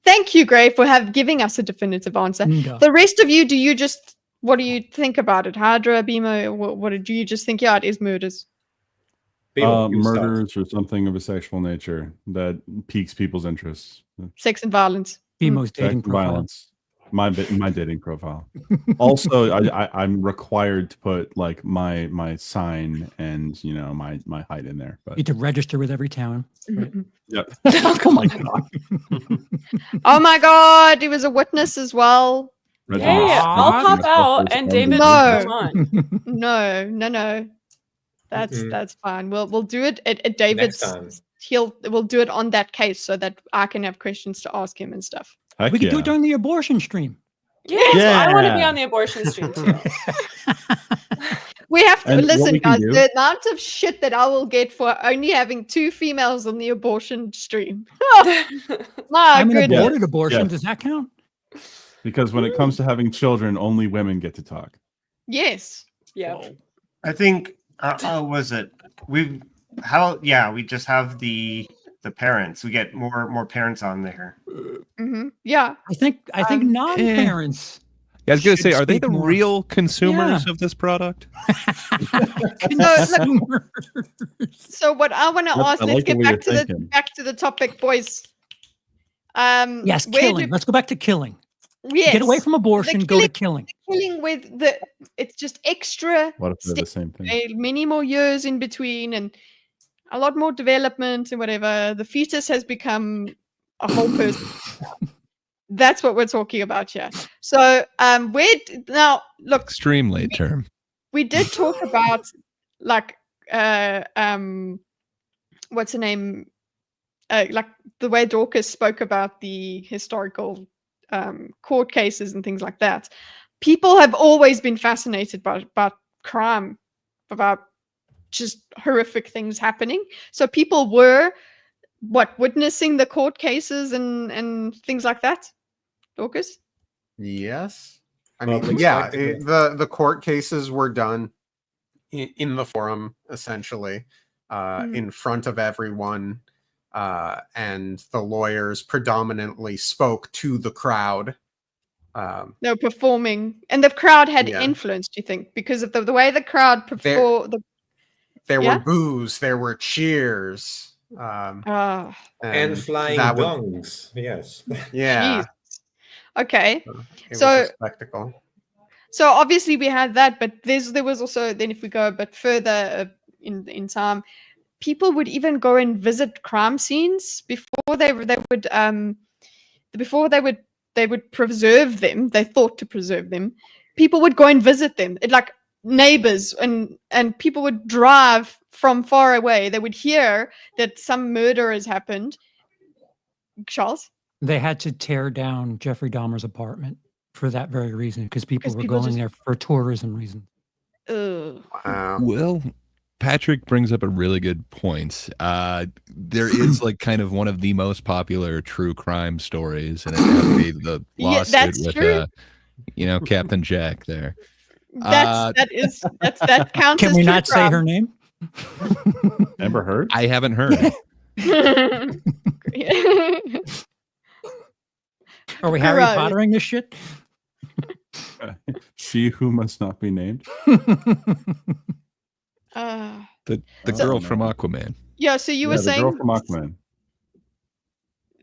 thank you, Gray, for giving us a definitive answer. No. The rest of you, what do you think about it? Hydra, Bimo, what do you just think? Yeah, it is murders. People, you start. Murders or something of a sexual nature that piques people's interests. Sex and violence. BMO's Sex dating and profile. violence. My dating profile. Also, I'm required to put like my sign and my height in there. But Need to register with every town. yep. Oh my god. Oh my god, he was a witness as well. Red Hey, House. I'll Red pop House out first and one. David No. will come on. No. That's fine. We'll do it at Next David's. time. We'll do it on that case so that I can have questions to ask him and stuff. Heck We could do yeah. it during the abortion stream. Yes, well, I want to be Yeah. on the abortion stream too. We have to And what listen, we can guys. do- The amount of shit that I will get for only having 2 females on the abortion stream. My I'm an goodness. aborted abortion. Yes. Does that count? Because when it comes to having children, only women get to talk. Yes. Yeah. I think how was it? We just have the parents. We get more parents on there. Yeah. I think non-parents. Yeah, I was going to should say, are they speak the more. real consumers of this product? Consumers. So what I want to Yep, ask, I let's like the get way back you're to thinking. the topic, boys. Yes, where killing. do- Let's go back to killing. yes. Get away from abortion, The go to killing. killing with the it's just extra What if they're the same thing? many more years in between and a lot more development and whatever. The fetus has become a whole person. That's what we're talking about here. So now look, Extremely term. we did talk about like what's her name? Like the way Dorkus spoke about the historical court cases and things like that. People have always been fascinated by crime, about just horrific things happening. So people were witnessing the court cases and things like that. Dorkus? Yes. I Well, mean, looks yeah, like the- the court cases were done in the forum, essentially, in front of everyone. And the lawyers predominantly spoke to the crowd. They were performing, and the crowd had Yeah. influence, do you think? Because of the way the crowd performed. There Yeah? were boos, there were cheers. And flying that would- gongs. Yes. Yeah. Okay. It So- was a spectacle. So obviously we had that, but there was also, then if we go a bit further in time, people would even go and visit crime scenes before they would preserve them. They thought to preserve them. People would go and visit them, like neighbors, and people would drive from far away. They would hear that some murder has happened. Charles? They had to tear down Jeffrey Dahmer's apartment for that very reason, because people were people going just- there for tourism reasons. Ugh. Wow. Well, Patrick brings up a really good point. There is like kind of one of the most popular true crime stories, and it would be the Yeah, lawsuit that's with true. Captain Jack there. That counts. Can as we true not say crime. her name? Amber Heard? I haven't heard. Are we Harry Gross. Pottering this shit? She who must not be named. The So- girl from Aquaman. Yeah, so you were the girl saying, from Aquaman.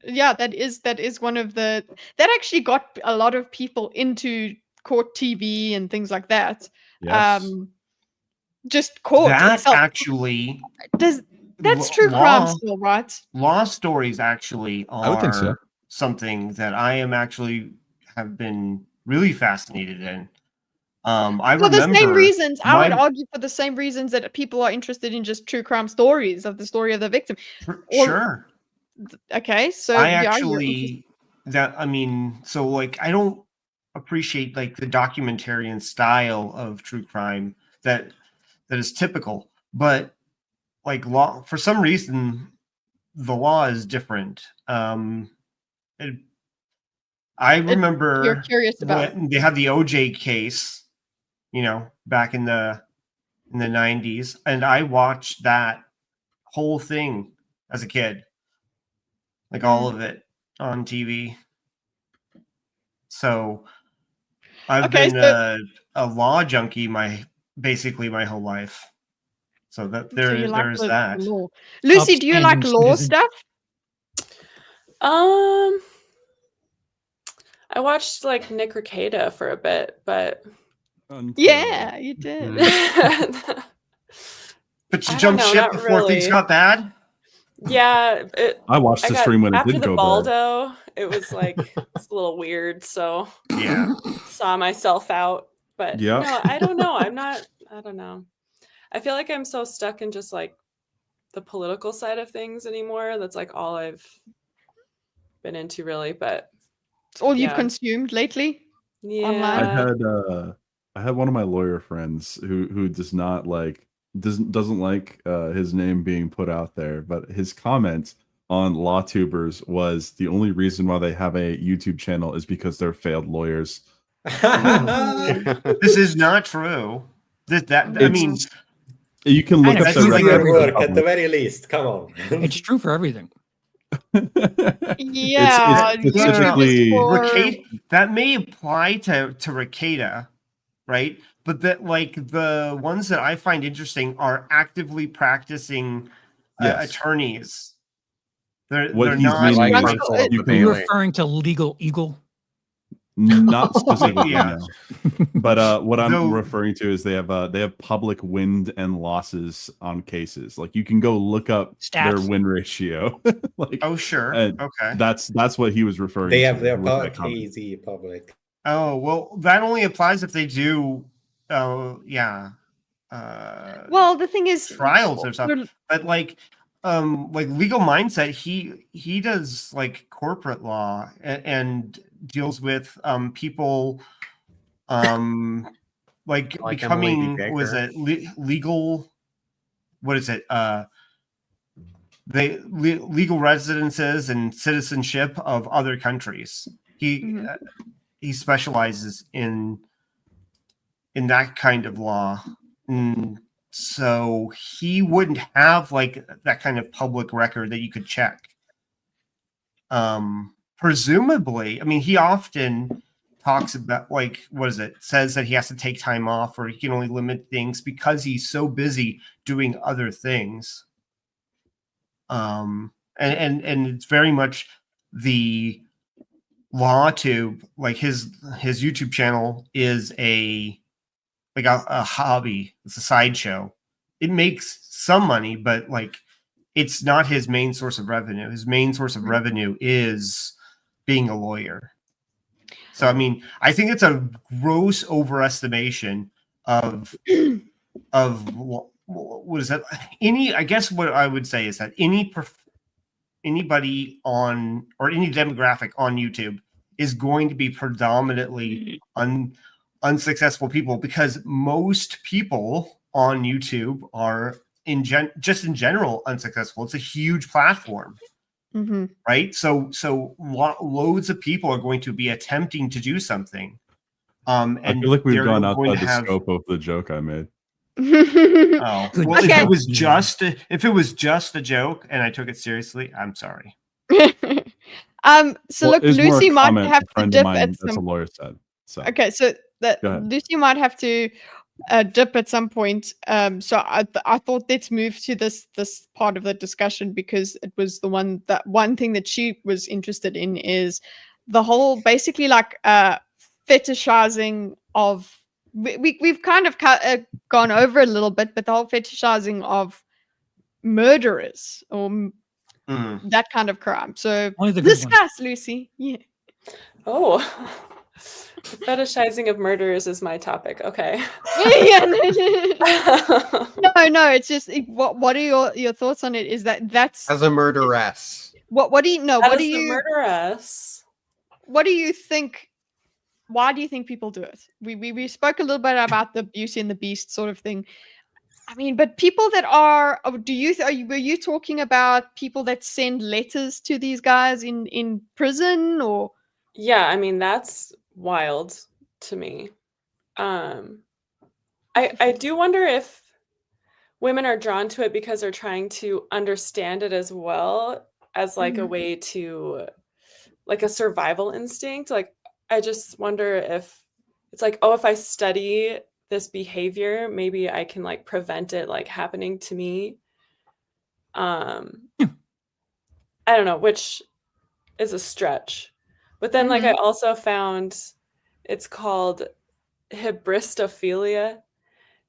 yeah, that is one of that actually got a lot of people into court TV and things like that. Yes. Just court That itself. actually, That's true crime law- still, right? law stories actually are I would think so. something that I am actually have been really fascinated in. I For the remember same reasons, I would my- argue for the same reasons that people are interested in just true crime stories of the story of the victim. or- Sure. Okay, so I yeah, you're actually so like I don't appreciate like the documentarian style of true crime that is typical, but like law for some reason the law is different. I remember you're curious about. when they had the OJ case, back in the 90s, and I watched that whole thing as a kid, like all of it on TV. So I've Okay, been a law junkie basically my whole life. So that So you like there's the that. law. Lucy, do you like Upstanding law citizen. stuff? I watched like Nick Rekieta for a bit, but Yeah, you did. But you I don't jumped know, ship not before things really. got bad. yeah, I watched the stream when it after did the go bad. Baldo, it was like it's a little weird, so Yeah. saw myself out. But Yeah. no, I don't know. I don't know. I feel like I'm so stuck in just like the political side of things anymore. That's like all I've been into really. But It's all you've Yeah. consumed lately. Yeah. I had one of my lawyer friends who does not like doesn't like his name being put out there, but his comment on LawTubers was the only reason why they have a YouTube channel is because they're failed lawyers. This is not true. I mean, you can look up the their work at the very least. Come on. It's true for everything. Yeah, it's specifically that may apply to Ricada, right? But that like the ones that I find interesting are actively practicing attorneys. They're not like You're referring to Legal Eagle. Not specifically, no. But what I'm referring to is they have public win and losses on cases. Like you can go look up their win ratio. Like, oh sure, okay. That's what he was referring to. They have their easy public. Oh well, that only applies if they do. Oh yeah. Well, the thing is, trials or something. But like Legal Mindset, he does like corporate law and deals with people like becoming legal, what is it, legal residences and citizenship of other countries. He specializes in that kind of law, and so he wouldn't have like that kind of public record that you could check. Presumably, I mean, he often talks about like, what is it? Says that he has to take time off or he can only limit things because he's so busy doing other things. And it's very much the LawTube, like his YouTube channel is a hobby. It's a sideshow. It makes some money, but like it's not his main source of revenue. His main source of revenue is being a lawyer. So I mean, I think it's a gross overestimation of what is that? I guess what I would say is that anybody on or any demographic on YouTube is going to be predominantly unsuccessful people, because most people on YouTube are just in general unsuccessful. It's a huge platform. Right? So loads of people are going to be attempting to do something. And I feel like we've gone outside the scope of the joke I made. Oh, well, okay. If it was just a joke and I took it seriously, I'm sorry. So look, Lucy might have to dip at that's a lawyer said. So okay, so Lucy might have to dip at some point. So I thought let's move to this part of the discussion, because it was the one thing that she was interested in is the whole basically like fetishizing of we've kind of gone over a little bit, but the whole fetishizing of murderers or that kind of crime. So discuss, Lucy. Yeah. Oh. Fetishizing of murderers is my topic. Okay. Yeah. No. It's just what are your thoughts on it? Is that's as a murderess? What do you know? What do you murderess? What do you think? Why do you think people do it? We spoke a little bit about the Beauty and the Beast sort of thing. I mean, but people that are were you talking about people that send letters to these guys in prison or? Yeah, I mean that's wild to me. I do wonder if women are drawn to it because they're trying to understand it as well as like a way to like a survival instinct. Like I just wonder if it's like, oh, if I study this behavior, maybe I can like prevent it like happening to me. I don't know, which is a stretch. But then like I also found it's called hybristophilia,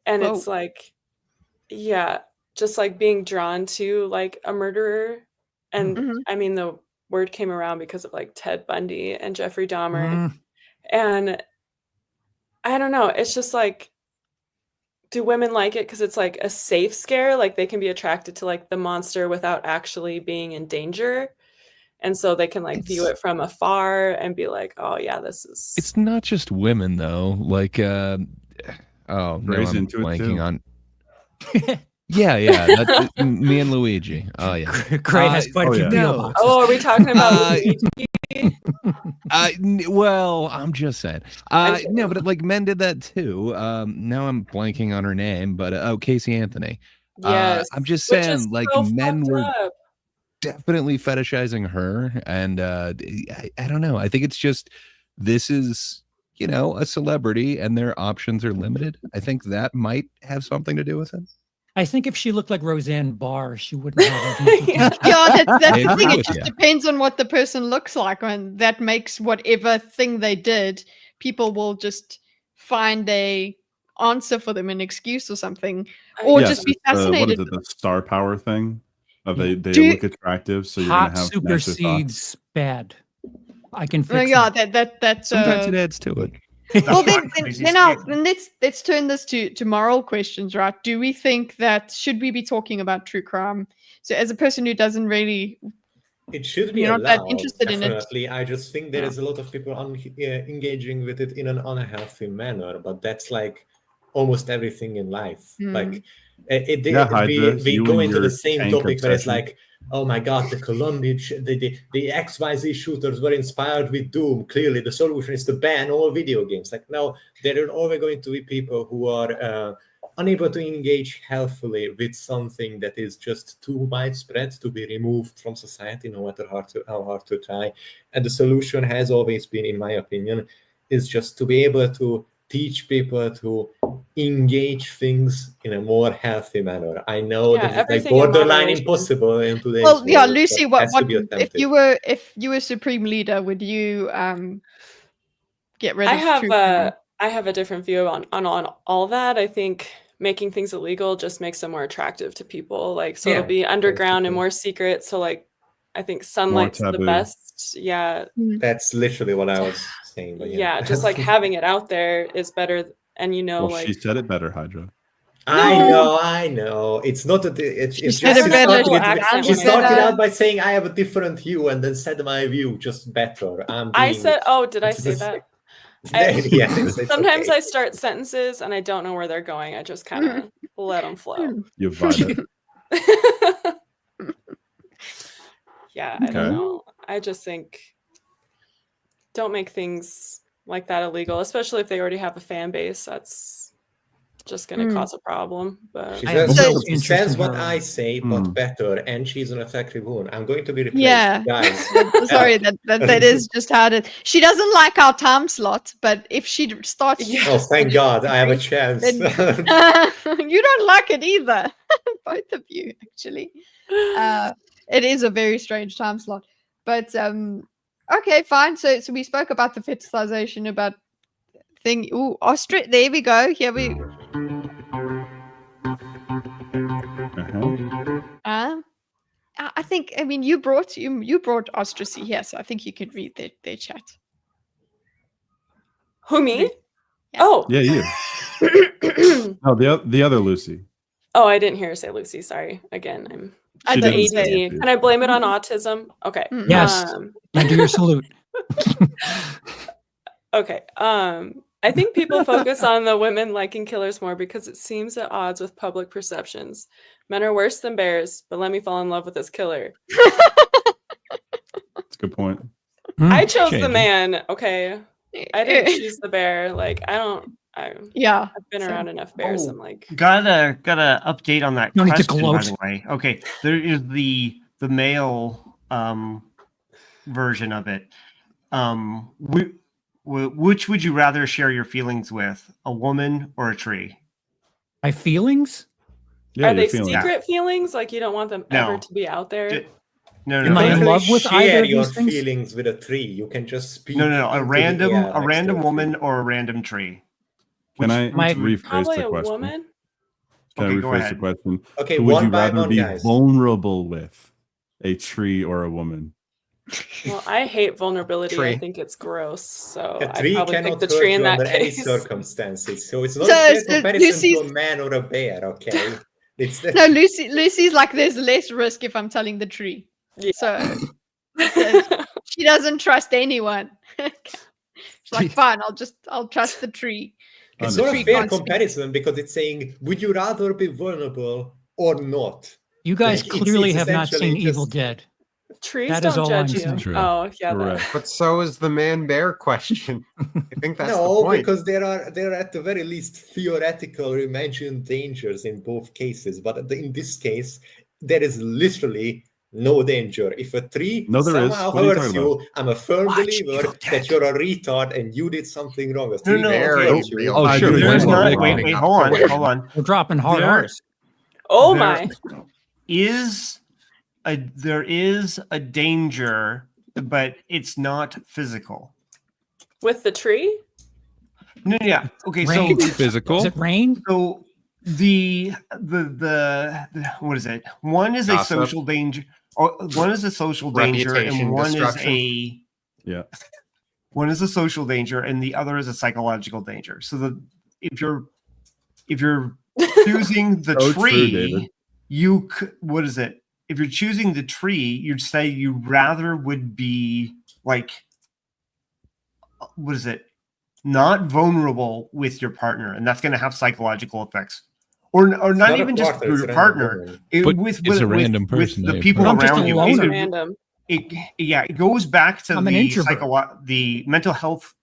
and it's like, yeah, just like being drawn to like a murderer. And I mean, the word came around because of like Ted Bundy and Jeffrey Dahmer. And I don't know, it's just like, do women like it because it's like a safe scare? Like they can be attracted to like the monster without actually being in danger. and so they can like view it from afar and be like, oh yeah, this is. It's not just women though. Like, oh no, Gray's I'm into it, blanking too. on. Yeah. That's me and Luigi. Oh yeah. Gray has quite a few yeah. PO No. boxes. Oh, are we talking about? Well, I'm just saying. No, but like men did that too. Now I'm blanking on her name, but Casey Anthony. Yes, I'm just which is saying, like so men fucked were up. definitely fetishizing her, and I don't know. I think it's just this is a celebrity, and their options are limited. I think that might have something to do with it. I think if she looked like Roseanne Barr, she wouldn't have as much Yeah, attention. that's I the agree thing. It with just you. depends on what the person looks like, and that makes whatever thing they did, people will just find a answer for them, an excuse or something, or Yes, just be it's what fascinated. is it? The star power thing. Of Yeah. they Do you- look attractive, so you're gonna Hot have nicer thoughts. supersedes bad. I can Oh, fix yeah, it. that's Sometimes it adds to it. well, The then, hot then, crazy then, skin. then let's turn this to moral questions, right? Do we think that should we be talking about true crime? So, as a person who doesn't really, It should be you're not that allowed, interested in it. definitely. I just think there is a lot of people engaging with it in an unhealthy manner, but that's like almost everything in life. Like Hydra, we you go and into your the same tank topic where it's obsession. like, oh my god, the Colombian the XYZ shooters were inspired with Doom. Clearly the solution is to ban all video games. Like, no, there are always going to be people who are unable to engage healthfully with something that is just too widespread to be removed from society, no matter how hard to try. And the solution has always been, in my opinion, is just to be able to teach people to engage things in a more healthy manner. I know Yeah, that it's like everything in borderline moderation. impossible in today's Well, yeah, world, Lucy, but what has to be if attempted. you were supreme leader, would you get rid of true crime? I have a different view on all that. I think making things illegal just makes them more attractive to people. Like, so it'll be underground and basically. more secret. So like, I think sunlight's the taboo. best. Yeah. That's literally what I was saying. But Yeah. Just like having it out there is better. And Well, like, she said it better, Hydra. I know. It's not that it's just said it better. she She started said, out by saying I have a different view and then said my view just better. I said, oh, did I it's say the that? yeah, it's Sometimes okay. I start sentences and I don't know where they're going. I just kind of let them flow. You vibe it. Yeah, I Okay. don't know. I just think don't make things like that illegal, especially if they already have a fan base. That's just going to cause a problem. But She I have says, no she interest says in what her. I say, but better, and she's an effective woman. I'm going to be replaced, Yeah. guys. Sorry, that is just how it. She doesn't like our time slot, but if she starts, Yeah. Oh, thank God, I have a chance. then you don't like it either. Both of you, actually. It is a very strange time slot, but okay, fine. So we spoke about the fetishization, about thing. Ooh, ostrich. There we go. Here we. I think. I mean, you brought ostracy here, so I think you could read their chat. Who, me? Yeah. Oh. Yeah, you. Oh, the other Lucy. Oh, I didn't hear her say Lucy. Sorry. Again, I She the didn't didn't say say ADD. it. Can I blame it on autism? Okay. Yes. I do your salute. Okay. I think people focus on the women liking killers more because it seems at odds with public perceptions. Men are worse than bears, but let me fall in love with this killer. That's a good point. I chose the changing. man. Okay. I didn't choose the bear. Like, Yeah. I've been around enough bears. I'm like, Got a update on that No need to question, by gloat. the way. Okay, there is the male version of it. Which would you rather share your feelings with, a woman or a tree? My feelings? Yeah, are they you're feeling it. secret feelings? Like you don't want them No. ever to be out there? No, Am I in Don't love with share either of your these things? feelings with a tree. You can just speak. a into the random air next to random a woman tree. or a random tree. Can I My- rephrase Probably the a question? woman. Can Okay, I go rephrase the ahead. question? Okay, Who would one you by rather one, be guys. vulnerable with, a tree or a woman? Well, I hate vulnerability. Tree. I think it's gross. So A I tree probably cannot pick the hurt tree in you that under any case. circumstances. So it's not So- a fair so comparison to Lucy's- a man or a bear, okay? It's No, Lucy's like there's less risk if I'm telling the tree. Yeah. So She doesn't trust anyone. She's like, fine, I'll trust the tree. It's The not tree a fair can't speak. comparison because it's saying, would you rather be vulnerable or not? You guys Like, clearly it's have not seen essentially Evil just- Dead. Trees That is don't all I'm judge you. saying. True. Oh, yeah. Correct. But so is the man-bear question. I think that's the No, point. because there are at the very least theoretical imagined dangers in both cases. But in this case, there is literally no danger. If a tree No, there is. somehow What are you hurts talking you, I'm a firm Watch believer Evil that Dead. you're a retard and you did something wrong. A tree no, can't very hurt you. real. Oh, sure. There's There's not- not. Wait, hold on. We're dropping hard There- R's. Oh There- my. There is a danger, but it's not physical. With the tree? No, yeah. Okay, Rain. so Physical. Does it rain? so the what is it? One is a Gossip. social danger. Or one is a social danger, Reputation and one destruction. is a Yeah. one is a social danger, and the other is a psychological danger. So if you're choosing the So true, tree, David. what is it? If you're choosing the tree, you'd say you rather would be like, what is it? Not vulnerable with your partner, and that's going to have psychological effects, or not Not a even just partner, with it's your a partner. random It, But with it's a random with person, the I people I'm just around a you. loner. Random. It goes back to I'm an introvert. the mental health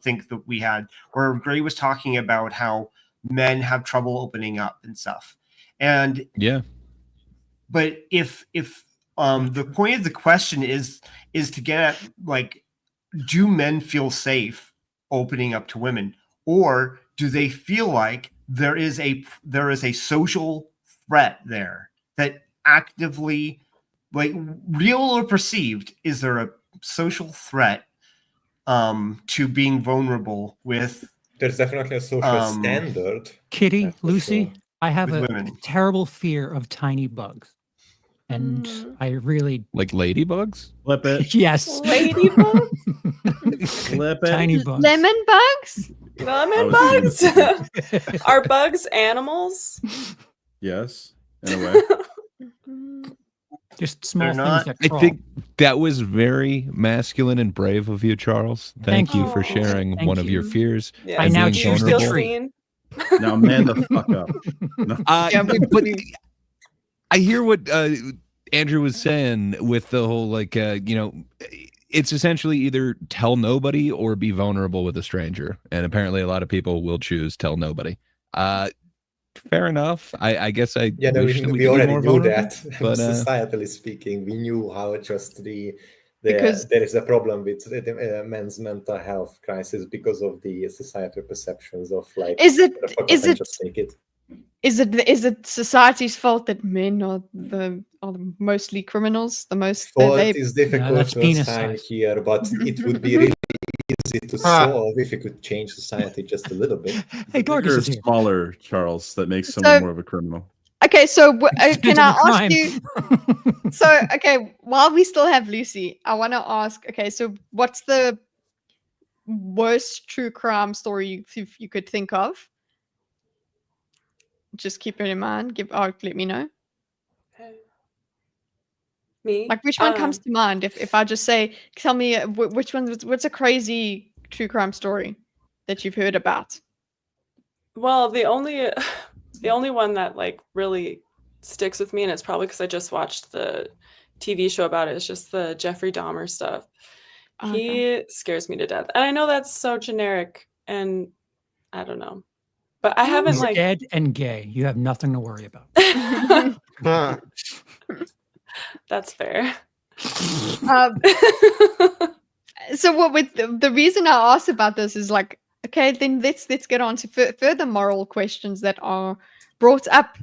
thing that we had, where Gray was talking about how men have trouble opening up and stuff, and Yeah. but if the point of the question is to get at, like, do men feel safe opening up to women, or do they feel like there is a social threat there that actively, like, real or perceived, is there a social threat to being vulnerable with There's definitely a social standard. Kitty, That's for Lucy, sure. I have with a women? terrible fear of tiny bugs. And I really, Like ladybugs? Flip it. yes. Ladybug? Flip it. Tiny bugs. Lemon bugs? Lemon I bugs? was Are bugs animals? Yes, in a way. Just small They're things not- that I crawl. think that was very masculine and brave of you, Charles. Thank Thank you you. for sharing Thank one of your you. fears. Yeah. I and now being choose the Feel vulnerable. tree. seen? Now, man, the fuck up. No. Yeah, But I hear what Andrew was saying with the whole, like, it's essentially either tell nobody or be vulnerable with a stranger. And apparently a lot of people will choose tell nobody. Fair enough. I guess Yeah, no, wish that we could be already more knew vulnerable, that. but, Societally speaking, we knew how just Because- there is a problem with men's mental health crisis because of the societal perceptions of, like, Is it fuck up is and it just take it. is it society's fault that men are the mostly criminals? The most Fault they is difficult that's to penis assign size. here, but it would be really easy to solve if we could change society just a little bit. Hey, Bigger Dorkus or is here. smaller, Charles, that makes someone So- more of a criminal. Okay, so Spent can in I the ask crime. you? So, okay, while we still have Lucy, I want to ask. Okay, so what's the worst true crime story you could think of? Just keep it in mind. Let me know. Me? Like, which one comes to mind? If I just say, tell me which one. What's a crazy true crime story that you've heard about? Well, the only one that, like, really sticks with me, and it's probably because I just watched the TV show about it, is just the Jeffrey Dahmer stuff. Oh, He scares me to death. And I know that's so generic, and I don't know. But I haven't, He's like... dead and gay. You have nothing to worry about. That's fair. So what with the reason I asked about this is, like, okay, then let's get on to further moral questions that are brought up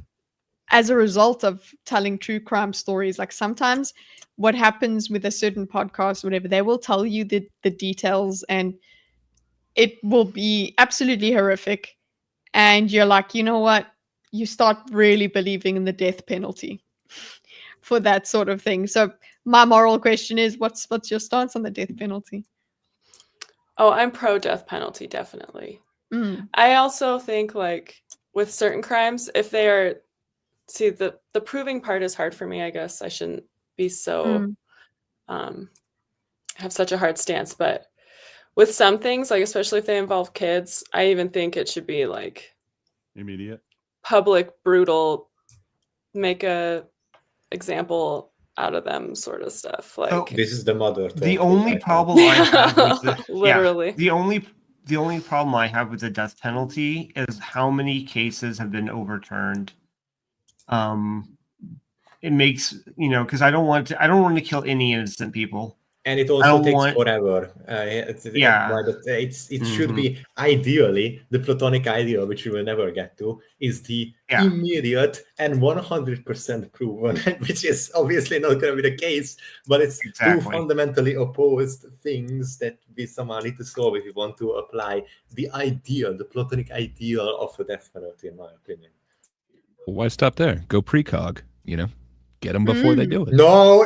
as a result of telling true crime stories. Like, sometimes what happens with a certain podcast, whatever, they will tell you the details, and it will be absolutely horrific. And you're like, you know what? You start really believing in the death penalty for that sort of thing. So my moral question is, what's your stance on the death penalty? Oh, I'm pro death penalty, definitely. I also think, like, with certain crimes, if they are... See, the proving part is hard for me, I guess. I shouldn't be so have such a hard stance. But with some things, like especially if they involve kids, I even think it should be like immediate, public, brutal, make a example out of them sort of stuff. Like This is the mother. The talking only right now. problem I have with the Literally. the only problem I have with the death penalty is how many cases have been overturned. It makes, because I don't want to kill any innocent people. And it also takes forever. It should be ideally the platonic ideal, which we will never get to, is the immediate and 100% proven, which is obviously not going to be the case. But it's two fundamentally opposed things that we somehow need to solve if we want to apply the ideal, the platonic ideal of a death penalty, in my opinion. Well, why stop there? Go precog. Get them before they do it. No.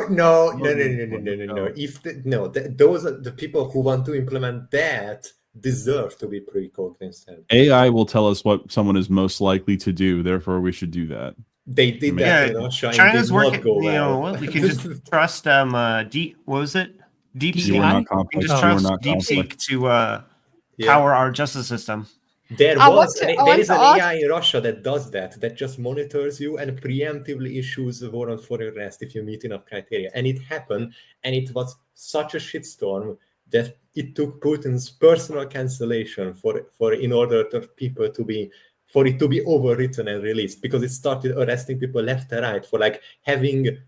Those are the people who want to implement that deserve to be precognizant. AI will tell us what someone is most likely to do. Therefore, we should do that. They did that in Russia. China's working. Well. We can just trust what was it? Deepseek. Just trust Deepseek to power our justice system. There is an AI in Russia that does that just monitors you and preemptively issues a warrant for arrest if you meet enough criteria. And it happened, and it was such a shitstorm that it took Putin's personal cancellation in order for it to be overwritten and released, because it started arresting people left and right for like having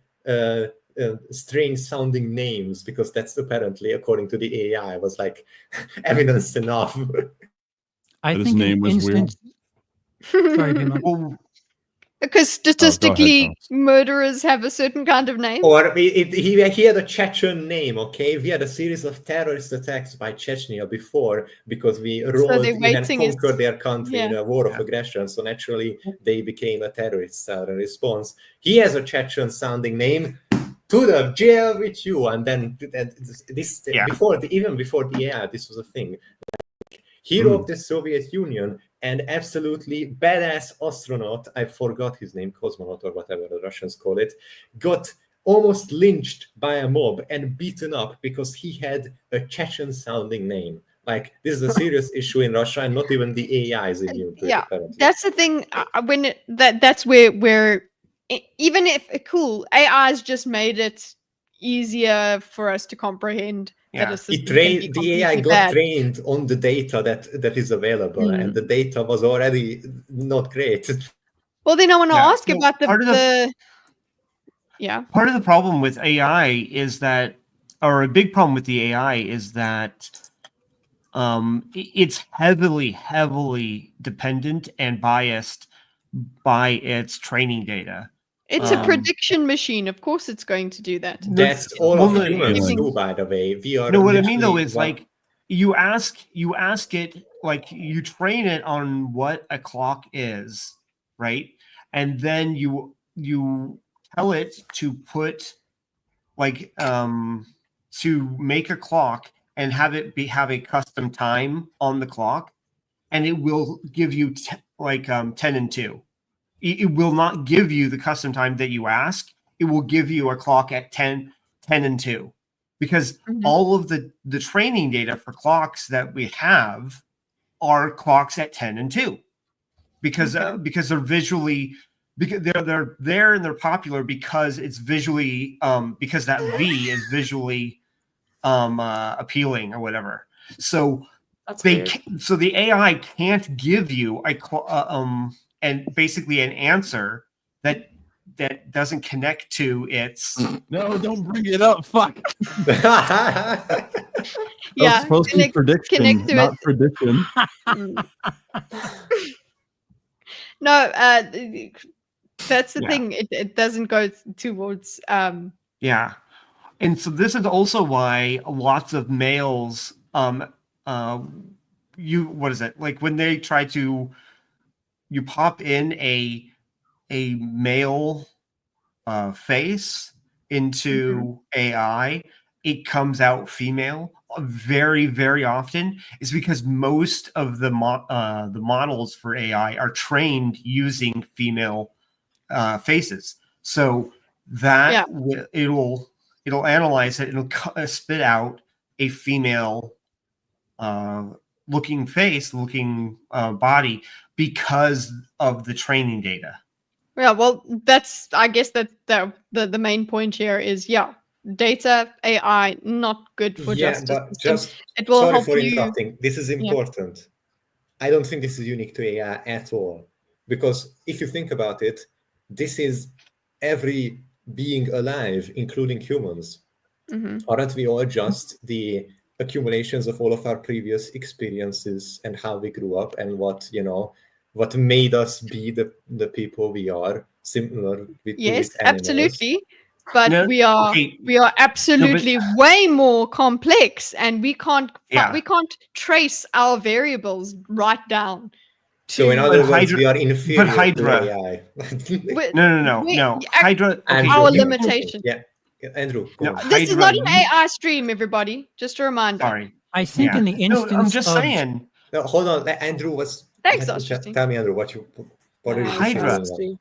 strange sounding names, because that's apparently, according to the AI, was like evidence enough. I think his name was weird. Sorry, Bima. Because statistically, murderers have a certain kind of name. Or he had a Chechen name, okay? We had a series of terrorist attacks by Chechnya before, because we rolled in and conquered their country in a war of aggression. So naturally, they became a terrorist cell in response. He has a Chechen-sounding name. To the jail with you. And then even before the AI, this was a thing. Hero of the Soviet Union and absolutely badass astronaut, I forgot his name, cosmonaut or whatever the Russians call it, got almost lynched by a mob and beaten up because he had a Chechen-sounding name. Like, this is a serious issue in Russia, and not even the AI is immune to it, apparently. That's the thing. That's where even if AI's just made it easier for us to comprehend. The AI got trained on the data that is available, and the data was already not great. Well, then I want to ask about part of the problem with AI is that, or a big problem with the AI is that it's heavily dependent and biased by its training data. It's a prediction machine. Of course, it's going to do that. That's all of humans do, by the way. What I mean though is like you ask it, like you train it on what a clock is, right? And then you tell it to put like to make a clock and have a custom time on the clock, and it will give you 10 and 2. It will not give you the custom time that you ask. It will give you a clock at 10 and 2, because all of the training data for clocks that we have are clocks at 10 and 2, because they're visually, because they're there and they're popular because it's visually because that V is visually appealing or whatever. So so the AI can't give you and basically an answer that doesn't connect to its. No, don't bring it up. Fuck. Yeah, supposed to be prediction, not prediction. No, that's the thing. It doesn't go towards. Yeah, and so this is also why lots of males, what is it like when they try to. You pop in a male face into AI, it comes out female very, very often. Is because most of the models for AI are trained using female faces, so that it'll analyze it, it'll spit out a female looking face, looking body because of the training data. Yeah, well, that's, I guess that the main point here is, yeah, data AI not good for justice but system. It will sorry help for you. interrupting. This is important. Yeah. I don't think this is unique to AI at all, because if you think about it, this is every being alive, including humans. Aren't we all just the accumulations of all of our previous experiences and how we grew up and what made us be the people we are, similar with Yes, animals? absolutely. But we are absolutely way more complex, and we can't trace our variables right down. So in other words, we are inferior but Hydra. to AI. No. Hydra. Andrew, our limitation. Yeah, Andrew. No, this is not an AI stream, everybody. Just a reminder. Sorry. I think in the instance I'm just of, saying. No, hold on. Andrew was. Thanks, tell me, Andrew, what are you Hydra. saying?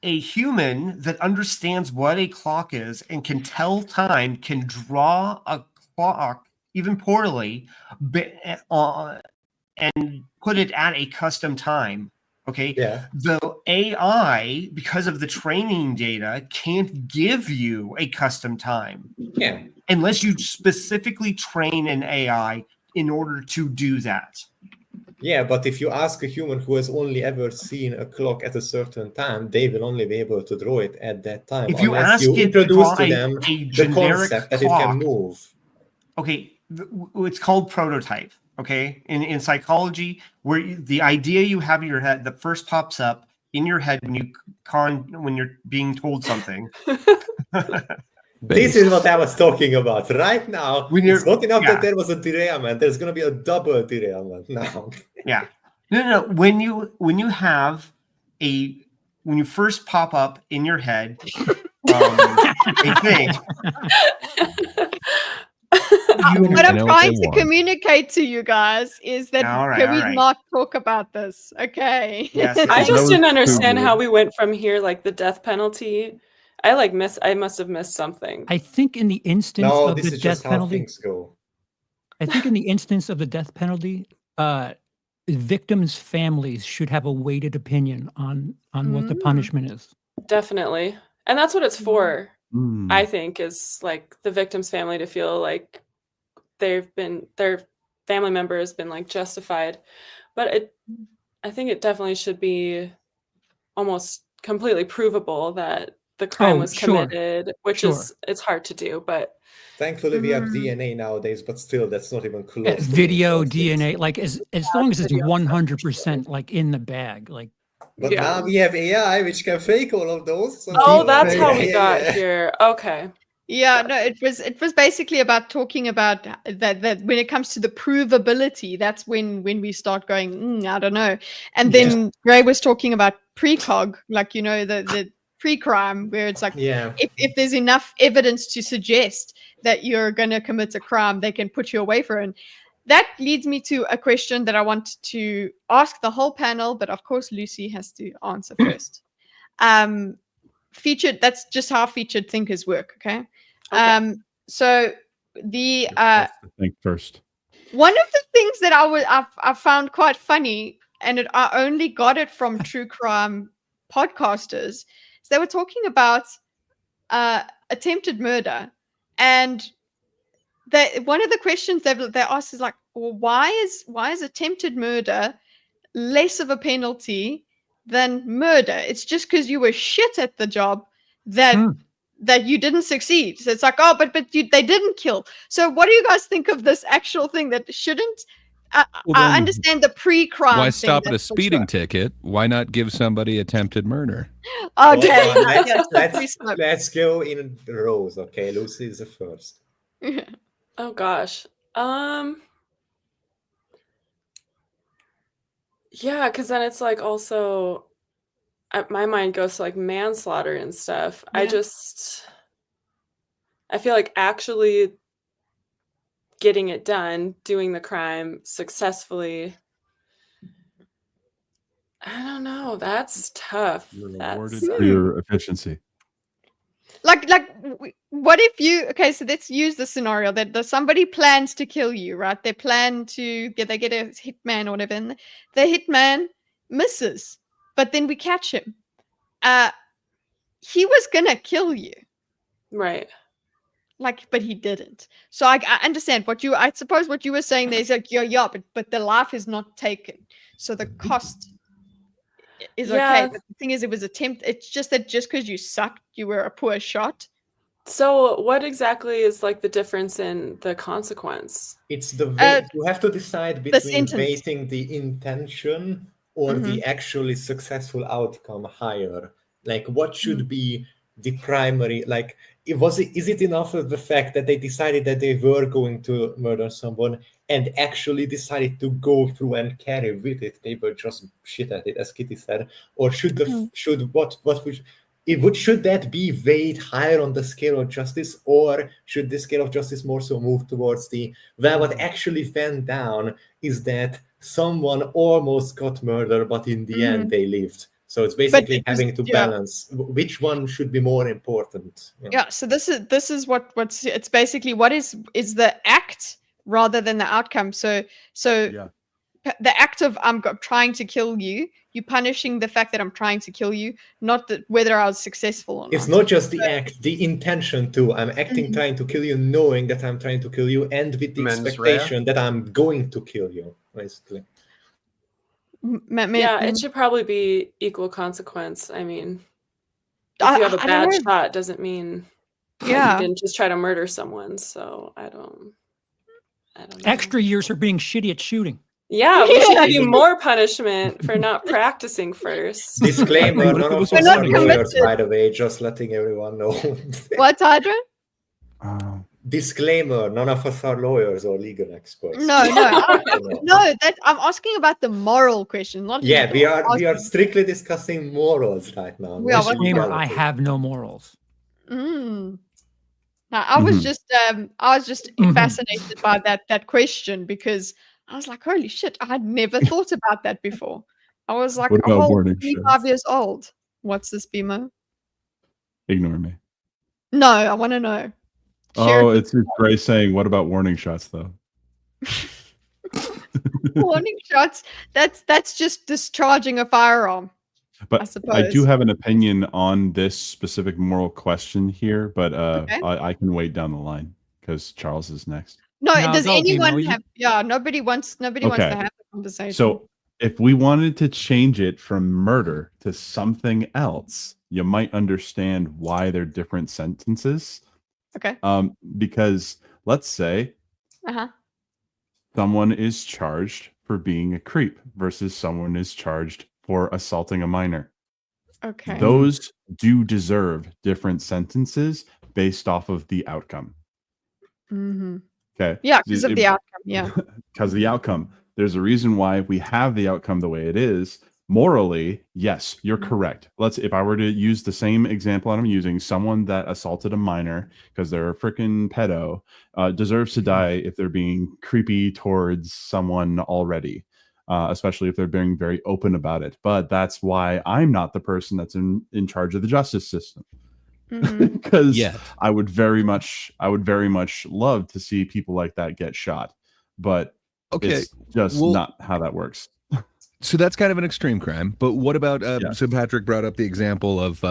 A human that understands what a clock is and can tell time, can draw a clock, even poorly, and put it at a custom time. Okay. Yeah. The AI, because of the training data, can't give you a custom time. Yeah. Unless you specifically train an AI in order to do that. Yeah, but if you ask a human who has only ever seen a clock at a certain time, they will only be able to draw it at that time. If you unless ask you it to introduce draw to them a the generic concept that clock, it can move. Okay, it's called prototype. Okay, in psychology, where the idea you have in your head that first pops up in your head when you're being told something. This is what I was talking about right now. It's not enough that there was a derailment. There's going to be a double derailment now. Yeah. No. When you first pop up in your head, a thing. What I'm trying to communicate to you guys is that can we not talk about this? Okay. Yes. I just didn't understand how we went from here, like the death penalty. I must have missed something. I think in the instance of this the is death just how penalty, things go. I think in the instance of the death penalty, victims' families should have a weighted opinion on what the punishment is. Definitely. And that's what it's for, I think, is like the victim's family to feel like their family member has been like justified. But I think it definitely should be almost completely provable that the crime was committed, which is, it's hard to do, but thankfully we have DNA nowadays, but still that's not even close. Video DNA, like as long as it's 100% like in the bag, like. But now we have AI which can fake all of those. So that's how we got here. Okay. Yeah, no, it was basically about talking about that when it comes to the provability, that's when we start going, I don't know. And then Gray was talking about precog, like, the pre-crime, where it's like, if there's enough evidence to suggest that you're going to commit a crime, they can put you away for it. And that leads me to a question that I want to ask the whole panel, but of course Lucy has to answer first. Featured, that's just how featured thinkers work, okay? So the think first. one of the things that I found quite funny, and I only got it from true crime podcasters, is they were talking about attempted murder, and one of the questions they asked is like, well, why is attempted murder less of a penalty than murder? It's just because you were shit at the job that you didn't succeed. So it's like, oh, but they didn't kill. So what do you guys think of this actual thing that shouldn't? I understand the pre-crime. Why stop at a speeding ticket? Why not give somebody attempted murder? Okay, let's go in rows. Okay, Lucy is the first. Oh gosh. Yeah, because then it's like also my mind goes to like manslaughter and stuff. I feel like actually getting it done, doing the crime successfully, I don't know, that's tough. You're rewarded for your efficiency. what if you? Okay, so let's use the scenario that somebody plans to kill you, right? They plan to get a hitman or whatever, and the hitman misses, but then we catch him. He was gonna kill you, Right. but he didn't. So I understand I suppose what you were saying there is like, yeah, but the life is not taken, so the cost is okay. But the thing is, it was it's just that just because you sucked, you were a poor shot. So what exactly is like the difference in the consequence? It's the you have to decide the between sentence. weighting the intention or the actually successful outcome higher. Like, what should be the primary? Like, is it enough of the fact that they decided that they were going to murder someone and actually decided to go through and carry with it? They were just shit at it, as Kitteh said. Or should should that be weighed higher on the scale of justice, or should the scale of justice more so move towards what actually went down is that someone almost got murdered, but in the end they lived. So it's basically having to balance which one should be more important. Yeah. So this is what's it's basically what is the act rather than the outcome. So the act of I'm trying to kill you, you're punishing the fact that I'm trying to kill you, not whether I was successful or not. It's not just the act, the intention too. I'm acting trying to kill you, knowing that I'm trying to kill you, and with the expectation that I'm going to kill you, basically. Yeah, it should probably be equal consequence. I mean, if you have a bad shot, doesn't mean you didn't just try to murder someone. So I don't know. Extra years for being shitty at shooting. Yeah, we should give you more punishment for not practicing first. Disclaimer, none of us are lawyers, by the way, just letting everyone know. What, Hydra? Disclaimer, none of us are lawyers or legal experts. No. I'm asking about the moral question. Not we are strictly discussing morals right now. I have no morals. No, I was just fascinated by that question, because I was like, holy shit, I had never thought about that before. I was like, 25 years old. What's this, BMO? Ignore me. No, I want to know. It's Gray saying, what about warning shots, though? Warning shots? That's just discharging a firearm. But I do have an opinion on this specific moral question here, but I can wait down the line because Charles is next. No, does anyone have? Yeah, nobody wants to have the conversation. So if we wanted to change it from murder to something else, you might understand why they're different sentences. Okay. Because let's say someone is charged for being a creep versus someone is charged for assaulting a minor. Okay. Those do deserve different sentences based off of the outcome. Okay. Yeah, because of the outcome. Yeah. Because of the outcome. There's a reason why we have the outcome the way it is. Morally, yes, you're correct. If I were to use the same example I'm using, someone that assaulted a minor because they're a freaking pedo deserves to die if they're being creepy towards someone already, especially if they're being very open about it. But that's why I'm not the person that's in charge of the justice system. Because I would very much love to see people like that get shot, but it's just not how that works. So that's kind of an extreme crime. But what about so Patrick brought up the example of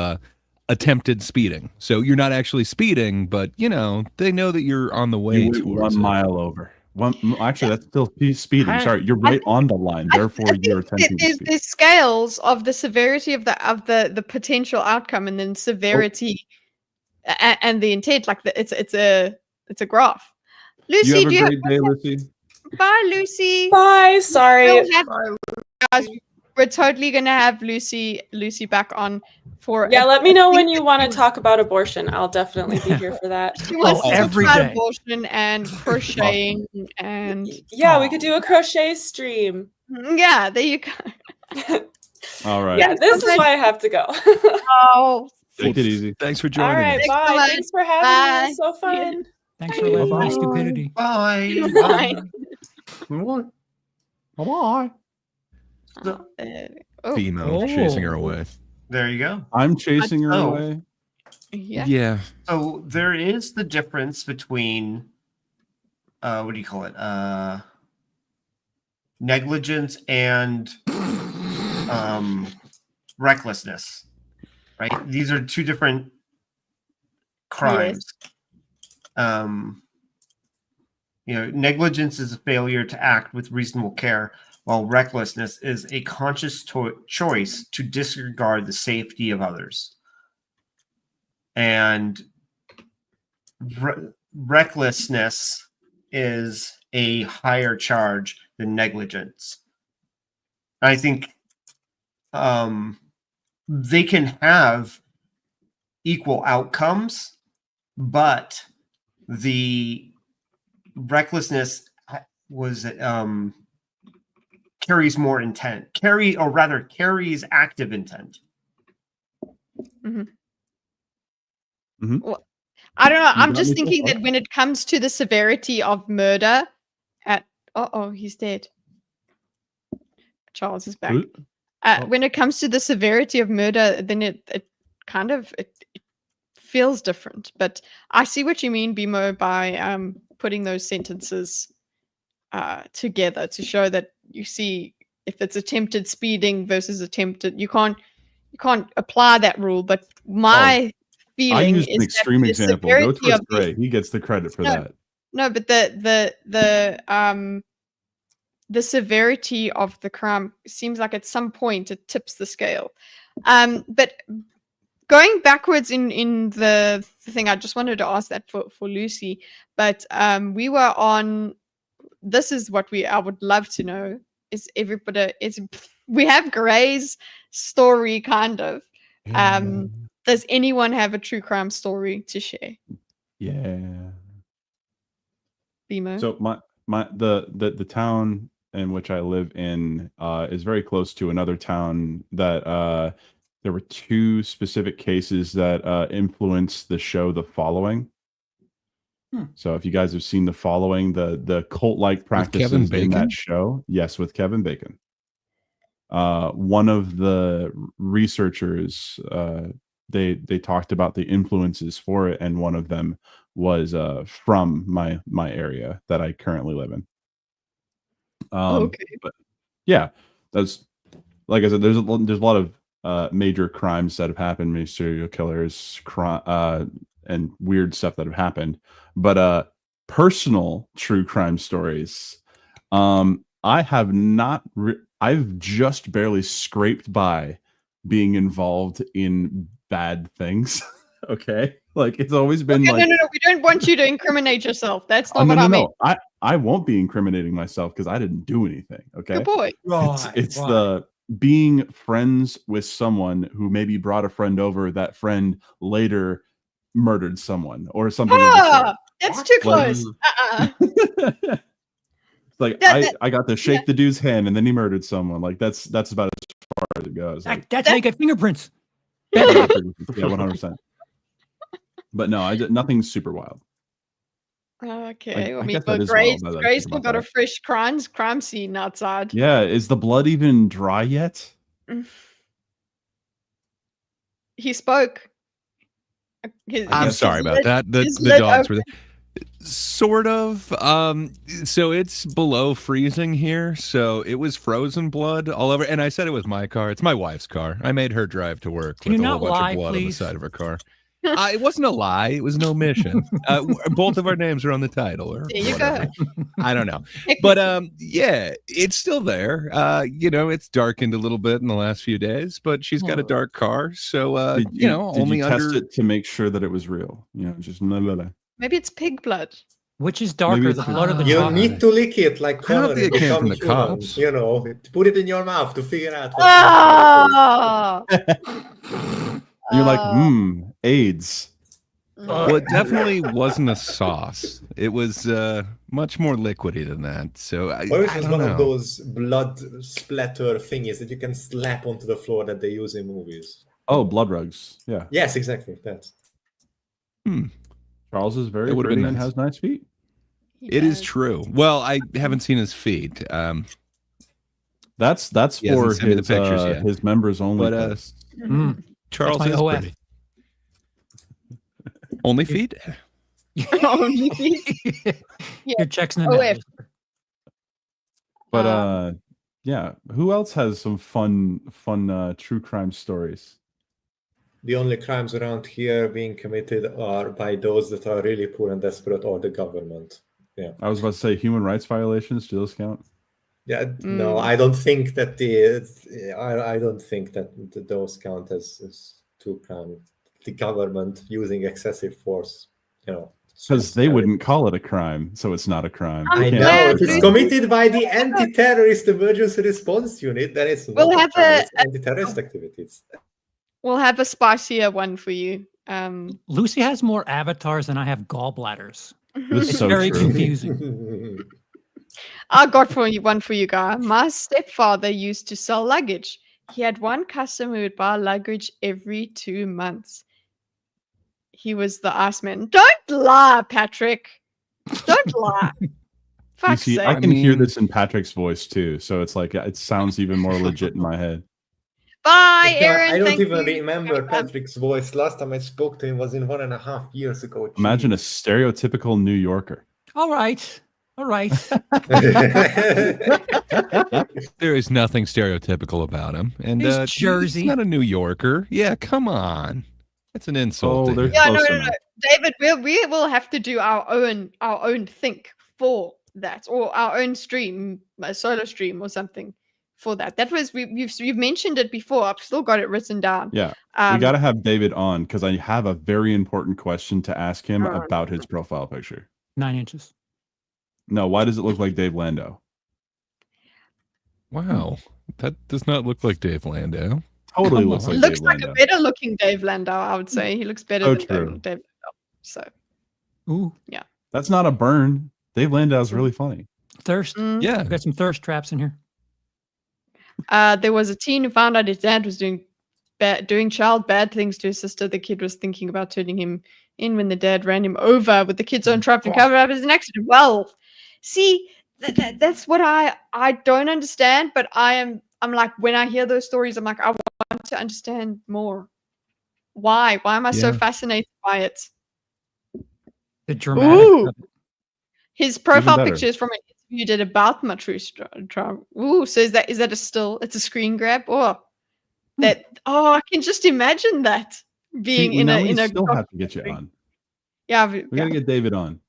attempted speeding. So you're not actually speeding, but they know that you're on the way to 1 mile over. Actually, that's still speeding. Sorry, you're right on the line. Therefore, you're attempting to speed. There's scales of the severity of the potential outcome, and then severity and the intent. Like it's a graph. Lucy, you have a great day, Lucy. Bye, Lucy. Bye. Sorry. Guys, we're totally gonna have Lucy back on for. Yeah, let me know when you want to talk about abortion. I'll definitely be here for that. She wants to talk about abortion and crocheting and. Yeah, we could do a crochet stream. Yeah, there you go. All right. Yeah, this is why I have to go. Oh, take it easy. Thanks for joining. All right, us. bye. Thanks for having me. It was so fun. Thanks for letting my stupidity. Bye. Bye. Bye. Female chasing her away. There you go. I'm chasing her away. Yeah. So there is the difference between what do you call it? Negligence and recklessness, right? These are two different crimes. Negligence is a failure to act with reasonable care, while recklessness is a conscious choice to disregard the safety of others. And recklessness is a higher charge than negligence. I think they can have equal outcomes, but the recklessness carries more intent, carries active intent. Well, I don't know. I'm just thinking that when it comes to the severity of murder, he's dead. Charles is back. When it comes to the severity of murder, then it kind of feels different. But I see what you mean, Bimo, by putting those sentences together to show that you see if it's attempted speeding versus attempted. You can't apply that rule. But my feeling I used is an extreme that example. Go Twist Gray. He gets the credit for that. No, but the severity of the crime seems like at some point it tips the scale. But going backwards in the thing, I just wanted to ask that for Lucy. But we were on. This is what I would love to know. We have Gray's story kind of. Does anyone have a true crime story to share? Yeah. Bimo? So the town in which I live in is very close to another town that there were two specific cases that influenced the show The Following. So if you guys have seen The Following, the cult-like practices in that show, yes, with Kevin Bacon. One of the researchers, they talked about the influences for it, and one of them was from my area that I currently live in. Okay. But yeah, that's like I said. There's a lot of major crimes that have happened, many serial killers, and weird stuff that have happened. But personal true crime stories, I have not. I've just barely scraped by being involved in bad things. Okay, like it's always been no, we don't want you to incriminate yourself. That's not what I mean. I won't be incriminating myself because I didn't do anything. Okay, good boy. It's the being friends with someone who maybe brought a friend over. That friend later murdered someone or something. That's too close. Like I got to shake the dude's hand and then he murdered someone. Like that's about as far as it goes. That's how you get fingerprints. Yeah, 100%. But no, nothing super wild. Okay, Gray's still got a fresh crime scene outside. Yeah, is the blood even dry yet? He spoke. I'm sorry about that. The dogs were there. Sort of. So it's below freezing here, so it was frozen blood all over. And I said it was my car. It's my wife's car. I made her drive to work with a whole bunch of blood on the side of her car. It wasn't a lie. It was an omission. Both of our names are on the title. Or there you whatever. Go. I don't know. But yeah, it's still there. It's darkened a little bit in the last few days, but she's got a dark car. So, did you test it to make sure that it was real? Just maybe it's pig blood. Which is darker, the blood of the You chocolate? need to lick it like Connor. It came from the cops. Put it in your mouth to figure out. You're like, AIDS. Well, it definitely wasn't a sauce. It was much more liquidy than that. So I was one of those blood splatter thingies that you can slap onto the floor that they use in movies. Oh, blood rugs. Yeah. Yes, exactly. That's. Charles is very pretty and has nice feet. It is true. Well, I haven't seen his feet. That's for his members only. But Charles is pretty. Only feet. Only feet. Your checks in the OF. mail. But yeah, who else has some fun true crime stories? The only crimes around here being committed are by those that are really poor and desperate, or the government. Yeah. I was about to say human rights violations. Do those count? Yeah. No, I don't think that I don't think that those count as true crime. The government using excessive force, Because they wouldn't call it a crime, so it's not a crime. I You know. can't- If it's committed by the anti-terrorist emergency response unit, then it's We'll not have a crime, a- it's anti-terrorist activities. We'll have a spicier one for you. Lucy has more avatars than I have gallbladders. This is It's so very true. confusing. I got one for you, guy. My stepfather used to sell luggage. He had one customer who would buy luggage every 2 months. He was the Iceman. Don't lie, Patrick. Don't lie. You Fuck's see, sake. I can hear this in Patrick's voice too, so it's like it sounds even more legit in my head. Bye, Aaron. I don't Thank even you. remember Patrick's voice. Last time I spoke to him was in 1.5 years ago. Imagine a stereotypical New Yorker. All right. All right. There is nothing stereotypical about him, and He's Jersey. He's not a New Yorker. Yeah, come on, that's an insult. Oh, to they're him. Yeah, no, close no, enough. no. David, we will have to do our own think for that, or our own stream, a solo stream or something for that. That was you've mentioned it before. I've still got it written down. Yeah, we got to have David on because I have a very important question to ask him about his profile picture. 9 inches. No, why does it look like Dave Lando? Wow, that does not look like Dave Landau. Totally Come looks on. like Looks Dave like Lando. a better looking Dave Landau, I would say. He looks better So than true. Dave Landau. So Ooh, That's not a burn. Dave Landau's really funny. thirst. Yeah, I've got some thirst traps in here. there was a teen who found out his dad was doing child bad things to his sister. The kid was thinking about turning him in when the dad ran him over with the kid's own truck and covered up as an accident. Well, see, that's what I don't understand, but I'm like, when I hear those stories, I'm like, I want to understand more. Why am I so Yeah. fascinated by it? The dramatic. Ooh. of it. His profile better. picture is from an interview you did about my true trial. Ooh, so is that a still? It's a screen grab. Oh, I can just imagine that being See, in now a we in a. still have to get you on. Yeah, We gotta get David on.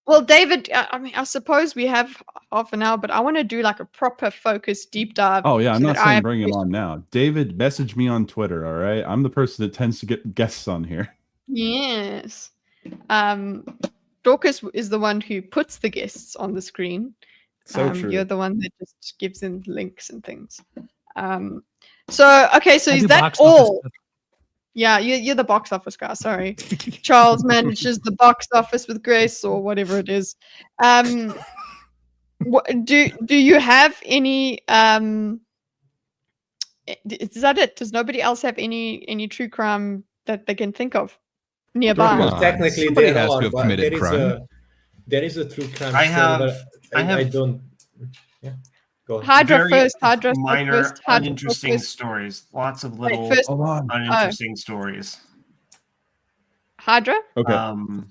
Well, David, I mean, I suppose we have half an hour, but I want to do like a proper focused deep dive. Oh yeah, I'm so not that I saying have bring him questions. on now. David, message me on Twitter. All right, I'm the person that tends to get guests on here. Yes. Dorkus is the one who puts the guests on the screen. So true. You're the one that just gives in links and things. So okay, so I is do that box office all? stuff. Yeah, you're the box office guy. Sorry, Charles manages the box office with Grace or whatever it is. Do you have any? Is that it? Does nobody else have any true crime that they can think of nearby? Come on. Technically, Somebody there has to are, have but committed crime. There is a true crime I story, have- but I have- I don't. Yeah, go on. Hydra Very first. Hydra minor, first. Hydra uninteresting first. stories. Lots of Wait, little first Hold on. uninteresting stories. Hydra. Okay.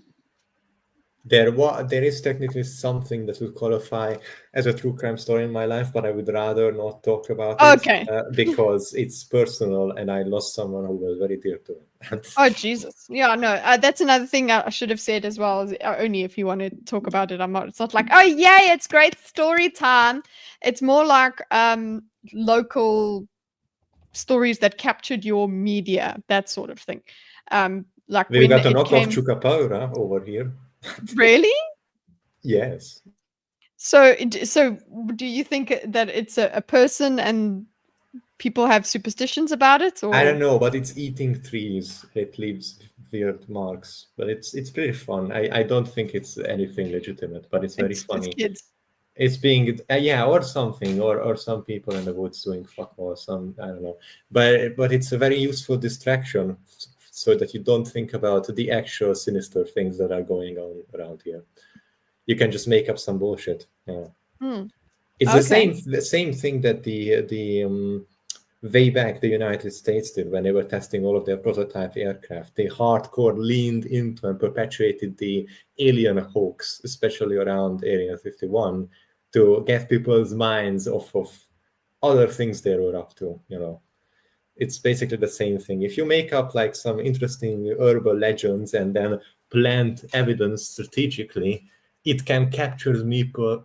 There is technically something that would qualify as a true crime story in my life, but I would rather not talk about it Okay. because it's personal and I lost someone who was very dear to me. Oh Jesus! Yeah, no, that's another thing I should have said as well. Is only if you want to talk about it. I'm not. It's not like, oh yay, it's great story time. It's more like local stories that captured your media, that sort of thing. Like We've when got a it knockoff came. Chukapaura over here. Really? Yes. So do you think that it's a person and people have superstitions about it? Or I don't know, but it's eating trees. It leaves weird marks, but it's pretty fun. I don't think it's anything legitimate, but it's very funny. It's kids. It's being or something, or some people in the woods doing fuck or some, I don't know, but it's a very useful distraction so that you don't think about the actual sinister things that are going on around here. You can just make up some bullshit. Yeah. Hmm. It's Okay. the same thing that the way back the United States did when they were testing all of their prototype aircraft. They hardcore leaned into and perpetuated the alien hoax, especially around Area 51, to get people's minds off of other things they were up to, you know. It's basically the same thing. If you make up like some interesting urban legends and then plant evidence strategically, it can capture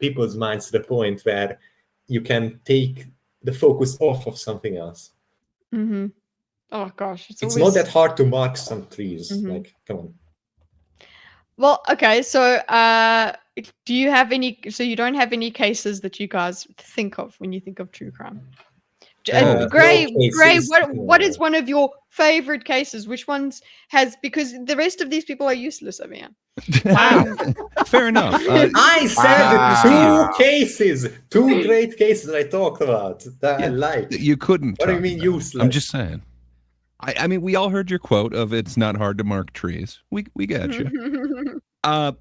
people's minds to the point where you can take the focus off of something else. Mm-hmm. Oh gosh, it's not that hard to mark some trees. Like, come on. Well, okay, so do you have any? So you don't have any cases that you guys think of when you think of true crime? Gray, what is one of your favorite cases? Which ones has, because the rest of these people are useless over here. Wow. Fair enough. I said 2 cases, 2 great cases I talked about that I like. You couldn't. What do you mean useless? I'm just saying. I mean, we all heard your quote of "It's not hard to mark trees." We got you. I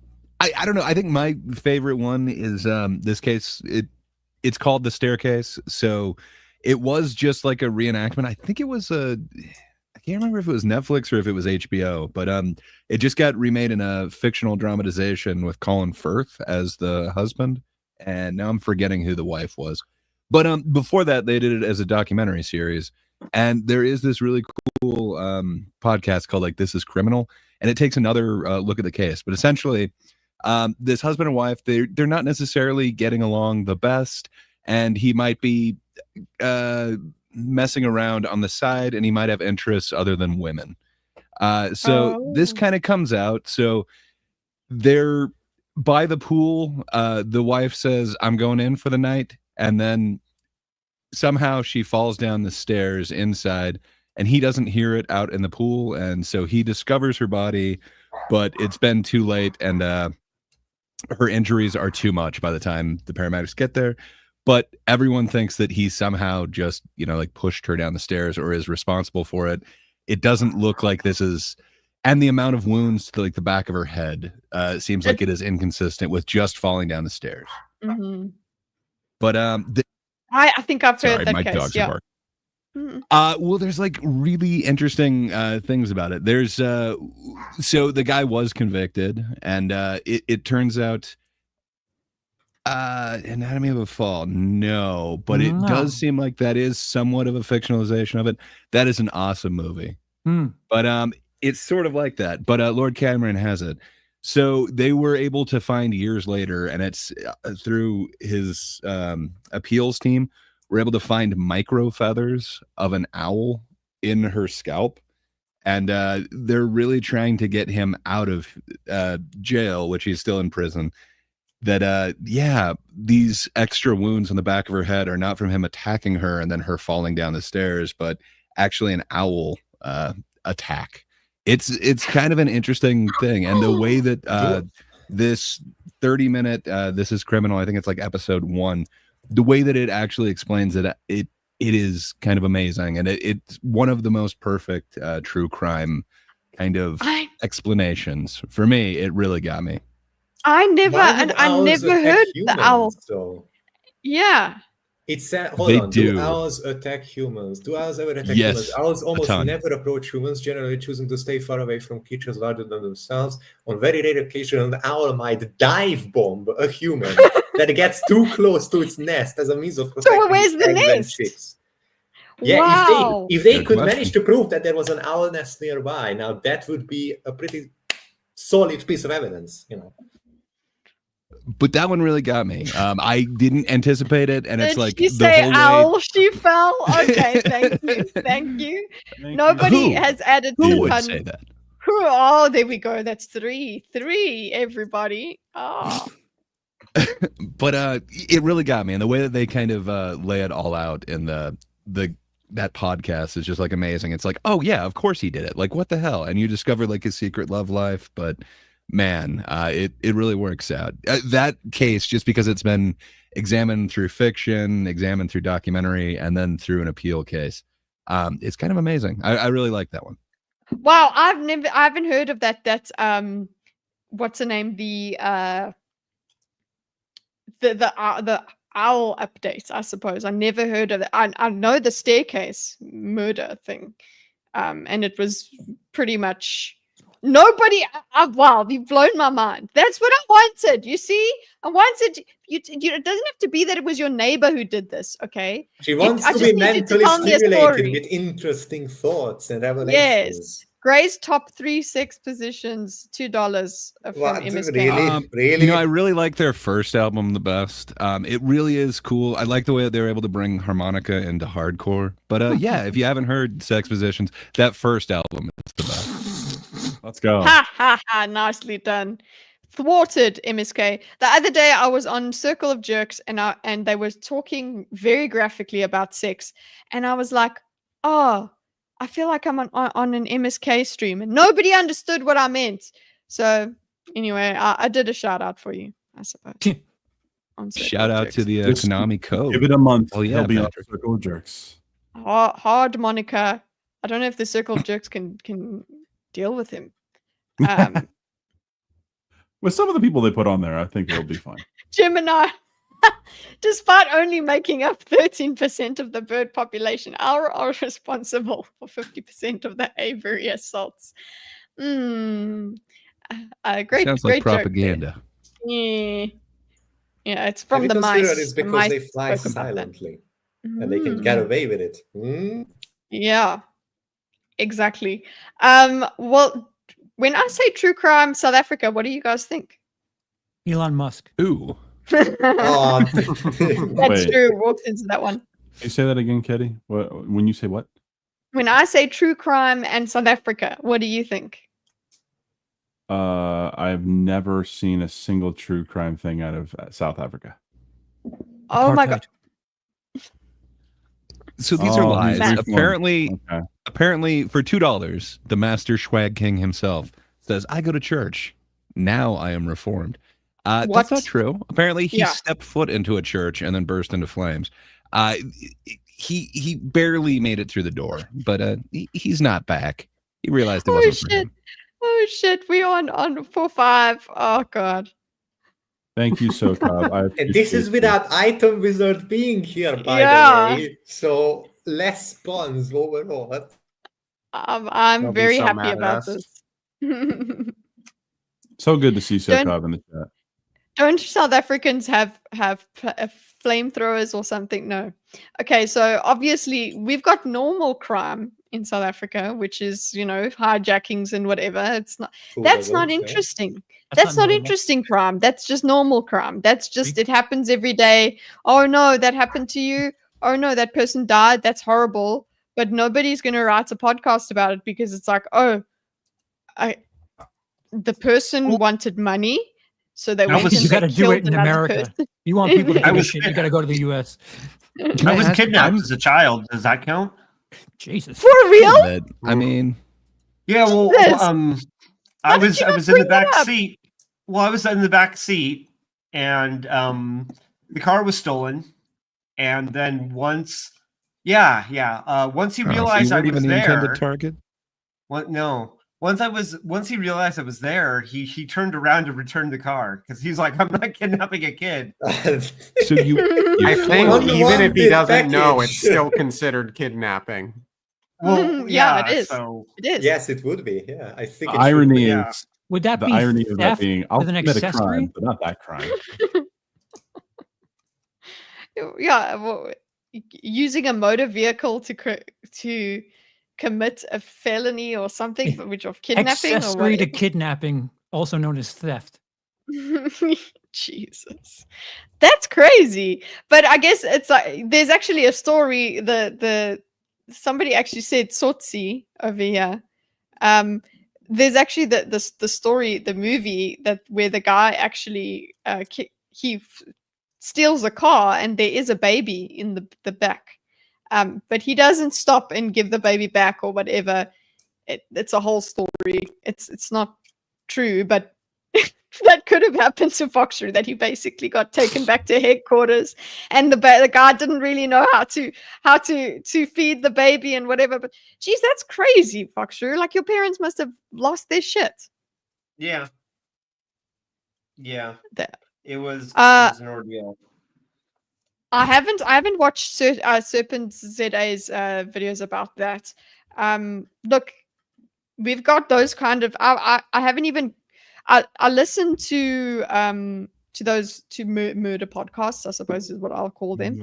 don't know. I think my favorite one is this case. It's called The Staircase. So it was just like a reenactment. I think it was I can't remember if it was Netflix or if it was HBO, but it just got remade in a fictional dramatization with Colin Firth as the husband, and now I'm forgetting who the wife was. But before that, they did it as a documentary series, and there is this really cool podcast called like This Is Criminal, and it takes another look at the case. But essentially, this husband and wife, they're not necessarily getting along the best, and he might be messing around on the side, and he might have interests other than women. This kind of comes out. So they're by the pool. The wife says, "I'm going in for the night," and then somehow she falls down the stairs inside, and he doesn't hear it out in the pool, and so he discovers her body, but it's been too late, and her injuries are too much by the time the paramedics get there. But everyone thinks that he somehow just, like pushed her down the stairs or is responsible for it. It doesn't look like this is, and the amount of wounds to like the back of her head seems like it is inconsistent with just falling down the stairs. Mm-hmm. But I think I've heard that my case. dogs Yeah. are barking. Well, there's like really interesting things about it. There's so the guy was convicted, and it turns out Anatomy of a Fall, no, but it does seem like that is somewhat of a fictionalization of it. That is an awesome movie. But it's sort of like that. But Lord Cameron has it. So they were able to find years later, and it's through his appeals team, we're able to find micro feathers of an owl in her scalp. And they're really trying to get him out of jail, which he's still in prison. That, these extra wounds on the back of her head are not from him attacking her and then her falling down the stairs, but actually an owl attack. It's kind of an interesting thing. And the way that this 30-minute, This Is Criminal, I think it's like episode 1, the way that it actually explains it, it is kind of amazing. And it's one of the most perfect true crime kind of explanations. For me, it really got me. I never heard the owl. So yeah. It's do owls attack humans? Do owls ever attack humans? Owls almost never approach humans, generally choosing to stay far away from creatures larger than themselves. On very rare occasion, an owl might dive bomb a human that gets too close to its nest as a means of protecting. So where's the nest? Yeah, wow. if they could manage to prove that there was an owl nest nearby, now that would be a pretty solid piece of evidence, But that one really got me. I didn't anticipate it, and it's like you say owl, she fell. Okay, thank you. Nobody has added to who would say that? Oh, there we go. That's three, everybody. Oh. But it really got me, and the way that they kind of lay it all out in that podcast is just like amazing. It's like, oh yeah, of course he did it. Like, what the hell? And you discover like his secret love life, but man, it really works out. That case, just because it's been examined through fiction, examined through documentary, and then through an appeal case, it's kind of amazing. I really like that one. Wow, I haven't heard of that. That's what's the name? The owl update, I suppose. I never heard of it. I know the staircase murder thing, and it was pretty much nobody. Wow, you've blown my mind. That's what I wanted. You see, I wanted you. It doesn't have to be that it was your neighbor who did this. Okay, She wants I to just be need you to mentally tell me a stimulated story. with interesting thoughts and revelations. Yes. Gray's top 3 sex positions, $2 from What, MSK. really? Really? You know, I really like their first album the best. It really is cool. I like the way they were able to bring harmonica into hardcore. But yeah, if you haven't heard Sex Positions, that first album is the best. Let's go. Ha ha ha! Nicely done. Thwarted, MSK. The other day I was on Circle of Jerks and they were talking very graphically about sex, and I was like, oh, I feel like I'm on an MSK stream, and nobody understood what I meant. So anyway, I did a shout out for you, I suppose. On Circle Shout of out Jerks. to the Just Konami code. Give it a month. Oh, yeah, He'll be on Patrick. Circle of Jerks. Hard Monica. I don't know if the Circle of Jerks can deal with him. With some of the people they put on there, I think it'll be fine. Gemini, despite only making up 13% of the bird population, are responsible for 50% of the aviary assaults. Great, Sounds like great joke there. propaganda. Yeah, it's Have from you the considered mice. it's The because mice they fly spoke about that. silently and they can get away with it. Yeah, exactly. Well, when I say true crime South Africa, what do you guys think? Elon Musk. Ooh. Oh. That's Wait. true. Walked into that one. Can you say that again, Kitteh? When you say what? When I say true crime and South Africa, what do you think? I've never seen a single true crime thing out of South Africa. Oh my god. So these are Oh, lies. he's reformed. Apparently, for $2, the master swag king himself says, "I go to church. Now I am reformed." That's What? not true. Apparently, he Yeah. stepped foot into a church and then burst into flames. He barely made it through the door, but he's not back. He realized it Oh wasn't for shit. him. Oh shit. We're on 4-5. Oh god. Thank you, SoCob. And this is without Item Wizard being here, by Yeah. the way. So less spawns overall. I'm They'll be very so happy mad at about us. this. So good to see Don't- SoCob in the chat. Don't South Africans have flamethrowers or something? No. Okay, so obviously we've got normal crime in South Africa, which is, hijackings and whatever. It's not. That's not interesting. That's not normal. interesting crime. That's just normal crime. That's just it happens every day. Oh no, that happened to you. Oh no, that person died. That's horrible. But nobody's going to write a podcast about it because it's like, oh, the person wanted money. So they went and You got to they do it killed in another America. person. You want people to I give a was shit, you got to go to the U.S. Can I was ask- kidnapped I'm- as a child. Does that count? Jesus. For real? But, I mean, Yeah, well, Jesus. I How did was you I not was in the bring that back up? seat. Well, I was in the back seat, and the car was stolen. And then once he so you realized I weren't was even the there. intended target. What? No. Once he realized I was there, he turned around to return the car because he's like, I'm not kidnapping a kid. So you I think One even if he wanted doesn't know, it's package. still considered kidnapping. Well, Yeah, it is. So It is. Yes, it would be. Yeah, I think The it should irony be. yeah. is Would that the be irony of that theft being I'll with an commit a accessory? crime, but not that crime. Yeah, well, using a motor vehicle to commit a felony or something, which of kidnapping or Accessory to whatever. kidnapping, also known as theft. Jesus, that's crazy. But I guess it's like there's actually a story. The somebody actually said Tsotsi over here. There's actually the story, the movie where the guy actually steals a car and there is a baby in the back, but he doesn't stop and give the baby back or whatever. It's a whole story. It's not true, but that could have happened to Foxrew, that he basically got taken back to headquarters and the guy didn't really know how to feed the baby and whatever. But geez, that's crazy, Foxrew. Like your parents must have lost their shit. Yeah. That It was Uh, an ordeal. I haven't watched Serpent ZA's videos about that. Look, we've got those kind of. I haven't even. I listen to those murder podcasts, I suppose is what I'll call them.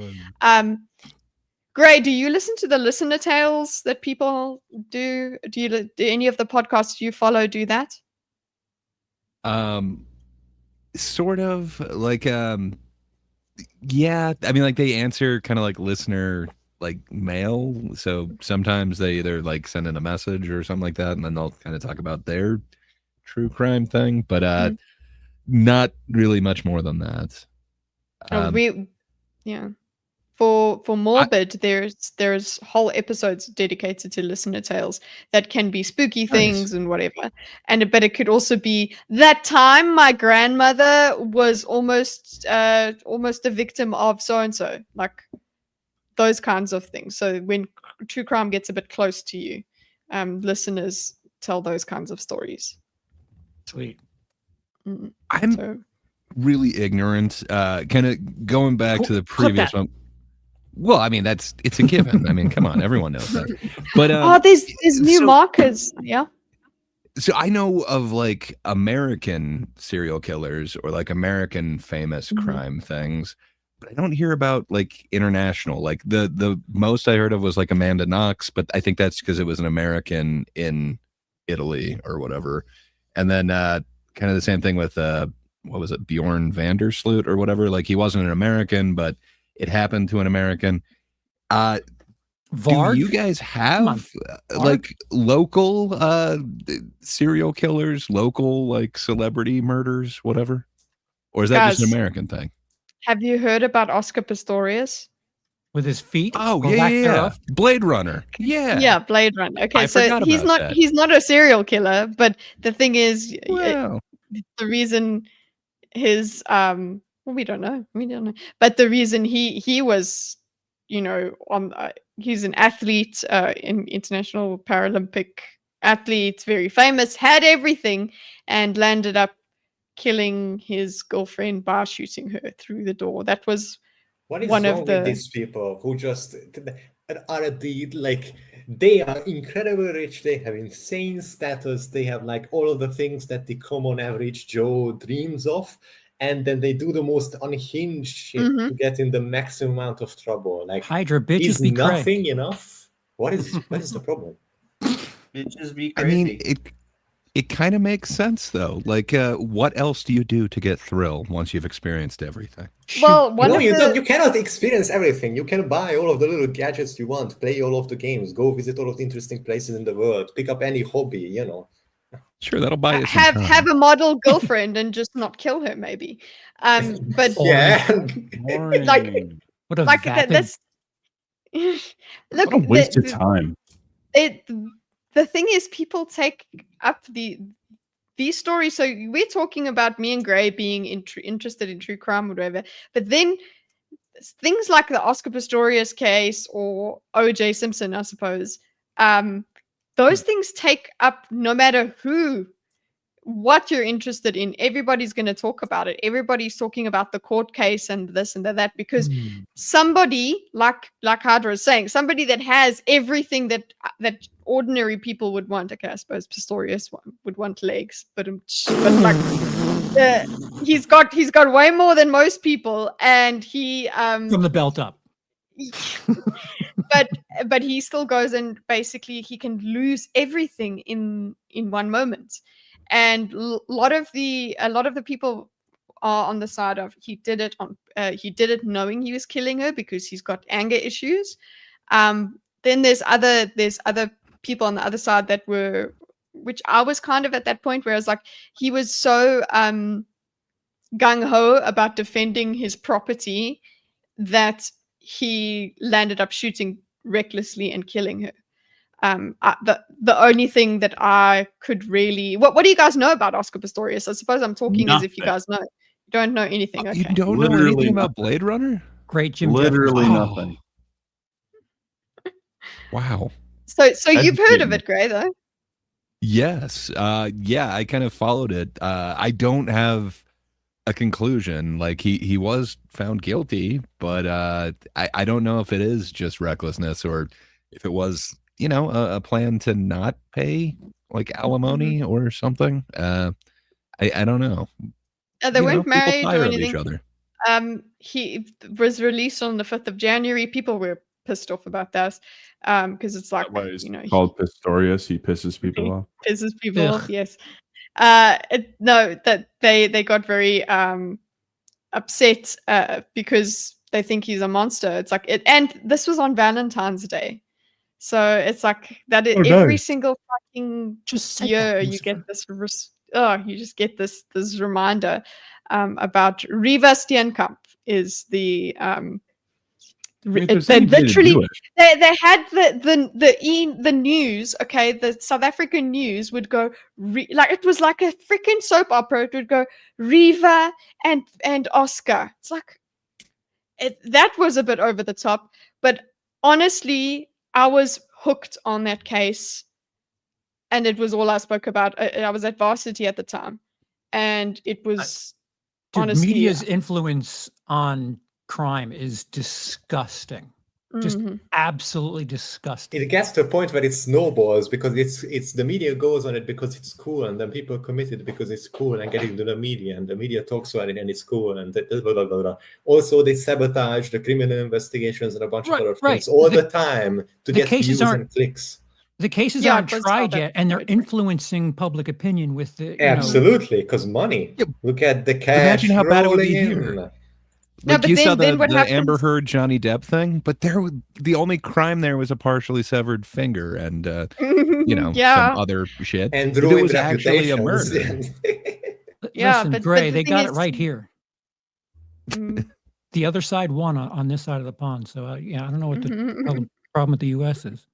Gray, do you listen to the listener tales that people do? Do any of the podcasts you follow do that? Sort of like yeah, I mean, like they answer kind of like listener like mail. So sometimes they either like send in a message or something like that, and then they'll kind of talk about their true crime thing, but not really much more than that. For Morbid, there's whole episodes dedicated to listener tales that can be spooky things and whatever. But it could also be that time my grandmother was almost a victim of so and so, like those kinds of things. So when true crime gets a bit close to you, listeners tell those kinds of stories. Sweet. I'm really ignorant. Kind of going back to the previous one. Well, I mean, it's a given. I mean, come on, everyone knows that. But there's new markers. Yeah. So I know of like American serial killers or like American famous crime things, but I don't hear about like international. Like the most I heard of was like Amanda Knox, but I think that's because it was an American in Italy or whatever. And then kind of the same thing with what was it, Bjorn Vandersloot or whatever. Like he wasn't an American, but it happened to an American. Do you guys have like local serial killers, local like celebrity murders, whatever? Or is that just an American thing? Have you heard about Oscar Pistorius? With his feet? Oh, yeah. Blade Runner. Yeah. Yeah, Blade Runner. Okay, so he's not a serial killer, but the thing is, the reason his we don't know. But the reason he was, he's an athlete, in international Paralympic athlete, very famous, had everything, and landed up killing his girlfriend by shooting her through the door. That was one of the. With these people who just are like they are incredibly rich. They have insane status. They have like all of the things that the common average Joe dreams of. And then they do the most unhinged shit to get in the maximum amount of trouble. Like Hydra bitches is be nothing cray. enough? What is the problem? Bitches be crazy. I mean, it kind of makes sense though. Like, what else do you do to get thrill once you've experienced everything? Well, you cannot experience everything. You can buy all of the little gadgets you want, play all of the games, go visit all of the interesting places in the world, pick up any hobby. Sure, that'll buy you some time. Have a model girlfriend and just not kill her, maybe. But yeah, what a that's look. What a waste of time. The thing is, people take up these stories. So we're talking about me and Gray being interested in true crime or whatever, but then things like the Oscar Pistorius case or O.J. Simpson, I suppose. Those things take up no matter what you're interested in. Everybody's going to talk about it. Everybody's talking about the court case and this and that because somebody, like Hydra is saying, somebody that has everything that ordinary people would want. Okay, I suppose Pistorius would want legs, but like he's got way more than most people, and he from the belt up. but he still goes and basically he can lose everything in one moment, and a lot of the people are on the side of he did it knowing he was killing her because he's got anger issues. Then there's other people on the other side that were, which I was kind of at that point where I was like, he was so gung-ho about defending his property that he landed up shooting recklessly and killing her. The only thing that I could really... What do you guys know about Oscar Pistorius? I suppose I'm talking as if you guys know. You don't know anything. Okay. You don't know anything about Blade Runner? Great Jim Literally Jeffries. nothing. Wow. So you've heard of it, Gray, though? Yes. Yeah, I kind of followed it. I don't have a conclusion. Like he was found guilty, but I don't know if it is just recklessness or if it was, you know, a plan to not pay like alimony or something. I don't know. They You know, weren't people married tire or of anything. each other. He was released on the 5th of January. People were pissed off about that because it's like, Why is you know, called Pistorius? He pisses people off. pisses people off. Ugh. Yes. No, that they got very upset because they think he's a monster. It's like it, and this was on Valentine's Day, so it's like that. Every single fucking Just said year, that, you get Lucifer. this. You just get this reminder about Riva Steenkamp is the Wait, they there's anything to literally do it. they had the news. Okay, the South African news would go like it was like a freaking soap opera. It would go Riva and Oscar. It's like that was a bit over the top, but honestly, I was hooked on that case, and it was all I spoke about. I was at varsity at the time, and it was Dude, honestly media's influence on crime is disgusting. Just absolutely disgusting. It gets to a point where it snowballs because it's the media goes on it because it's cool, and then people commit it because it's cool and get into the media, and the media talks about it and it's cool, and blah, blah, blah, blah. Also they sabotage the criminal investigations and a bunch of other things all the time to get views and clicks. The cases aren't tried yet, and they're influencing public opinion with the absolutely because money. Look at the cash. Imagine how bad it would be rolling here. in. No, Like but you then- saw then the what happens- Amber Heard Johnny Depp thing, but the only crime there was a partially severed finger and you know, some other shit. And If it ruined was actually a reputations. murder. Yeah, Listen, but Gray, the they thing got it is- right here. The other side won on this side of the pond. So yeah, I don't know what the problem with the U.S. is.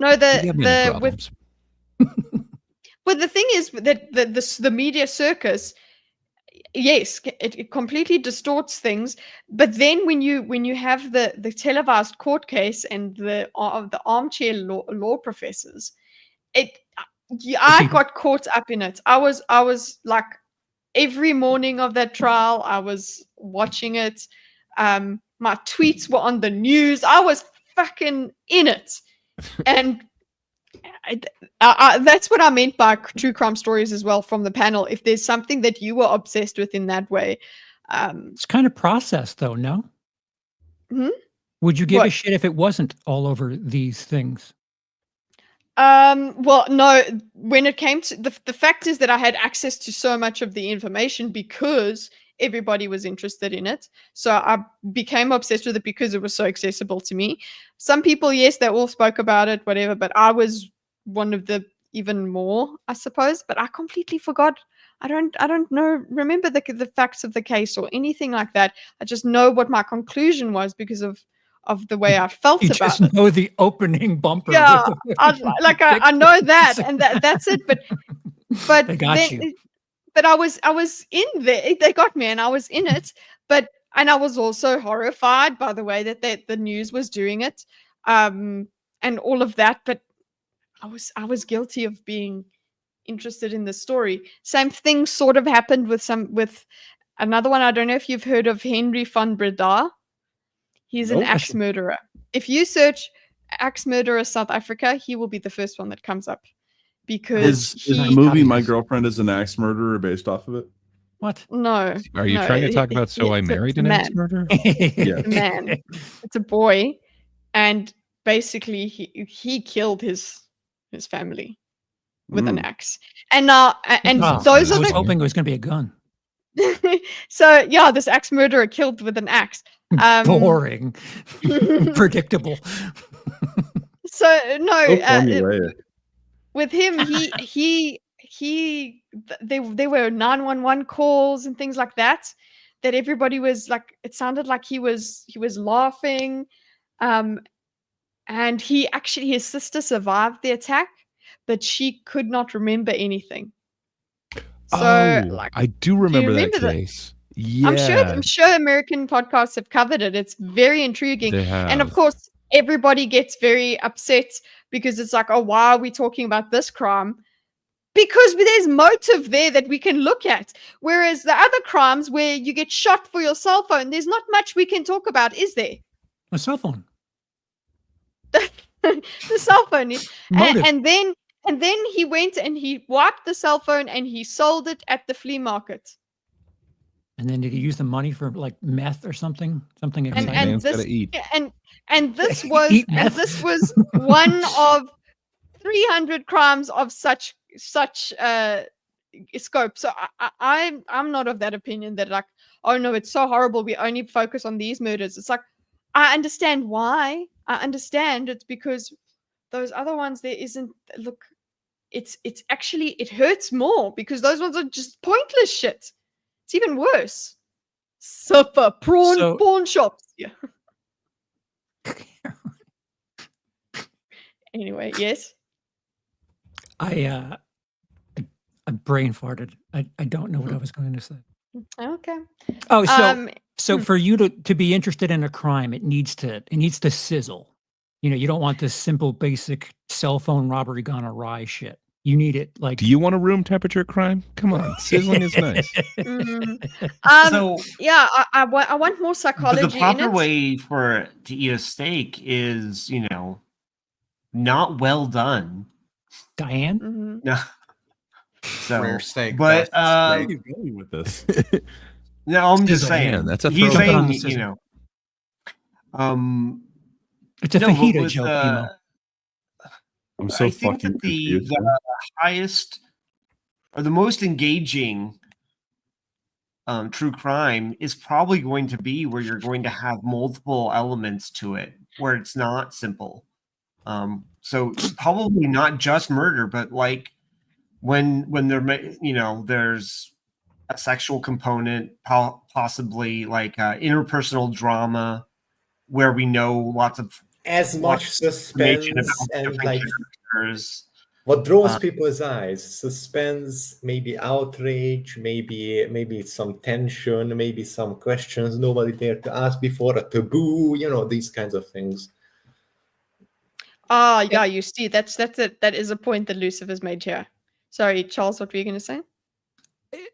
No, They have many the with problems. well, the thing is that the media circus, yes, it completely distorts things. But then when you have the televised court case and the armchair law professors, I got caught up in it. I was like every morning of that trial, I was watching it. My tweets were on the news. I was fucking in it, and that's what I meant by true crime stories as well from the panel. If there's something that you were obsessed with in that way, It's kind of processed, though, no? Hmm? Would you give a What? shit if it wasn't all over these things? well, no. When it came to the fact is that I had access to so much of the information because everybody was interested in it. So I became obsessed with it because it was so accessible to me. Some people, yes, they all spoke about it, whatever, but I was one of the even more, I suppose. But I completely forgot. I don't remember the facts of the case or anything like that. I just know what my conclusion was because of the way I felt You about just it. know the opening bumper. Yeah, I know that, and that's it. But They got then, you. but I was in there. They got me, and I was in it. And I was also horrified by the way that the news was doing it, and all of that. But I was guilty of being interested in the story. Same thing sort of happened with another one. I don't know if you've heard of Henry van Breda. He's an Nope. axe murderer. If you search axe murderer South Africa, he will be the first one that comes up because Is the movie My Girlfriend is an Axe Murderer based off of it? What? No. Are you no, trying to talk about So I it's Married a an man. Axe Murderer? Yeah. It's a man. It's a boy, and basically he killed his family with an axe. And those I are was the hoping it was going to be a gun. so yeah, this axe murderer killed with an axe. Boring. Predictable. So no, So formulaic. with him, there were 911 calls and things like that. That everybody was like, it sounded like he was laughing, and his sister survived the attack, but she could not remember anything. So, Oh, I do remember that remember that? case. Yeah, I'm sure American podcasts have covered it. It's very intriguing. they have. And of course, everybody gets very upset because it's like, oh, why are we talking about this crime? Because there's motive there that we can look at. Whereas the other crimes where you get shot for your cell phone, there's not much we can talk about, is there? A cell phone. The cell phone. Motive. And then he went and he wiped the cell phone and he sold it at the flea market. And then did he use the money for like meth or something? Something And, exciting. and man's this gotta eat. and this was Eat and meth. this was one of 300 crimes of such scope. So I'm not of that opinion that like, oh no, it's so horrible, we only focus on these murders. It's like, I understand why. I understand it's because those other ones there isn't. Look, it's actually, it hurts more because those ones are just pointless shit. It's even worse. Supper pawn shops. Yeah. Anyway, yes. I brain farted. I don't know what I was going to say. Okay. Oh, so for you to be interested in a crime, it needs to sizzle. You know, you don't want this simple, basic cell phone robbery gone awry shit. You need it like. Do you want a room temperature crime? Come on, sizzling is nice. So yeah, I want more psychology. But the proper in it. way to eat a steak is, you know, not well done. Diane? Mm-hmm. No. So, Rare steak. but Where are you going with this? no, I'm just Sizzle, saying. man, that's a he's throwback. saying, On the you sizzle. know, It's a no, but fajita with, joke, Emo. I'm so I think fucking that confused. the highest or the most engaging true crime is probably going to be where you're going to have multiple elements to it, where it's not simple. So probably not just murder, but like when there, you know, there's a sexual component, possibly like interpersonal drama, where we know lots of As much suspense information about and different like characters. what draws people's eyes: suspense, maybe outrage, maybe some tension, maybe some questions nobody dared to ask before, a taboo, you know, these kinds of things. Ah, yeah, you see, that's it. That is a point that Lucifer's made here. Sorry, Charles, what were you going to say?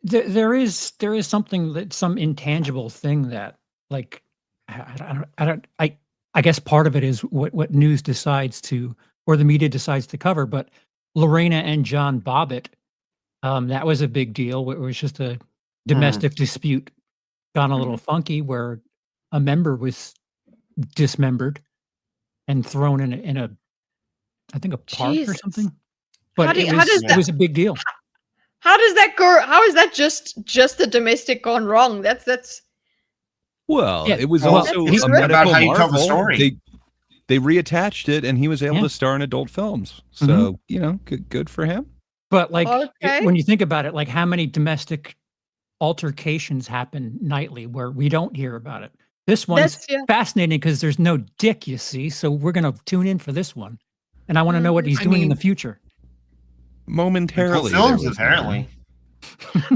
There is something that some intangible thing that like I guess part of it is what news decides to, or the media decides to cover. But Lorena and John Bobbitt, that was a big deal. It was just a domestic dispute gone a little funky, where a member was dismembered and thrown in a I think a park or Jesus. something. But How does it was a big deal. How does that go? How is that just a domestic gone wrong? That's Well, Yeah, it was well, also that's a about medical how you tell the marvel. story. They reattached it, and he was able Yeah. to star in adult films. So you know, good for him. But like Okay. when you think about it, like how many domestic altercations happen nightly where we don't hear about it? This one's That's yeah. fascinating because there's no dick, you see. So we're gonna tune in for this one, and I want to know what he's I doing in mean, the future. Momentarily, films, there was apparently.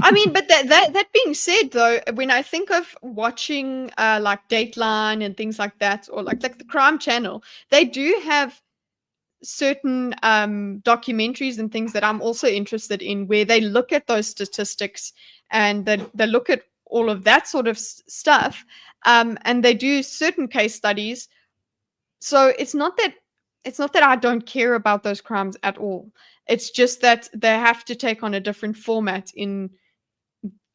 I mean, but that being said, though, when I think of watching like Dateline and things like that, or like the Crime Channel, they do have certain documentaries and things that I'm also interested in, where they look at those statistics and they look at all of that sort of stuff, and they do certain case studies. So it's not that I don't care about those crimes at all. It's just that they have to take on a different format in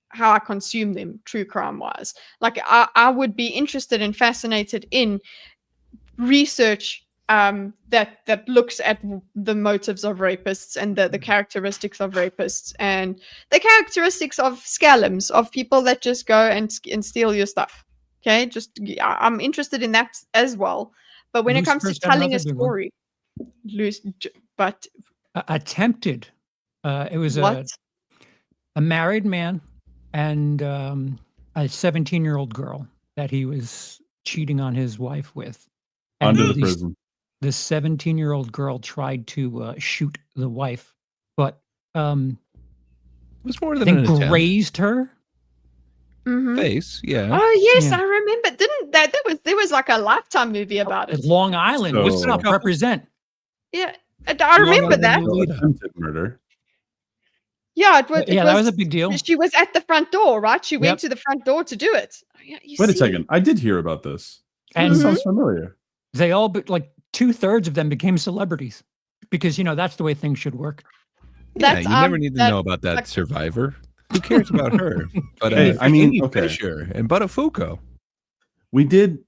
how I consume them, true crime wise. Like I would be interested and fascinated in research that looks at the motives of rapists and the characteristics of rapists and the characteristics of scalums, of people that just go and steal your stuff. Okay, I'm interested in that as well. But when it comes to Lucifer's got telling a another good one. story, but Attempted. It was what? a married man and a 17-year-old girl that he was cheating on his wife with. And Under the prison. the 17-year-old girl tried to shoot the wife, but It was more I than think an attempt. grazed her. Mhm. Face, yeah. Oh yes, Yeah. I remember. Didn't that there was like a Lifetime movie about it? Long Island. What's So- up? Represent. Yeah, I remember that. So attempted murder. Yeah, it was. Yeah, that was a big deal. She was at the front door, right? She Yep. went to the front door to do it. Yeah, Wait a second. I did hear about this. And This sounds familiar. they all, like 2/3 of them became celebrities because, that's the way things should work. Yeah, you never need to know about that survivor. Who cares about her? But hey, I mean, Fisher and Buttafuoco. We did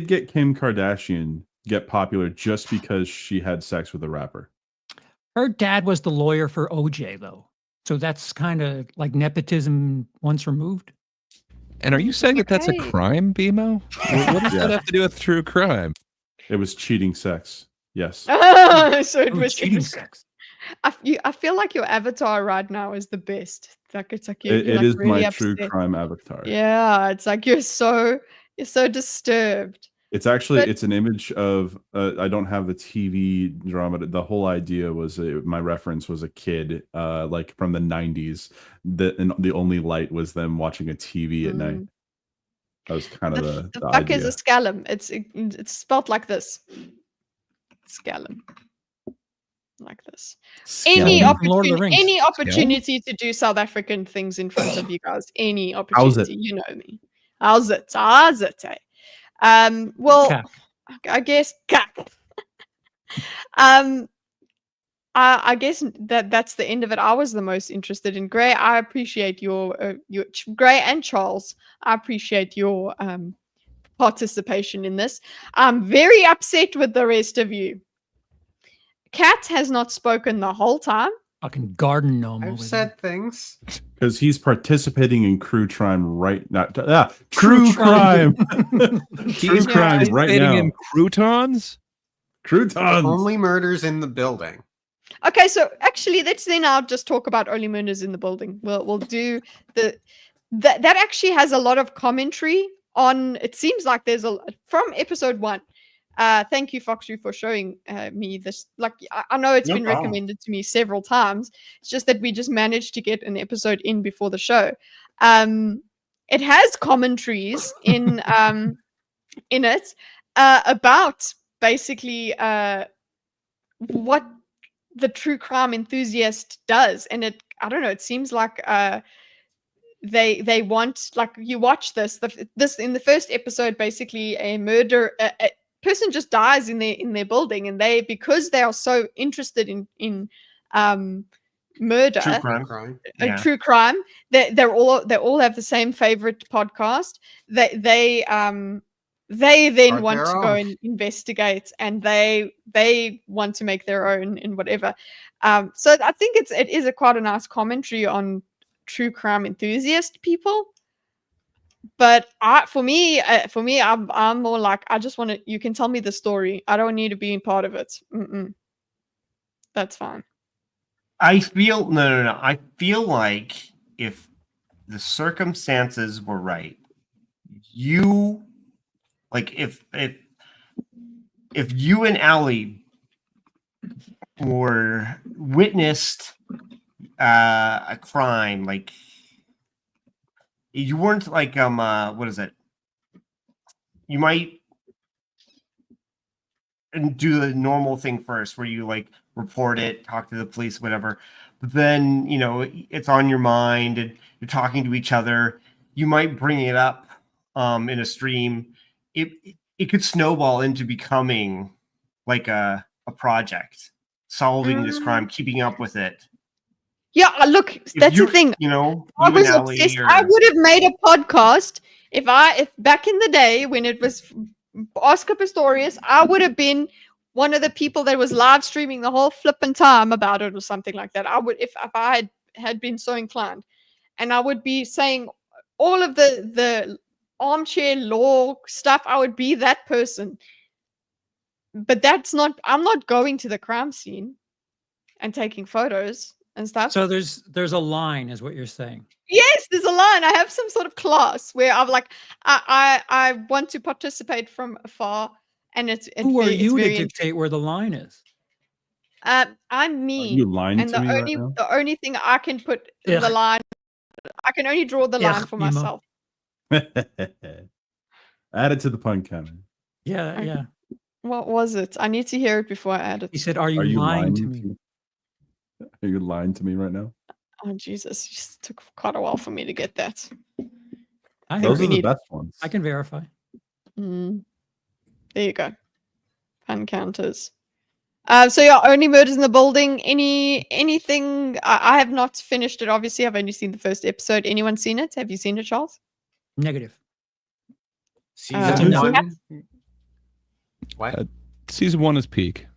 get Kim Kardashian get popular just because she had sex with a rapper. Her dad was the lawyer for OJ, though. So that's kind of like nepotism once removed. And are you saying that that's a crime, BMO? What does that have to do with true crime? It was cheating sex. Yes. So it was cheating sex. I feel like your avatar right now is the best. It's like it like is really my upset. true crime avatar. Yeah, it's like you're so disturbed. It's actually it's an image of I don't have the TV drama. The whole idea was my reference was a kid like from the 90s and the only light was them watching a TV at night. That was kind of the fuck idea. is a scallum. It's spelled like this. Scallum. Like this. Any opportunity to do South African things in front of you guys. Any opportunity. You know me. How's it? Eh? Well, Cap. I guess I guess that's the end of it. I was the most interested in Gray. I appreciate your Gray and Charles. I appreciate your participation in this. I'm very upset with the rest of you. Kat has not spoken the whole time. Fucking garden gnome. I've said things. Because he's participating in true crime right now. True crime. He's crime right now. In croutons? Croutons. Only murders in the building. Okay, so actually, let's then now just talk about only murders in the building. We'll do that actually has a lot of commentary on. It seems like there's from episode 1. Thank you, Foxrew, for showing me this. Like, I know it's been recommended to me several times. It's just that we just managed to get an episode in before the show. It has commentaries in it about basically what the true crime enthusiast does, and I don't know. It seems like they want, like, you watch this in the first episode. Basically, a murder. Person just dies in their building, and because they are so interested in murder, true crime, they all have the same favorite podcast. They then want to go and investigate, and they want to make their own and whatever. So I think it is quite a nice commentary on true crime enthusiast people. But for me, I'm more like, I just want to. You can tell me the story. I don't need to be a part of it. That's fine. I feel no. I feel like if the circumstances were right, you like if you and Allie were witnessed a crime, like. You weren't like what is it? You might do the normal thing first, where you like report it, talk to the police, whatever. But then it's on your mind, and you're talking to each other. You might bring it up in a stream. It could snowball into becoming like a project, solving this crime, keeping up with it. Yeah, look, that's the thing. I was obsessed. I would have made a podcast if back in the day when it was Oscar Pistorius, I would have been one of the people that was live streaming the whole flipping time about it or something like that. I would, if I had been so inclined, and I would be saying all of the armchair law stuff. I would be that person. But I'm not going to the crime scene and taking photos and stuff. So there's a line, is what you're saying. Yes, there's a line. I have some sort of class where I'm like, I want to participate from afar, and who are you to dictate where the line is? I'm me. Are you lying and to me right now? The only thing I can put the line, I can only draw the line for myself. Add it to the pun canon. Yeah. What was it? I need to hear it before I add it. He said, "Are you lying to me?" Are you lying to me right now? Oh Jesus! It just took quite a while for me to get that. I, Those we are the need- best ones. I can verify. Mm. There you go. Fun counters. So yeah, only murders in the building. Anything? I have not finished it. Obviously, I've only seen the first episode. Anyone seen it? Have you seen it, Charles? Negative. Season no. one. What? Season 1 is peak.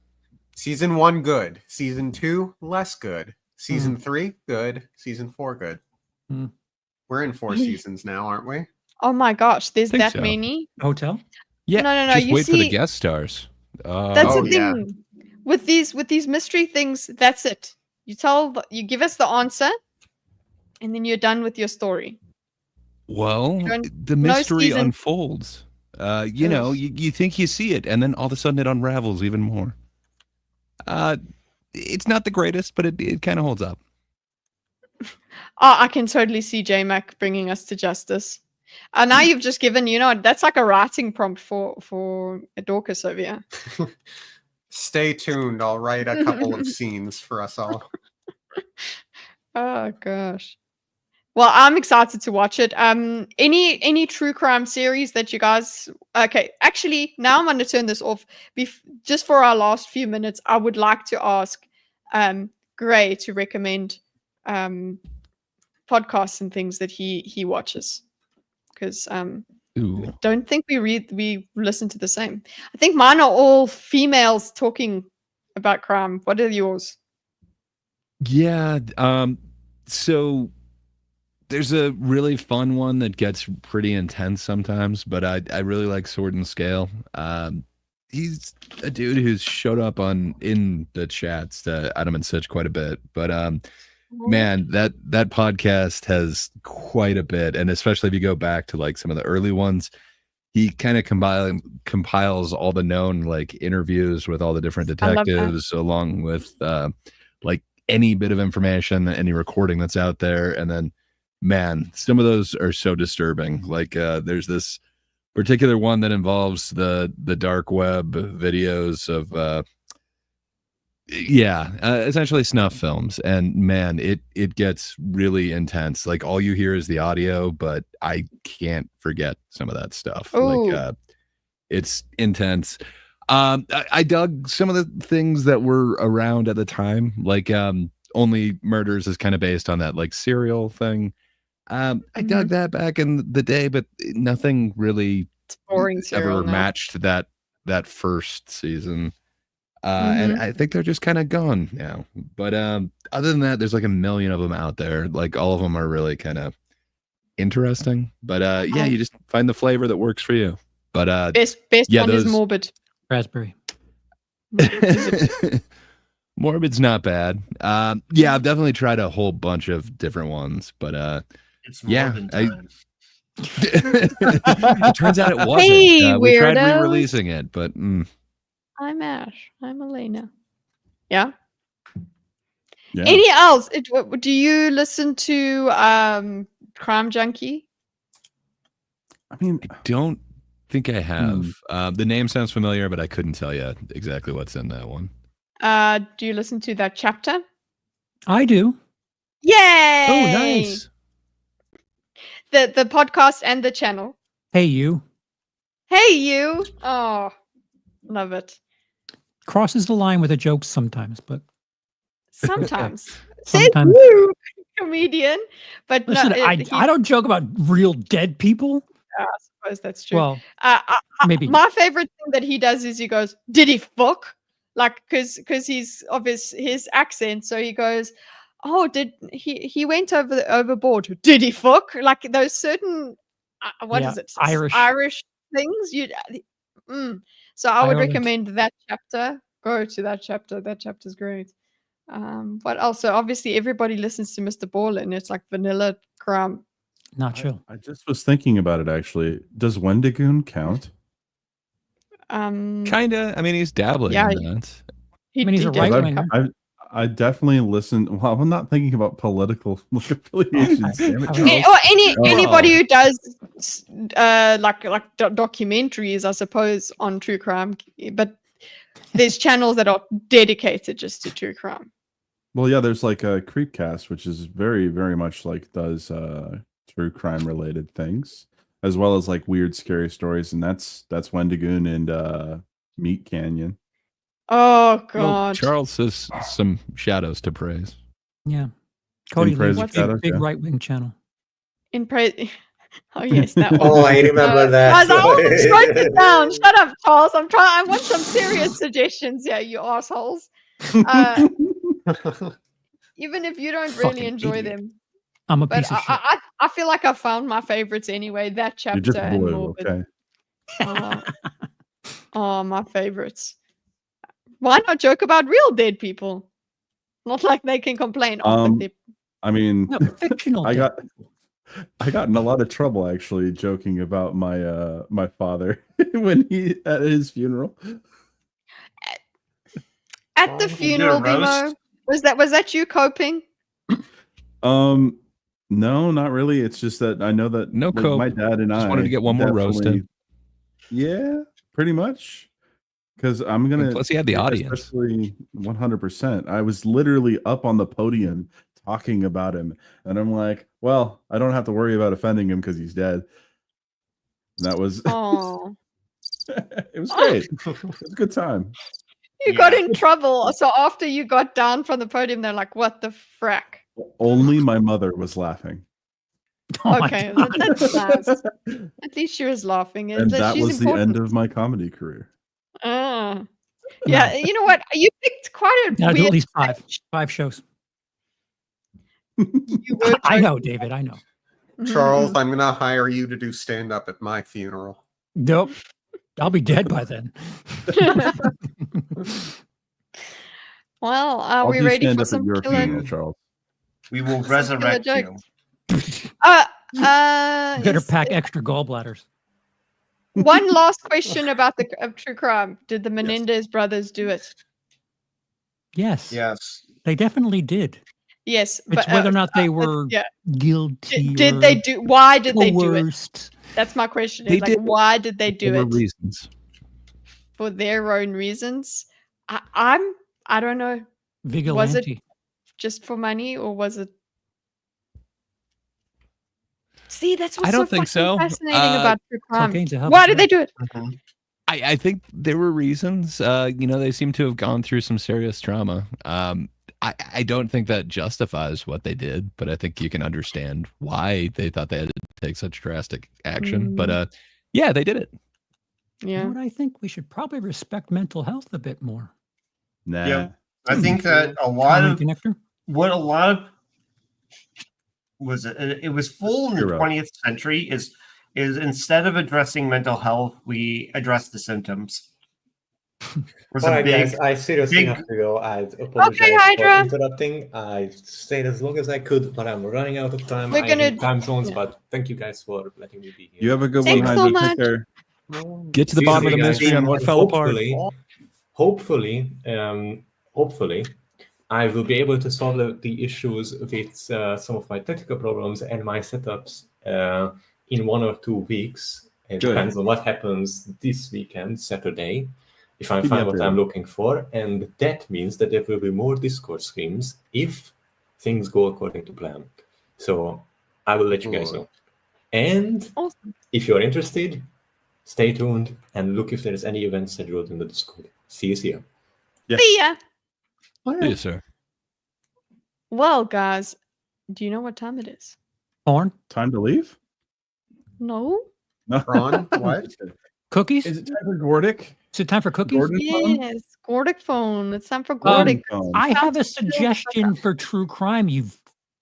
Season 1 good. Season 2 less good. Season 3 good. Season 4 good. Hmm. We're in 4 seasons now, aren't we? Oh my gosh, there's Think that so. many. Hotel. Yeah. No. Just You wait for the see, guest stars. that's Oh, the yeah. thing with these mystery things. That's it. You give us the answer, and then you're done with your story. Well, Don't- the no mystery season. unfolds. You know, Ugh. you think you see it, and then all of a sudden it unravels even more. It's not the greatest, but it kind of holds up. Oh, I can totally see J-Mac bringing us to justice. Now you've just given, that's like a writing prompt for a Dorkus over here. Stay tuned. I'll write a couple of scenes for us all. Oh gosh. Well, I'm excited to watch it. Any true crime series that you guys? Okay, actually, now I'm going to turn this off. Just for our last few minutes, I would like to ask Gray to recommend podcasts and things that he watches, because Ooh. I don't think we listen to the same. I think mine are all females talking about crime. What are yours? Yeah. So there's a really fun one that gets pretty intense sometimes, but I really like Sword and Scale. He's a dude who's showed up in the chats to Adam and Sitch quite a bit, but man, that podcast has quite a bit, and especially if you go back to like some of the early ones, he kind of compiles all the known like interviews with all the different detectives, along with like any bit of information, any recording that's out there, and then man, some of those are so disturbing. Like there's this particular one that involves the dark web videos of essentially snuff films, and man, it gets really intense. Like all you hear is the audio, but I can't forget some of that stuff. Ooh. Like it's intense. I dug some of the things that were around at the time, like Only Murders is kind of based on that like serial thing. I dug that back in the day, but nothing really It's boring serial ever now. matched that first season. And I think they're just kind of gone now. But other than that, there's like a million of them out there. Like all of them are really kind of interesting. But yeah, you just find the flavor that works for you. But Best yeah, one is those- Morbid. Raspberry. Morbid's not bad. Yeah, I've definitely tried a whole bunch of different ones, but It's yeah, Morbid time. it turns out it wasn't. Hey, We tried weirdos. re-releasing it, but I'm Ash. I'm Elena. Yeah. Yeah. Any else? Do you listen to Crime Junkie? I mean, I don't think I have. The name sounds familiar, but I couldn't tell you exactly what's in that one. Do you listen to that chapter? I do. Yay! Oh, nice. The podcast and the channel. Hey, you. Hey, you. Oh, love it. Crosses the line with a joke sometimes, but Sometimes. Sometimes. Said you, comedian. But listen, no, I don't joke about real dead people. I suppose that's true. Well, maybe. My favorite thing that he does is he goes, "Did he fuck?" Like, because he's of his accent, so he goes, "Oh, did he went overboard? Did he fuck?" Like those certain what is it? Irish things. So I would Ireland. recommend that chapter. Go to that chapter. That chapter's great. What else? So obviously everybody listens to Mr. Ball, and it's like vanilla crime. Not chill. I just was thinking about it actually. Does Wendigoon count? Kinda. I mean, he's dabbling Yeah, in that. I mean, he's a did. right winger. I definitely listen. Well, I'm not thinking about political affiliations. Damn it, Okay. Charles. Or anybody who does like documentaries, I suppose, on true crime, but there's channels that are dedicated just to true crime. Well, yeah, there's like a Creepcast, which is very, very much like does true crime related things, as well as like weird, scary stories, and that's Wendigoon and Meat Canyon. Oh Well, God. Charles has some shadows to praise. Yeah. Cody Praise leads of a Shadows, big yeah. right-wing channel. In praise. Oh yes, that one. Oh, I remember that. Guys, I almost wrote it down. Shut up, Charles. I'm trying. I want some serious suggestions. Yeah, you assholes. Even if you don't really Fucking enjoy idiot. them, I'm a but piece of shit. I feel like I found my favorites anyway. That You're chapter just and blue, Morbid. okay? Oh, my favorites. Why not joke about real dead people? Not like they can complain. I mean, No, fictional. I dead. got in a lot of trouble actually joking about my my father when he at his funeral. At the funeral, Bimo, was that you coping? No, not really. It's just that I know that No like, cope. my dad and Just I wanted to get one more roast in. definitely- Yeah, pretty much. Because I'm gonna. And plus, he had the audience. Especially 100%. I was literally up on the podium talking about him, and I'm like, well, I don't have to worry about offending him because he's dead. And that was. Oh, It was great. It was a good time. you got in trouble. So after you got down from the podium, they're like, "What the frack?" Only my mother was laughing. Oh my Okay, God. that's nice. At least she was laughing. And that She's was the important. end of my comedy career. Ah. Yeah, you know what? You picked quite a Gotta do weird. at least five shows. You were I know, joking. David. I know. Charles, I'm gonna hire you to do stand up at my funeral. Nope. I'll be dead by then. Well, are I'll we do ready stand for up at some your killer? funeral, Charles. We will Some killer resurrect you. jokes. Better Is- pack extra gallbladders. One last question about the true crime. Did the Menendez brothers do it? Yes. Yes. They definitely did. Yes, It's but whether or not they were yeah. guilty. Did they do? Why did they do it? coerced. That's my question. They Is like, did. why did they do There it? were reasons. For their own reasons. I don't know. Vigilante. Just for money, or was it? See, that's what's I don't so think fucking so. fascinating about true crime. Cocaine's a hell of Why a did they do it? I think there were reasons. They seem to have gone through some serious trauma. I don't think that justifies what they did, but I think you can understand why they thought they had to take such drastic action. But yeah, they did it. You know what I think? We should probably respect mental health a bit more. Nah. Yeah. I think that a lot Common of connector. what a lot of was it was full in the Hero. 20th century is instead of addressing mental health, we address the symptoms. Was All a right, big, guys, I seriously big- have to go. I apologize for Hydra. interrupting. I stayed as long as I could, but I'm running out of time. We're I gonna- hate time zones, yeah. but thank you guys for letting me be here. You have a good Thanks one, so Hydra. much. Take care. Get to the See bottom of you the guys. mystery on what And fell apart. Hopefully, I will be able to solve the issues with some of my technical problems and my setups in 1 or 2 weeks. It Good. depends on what happens this weekend, Saturday, if I Keep me find what updated. I'm looking for. And that means that there will be more Discord streams if things go according to plan. So I will let you guys know. And Awesome. if you're interested, stay tuned and look if there's any events scheduled in the Discord. See you here. Yeah. See ya. Yes, sir. Well, guys, do you know what time it is? Porn? Time to leave? No. No. Ron, what? Cookies? Is it time for Gordic? Is it time for cookies? Gordon phone? Yes, Gordic phone. It's time for Gordic. Phone. I have a Sounds good. suggestion for true crime, you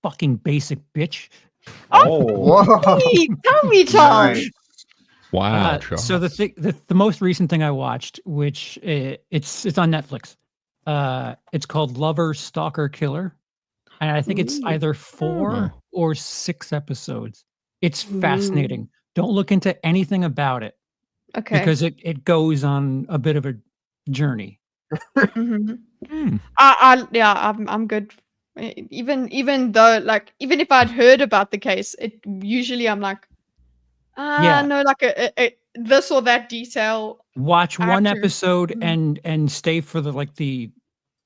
fucking basic bitch. Oh. Whoa. Hey, tell me, Tom. Nice. Wow. Charles. So the most recent thing I watched, which it's on Netflix. It's called Lover, Stalker, Killer, and I think it's either 4 or 6 episodes. It's fascinating. Don't look into anything about it Okay. because it goes on a bit of a journey. Mhm. I'm good. Even though, like, even if I'd heard about the case, usually I'm like, Yeah. no, like a this or that detail. Watch one Actor. episode and stay for the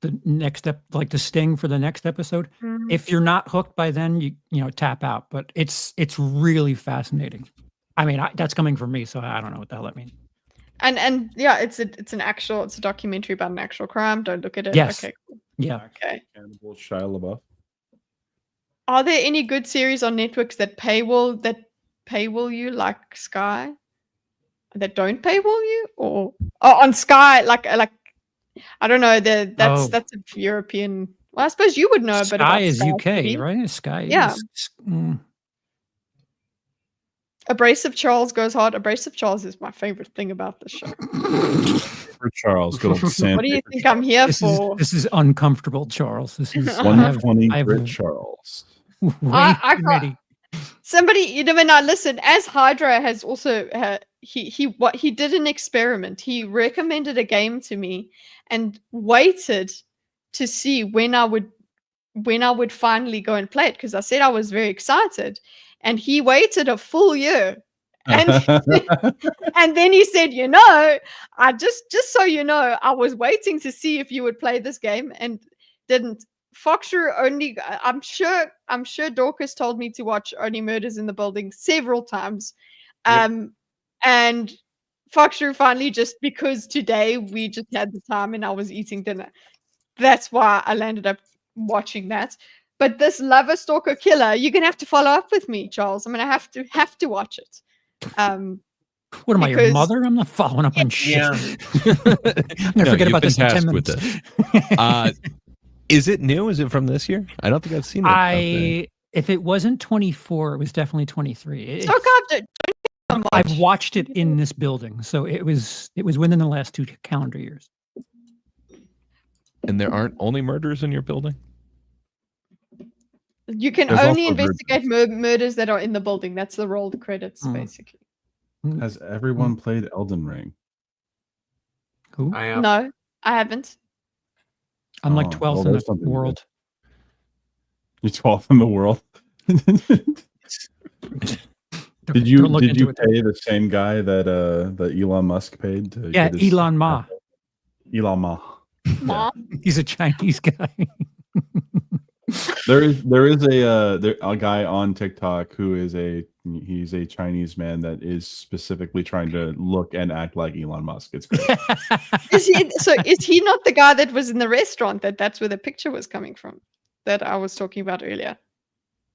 the next like the sting for the next episode. Mm. If you're not hooked by then, you know, tap out. But it's really fascinating. I mean, that's coming from me, so I don't know what the hell that means. And yeah, it's a documentary about an actual crime. Don't look at it. Yes. Okay. Cool. Yeah. Okay. Cannibal Shia LaBeouf. Are there any good series on networks that paywall you like Sky? That don't paywall you, or on Sky like I don't know. That's a European. Well, I suppose you would know a bit about Sky is Sky UK, TV. right? Sky. Yeah. Is, Abrasive Charles goes hard. Abrasive Charles is my favorite thing about the show. For Charles, good old Sam. What do you think I'm here for? This is uncomfortable, Charles. This is 120 I have Grit Charles. way I too got- many. Somebody, you know, when I listen, as Hydra has also he did an experiment. He recommended a game to me and waited to see when I would finally go and play it, because I said I was very excited, and he waited a full year. And and then he said, you know, I just so you know, I was waiting to see if you would play this game and didn't. Foxrew only, I'm sure Dorkus told me to watch Only Murders in the Building several times. And Foxrew finally, just because today we just had the time and I was eating dinner. That's why I landed up watching that. But this Lover Stalker Killer, you're gonna have to follow up with me, Charles. I'm gonna have to watch it. What am I, your mother? I'm not following up on shit. Yeah. I'm gonna forget about this in 10 minutes. Is it new? Is it from this year? I don't think I've seen it. If it wasn't 24, it was definitely 23. So I've watched it in this building, so it was within the last 2 calendar years. And there aren't only murders in your building? You can There's only also investigate murders that are in the building. That's the rolled credits, basically. Has everyone played Elden Ring? Who? I have. No, I haven't. I'm like Oh, 12th well, in there's the something world. You're 12th in the world. Did you pay the same guy that Elon Musk paid to Yeah, get his Elon Ma. Elon Ma. He's a Chinese guy. There is a guy on TikTok who is he's a Chinese man that is specifically trying to look and act like Elon Musk. It's great. Is he not the guy that was in the restaurant that's where the picture was coming from that I was talking about earlier?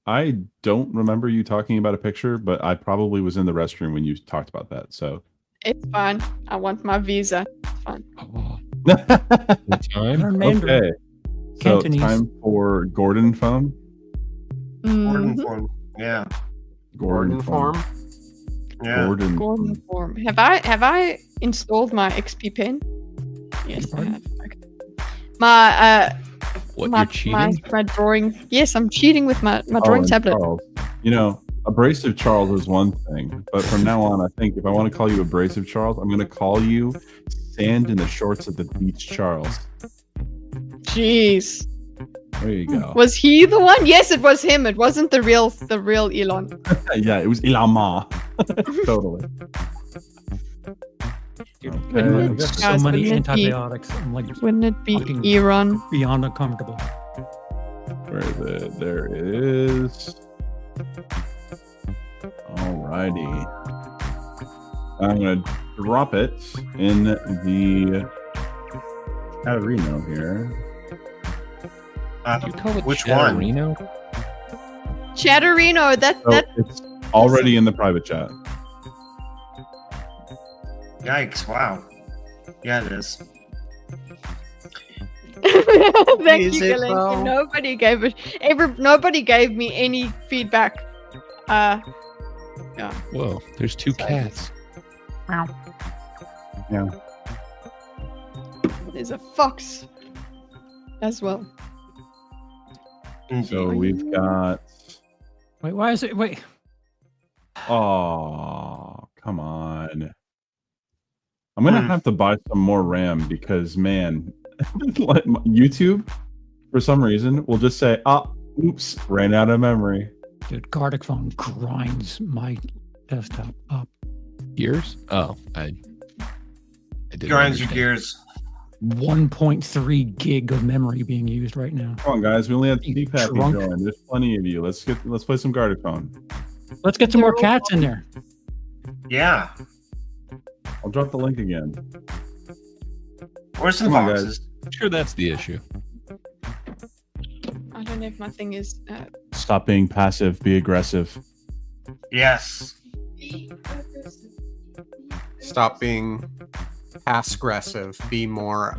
I don't remember you talking about a picture, but I probably was in the restroom when you talked about that. So It's fine. I want my visa. It's fine. Okay. So Cantonese. time for Gordon phone. Gordon Mhm. form. Yeah. Gordon form. Yeah. Gordon form. Have I installed my XP pen? Yes, I have. Okay. My What, my, you're cheating? my drawing. Yes, I'm cheating with my drawing and tablet. Charles, you know, Abrasive Charles is one thing, but from now on, I think if I want to call you Abrasive Charles, I'm going to call you Sand in the Shorts at the Beach Charles. Jeez. There you go. Was he the one? Yes, it was him. It wasn't the real Elon. Yeah, it was Elon Ma. Totally. Anyway, Okay. so Guys, many wouldn't it be- antibiotics. I'm like Wouldn't it be fucking Iran? beyond uncomfortable. Where is it? There it is. Alrighty. I'm gonna drop it in the Catarino here. You call it Which one? Chatterino? Chatterino. So it's already in the private chat. Yikes! Wow. Yeah, it is. Thank Is you, it, Galen. though? Nobody gave me any feedback. Yeah. Whoa, there's 2 cats. Yeah. There's a fox as well. So we've got. Wait, why is it? Wait. Oh, come on. I'm gonna have to buy some more RAM because man, YouTube for some reason will just say, oops, ran out of memory. Dude, Gardic phone grinds my desktop up. Gears? Oh, I didn't Grinds your understand. gears. 1.3 gig of memory being used right now. Come on, guys. We only have You 2 Pappy drunk. join. There's plenty of you. Let's play some Gardephone. Let's get some more cats in there. Yeah. I'll drop the link again. Or some Come on, foxes. I'm sure that's the issue. I don't know if my thing is. Stop being passive. Be aggressive. Yes. Stop being passive-aggressive. Be more.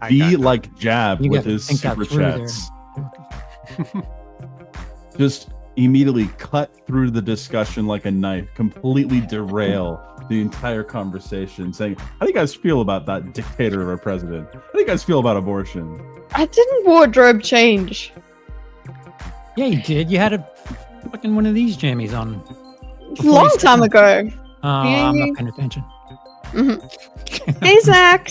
Be like Jab You with gotta his think that super through there. chats. Just immediately cut through the discussion like a knife, completely derail the entire conversation, saying, "How do you guys feel about that dictator of a president? How do you guys feel about abortion?" I didn't wardrobe change. Yeah, you did. You had a fucking one of these jammies on. Long time ago. Oh, I'm not paying attention. Hey, Zach.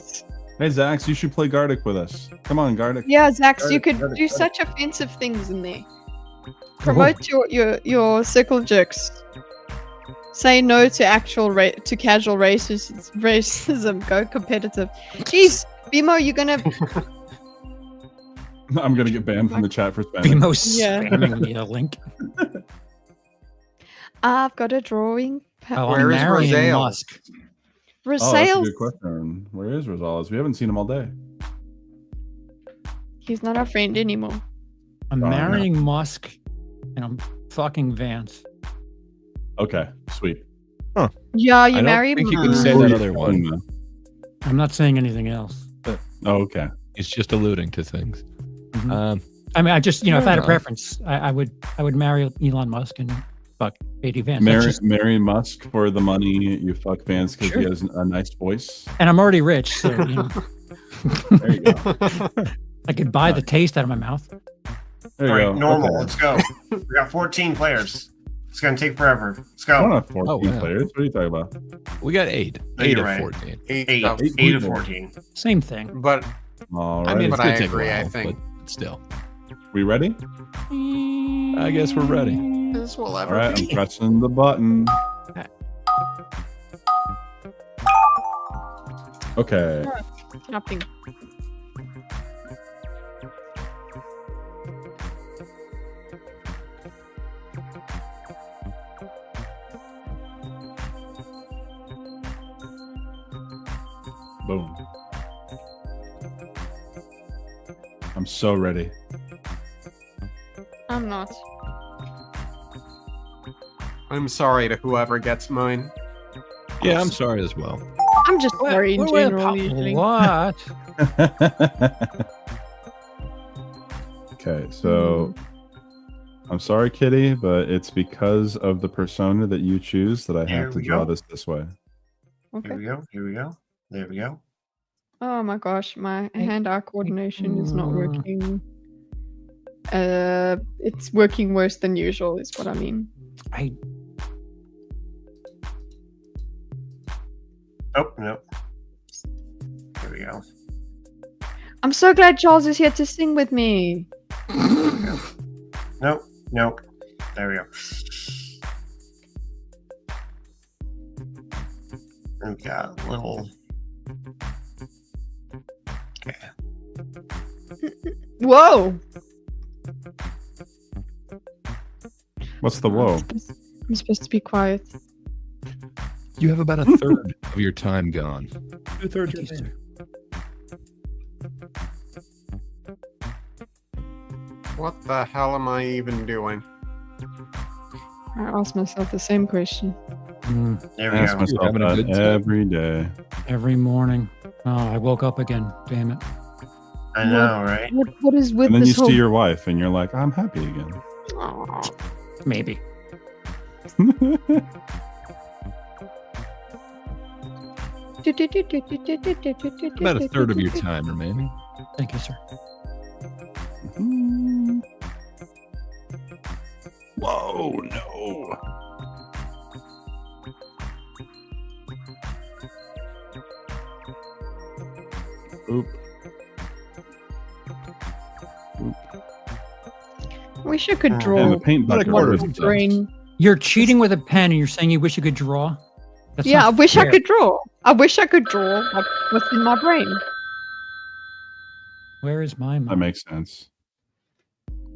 Hey, Zax, you should play Gardic with us. Come on, Gardic. Yeah, Zax, you could Gardic, do Gardic. such offensive things in there. Promote your circle jerks. Say no to to casual racism. Go competitive. Jeez, Bimo, you're gonna. I'm gonna get banned from the chat for spamming. Bimo Yeah. spamming me a link. I've got a drawing. Oh, Where I'm is marrying Rosales? Musk. Oh, that's a Rosales. good question. Where is Rosales? We haven't seen him all day. He's not our friend anymore. I'm Oh, no. marrying Musk, and I'm fucking Vance. Okay, sweet. Yeah, you I don't marry think you Mom. can say that other one. one. I'm not saying anything else. Oh, okay. He's just alluding to things. Mhm. I mean, I just, if I had a Fair enough. preference, I would marry Elon Musk and fuck JD Vance. That's just- Marry Musk for the money. You fuck Vance because he Sure. has a nice voice. and I'm already rich, so There you go. I could buy the taste out of my mouth. There you All right, go. normal. Okay. Let's go. We got 14 players. It's gonna take forever. Let's I don't go. have 14 Oh, wow. players. What are you talking about? We got 8. No, 8 you're of right. 14. Eight. Eight 8 of people. 14. Same thing. But All I right. mean, it's But gonna I take agree, a while, I think. but still. We ready? I guess we're ready. this will All ever right. I'm be. pressing the button. Okay. Nothing. Boom. I'm so ready. I'm not. I'm sorry to whoever gets mine. Yeah, I'm sorry as well. I'm just sorry in general. Usually. What? Okay, so I'm sorry, Kitty, but it's because of the persona that you choose that I There have to we draw go. this way. Here Okay. we go. Here we go. There we go. Oh my gosh, my hand-eye coordination is not Mm. working. It's working worse than usual, is what I mean. Oh, no. There we go. I'm so glad Charles is here to sing with me. Nope. Nope. There we go. We've got a little. Okay. Whoa! What's the whoa? I'm supposed to be quiet. You have about a third of your time gone. 2/3 of it. What the hell am I even doing? I asked myself the same question. There we I ask go. myself Having a that good time. every day. Every morning. Oh, I woke up again. Damn it. I know, right? What is with And then you this whole... see your wife and you're like, I'm happy again. Aw. Maybe. About a third of your time remaining. Thank you, sir. Whoa, no. Oop. Oop. Wish I could And draw the paint bucket quarter was of the brain. You're cheating with a pen and you're saying you wish you could draw? That's Yeah, I not wish I fair. could draw. I wish I could draw what's in my brain. Where is my That mind? makes sense.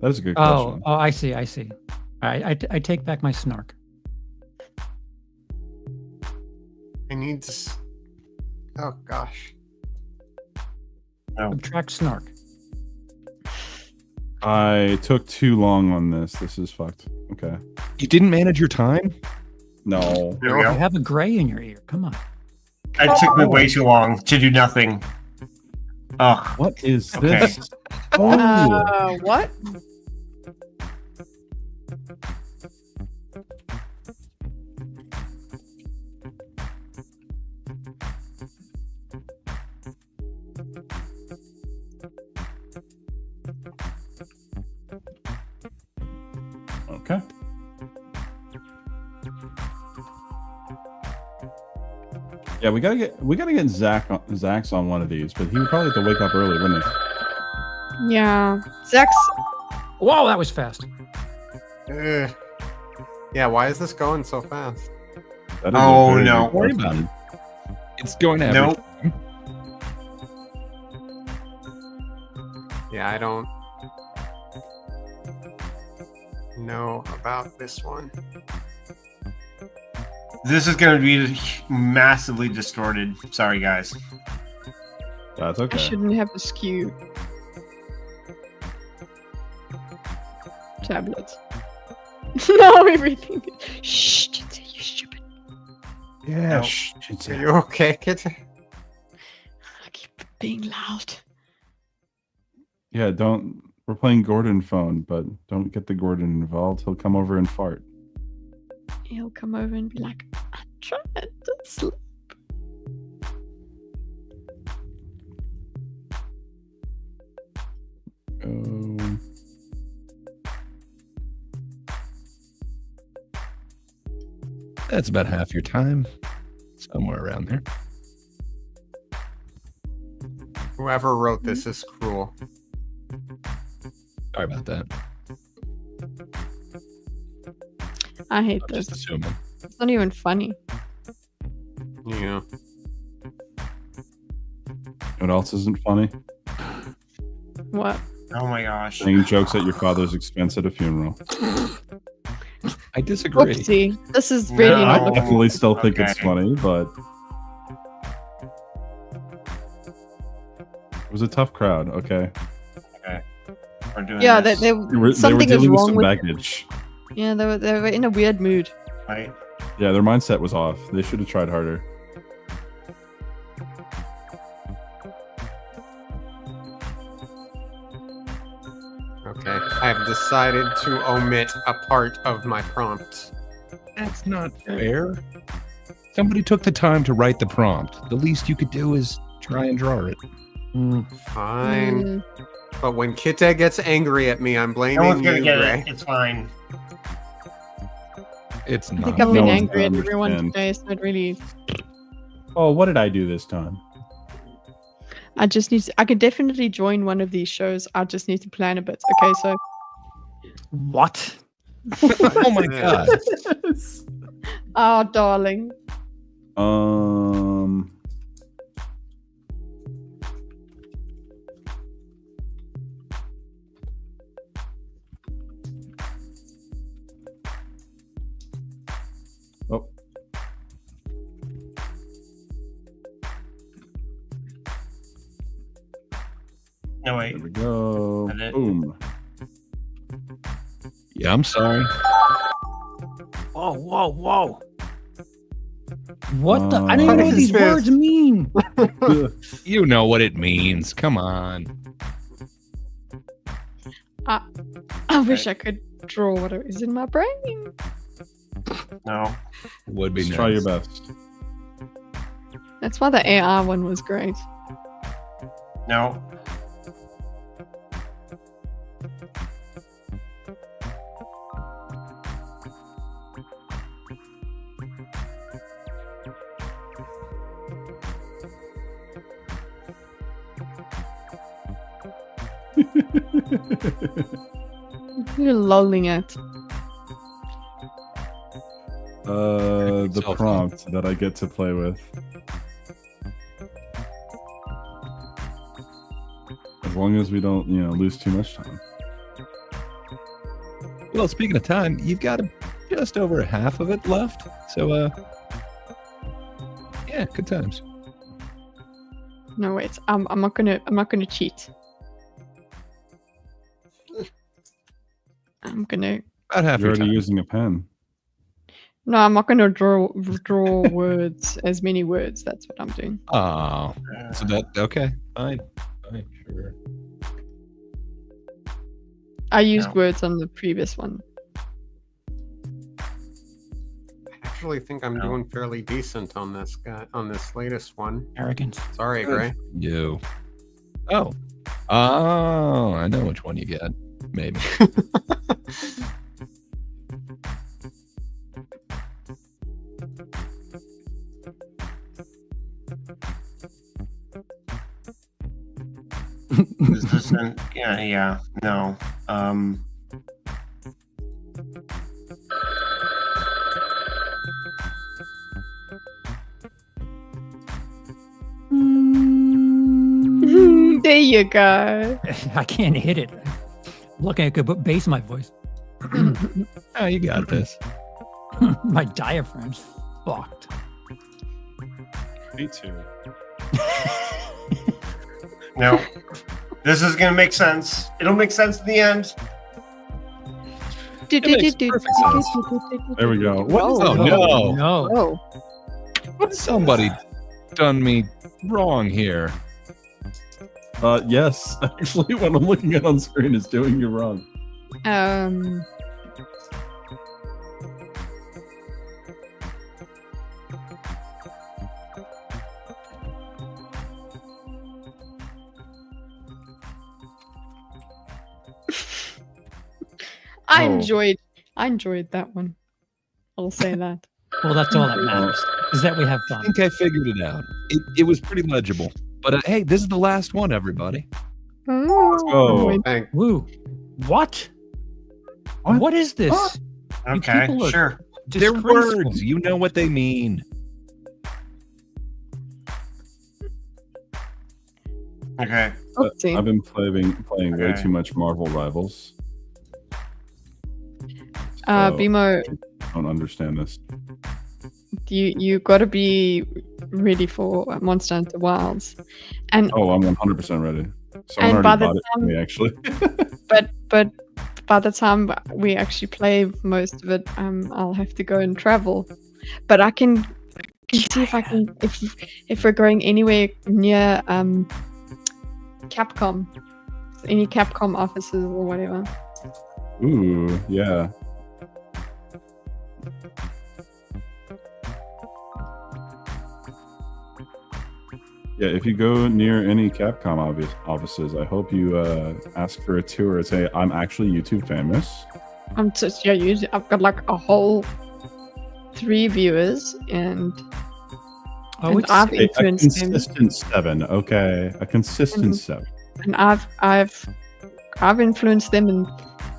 That is a good Oh, question. I see. I see. All right, I take back my snark. I need to. Oh gosh. Subtract snark. I took too long on this. This is fucked. Okay. You didn't manage your time? No. There we You go. have a gray in your ear. Come on. It took me way too long to do nothing. Ugh. What is Okay. this? Oh. What? Okay. Yeah, we gotta get Zach's on one of these, but he would probably have to wake up early, wouldn't he? Yeah. Zach's. Whoa, that was fast. Ugh. Yeah, why is this going so fast? That is a Oh, very no. good Worry question. about it. It's going to Nope. Yeah, I don't know about this one. This is going to be massively distorted. Sorry, guys. That's I okay. shouldn't have a skew. Tablet. No, everything. Shh, Kitteh, you stupid. Yeah. Are you okay, Kitteh? I keep being loud. Yeah, don't. We're playing Gordon phone, but don't get the Gordon involved. He'll come over and fart. He'll come over and be like, I'm trying to sleep. That's about half your time. Somewhere around there. Whoever wrote this is cruel. Sorry about that. I hate I'm this. just assuming. It's not even funny. Yeah. What else isn't funny? What? Oh my gosh. Saying jokes at your father's expense at a funeral. I disagree. Whoopsie. This is really I not looking. definitely still think it's Okay. funny, but it was a tough crowd. Okay, We're doing Yeah, this, they were something is dealing with wrong some with. baggage. Yeah, they were in a weird mood. right? Yeah, their mindset was off. They should have tried harder. Okay. I have decided to omit a part of my prompt. That's not fair. Somebody took the time to write the prompt. The least you could do is try and draw it. Fine. Mm, But when Kitteh gets angry at me, I'm No blaming one's you, gonna get Gray. it. It's fine. It's I not. think I've No been one's angry at gonna everyone understand. today, so it really. Oh, what did I do this time? I just need to. I could definitely join one of these shows. I just need to plan a bit. Okay, so. What? Oh my god. Oh, darling. Oh. No, wait. There we go. That it? Boom. Yeah, I'm sorry. Whoa, whoa, whoa. What the? I don't even know what What these is this? words mean. You know what it means. Come on. I wish I could draw what is in my brain. No. Would be Just nice. try your best. That's why the AI one was great. No. You're lolling at. The prompt that I get to play with. As long as we don't, lose too much time. Well, speaking of time, you've got just over half of it left. So, yeah, good times. No, wait. I'm not gonna cheat. I'm gonna. About half You're your already time. using a pen. No, I'm not gonna draw words, as many words. That's what I'm doing. Oh, so okay, fine, sure. I used words on the previous one. I actually think I'm doing fairly decent on this guy, on this latest one. Arrogance. Sorry, Gray. You. Oh, I know which one you get. Maybe. Yeah, no. There you go. I can't hit it. I'm looking, I could put bass in my voice. Oh, you got this. My diaphragm's fucked. Me too. No. This is gonna make sense. It'll make sense in the end. There we go. What? Oh no! No. Oh. Somebody done me wrong here. Yes. Actually, what I'm looking at on screen is doing you wrong. I Oh. enjoyed that one. I'll say that. Well, that's all that matters, is that we have I fun. think I figured it out. It was pretty legible. But hey, this is the last one, everybody. Let's go. Thank Woo. What? What? What is this? You Okay, people are sure. They're disgraceful. words. You know what they mean. Okay. Oopsie. I've been playing way Okay. too much Marvel Rivals. So, Bimo, I don't understand this. you gotta be ready for Monster Hunter Wilds, and Oh, I'm 100% ready. Someone And by already the bought it for time- me, actually. but by the time we actually play most of it, I'll have to go and travel. But I can see if I can if we're going anywhere near Capcom, any Capcom offices or whatever. Ooh, yeah. Yeah, if you go near any Capcom offices, I hope you ask for a tour and say, I'm actually YouTube famous. I've got like a whole 3 viewers, and Oh, it's I've A influenced them, consistent 7, okay? A consistent 7. and I've influenced them, and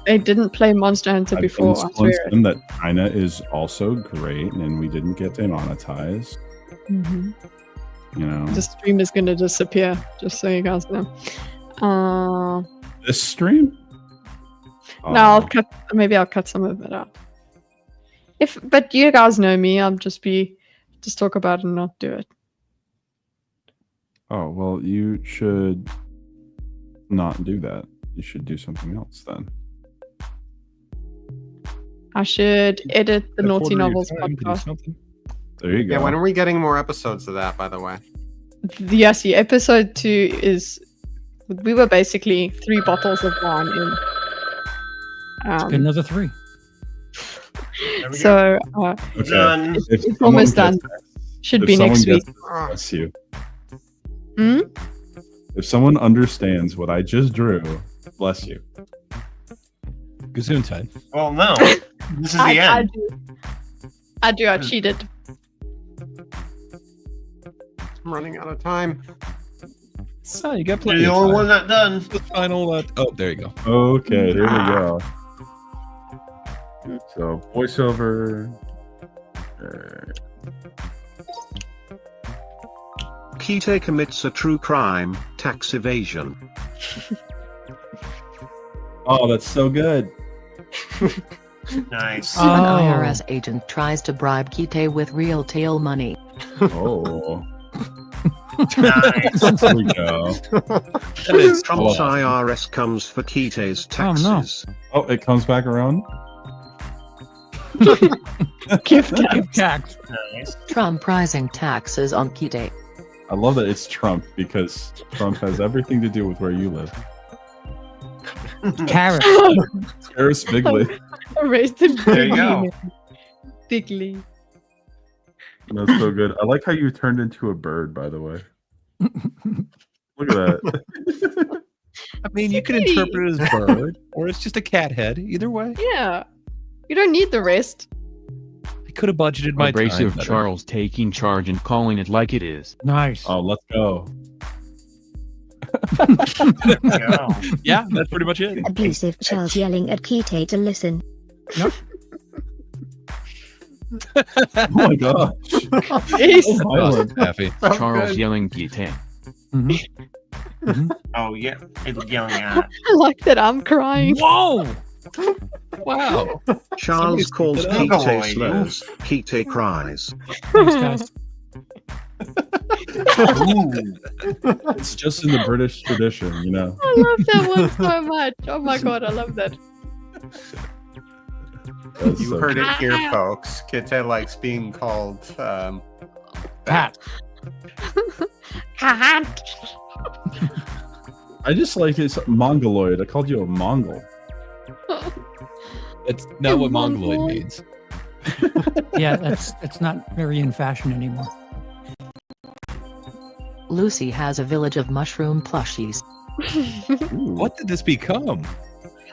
they didn't play Monster Hunter I've before. I influenced swear. them that China is also great, and we didn't get demonetized. Mhm. You know, The stream is going to disappear, just so you guys know. this stream. No, I'll cut some of it out. But you guys know me. I'll just talk about it and not do it. Oh well, you should not do that. You should do something else then. I should edit the Gotta Naughty order your Novels time to do podcast. something. There you go. Yeah, when are we getting more episodes of that, by the way? Yes, episode 2 is. We were basically 3 bottles of wine in. Get another 3. There we go. So Okay. Done. If it's someone almost done. gets this- Should if be someone next week. gets this, bless you. Hmm? If someone understands what I just drew, bless you. Gesundheit. Well, no. This is the I end. do. I do. I cheated. I'm running out of time. So you got You're plenty the of only time. one not done. The final. Oh, there you go. Okay, here we go. So voiceover. Kitteh commits a true crime, tax evasion. Oh, that's so good. Nice. An IRS agent tries to bribe Kitteh with real tail money. Oh. Nice. There we go. Trump's IRS comes for Kitteh's taxes. Oh, it comes back around? Gift tax. Nice. Trump rising taxes on Kitteh. I love that it's Trump because Trump has everything to do with where you live. Carrot. Ferris Bigley. Raised in There you go. Bigly. That's so good. I like how you turned into a bird, by the way. Look at that. I mean, you can interpret it as bird, or it's just a cat head. Either way. Yeah. You don't need the rest. I could have budgeted my time Abrasive better. Charles taking charge and calling it like it is. Nice. Oh, let's go. Go. Yeah, that's pretty much it. Abusive Charles yelling at Kitteh to listen. Oh my gosh. Jeez. So violent. Happy. Charles yelling Kitteh. Oh yeah, it's yelling at. I like that I'm crying. Whoa! Wow. Charles calls Somebody's Kitteh good. slurs. Kitteh cries. Thanks, guys. It's just in the British tradition, you know. I love that one so much. Oh my god, I love that. That's You so heard good. it here, folks. Kitteh likes being called Pat. Can't. I just like it's Mongoloid. I called you a Mongol. That's not what Mongoloid means. Yeah, that's not very in fashion anymore. Lucy has a village of mushroom plushies. What did this become?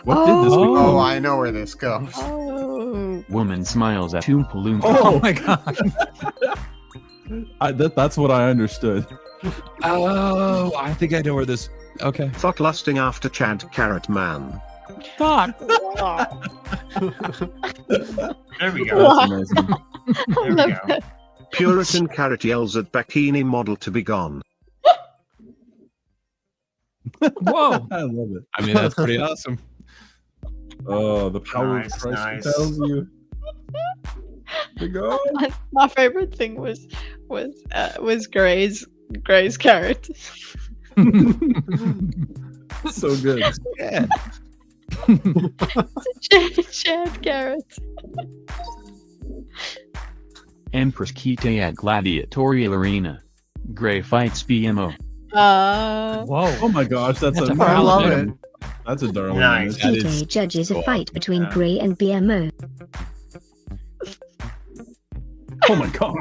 What did this become? Oh, I know where this goes. Oh. Woman smiles at Oompa Loompa. Oh my god. That's what I understood. Oh, I think I know where this. Okay. Thought lusting after Chad Carrot Man. God. There we go. Wow. That's amazing. I There we love go. that. Puritan Carrot yells at bikini model to be gone. Whoa. I love it. I mean, that's pretty awesome. Oh, the power Nice, of Christ nice. tells you. To go. My favorite thing was Gray's carrot. So good. Yeah. Shared carrot. Empress Kitteh at Gladiatorial Arena. Gray fights BMO. Whoa. Oh my gosh, that's That's a a I love darling. That's a darling. Nice. That Kitteh is judges a cool. fight between Grey and BMO. Oh my god.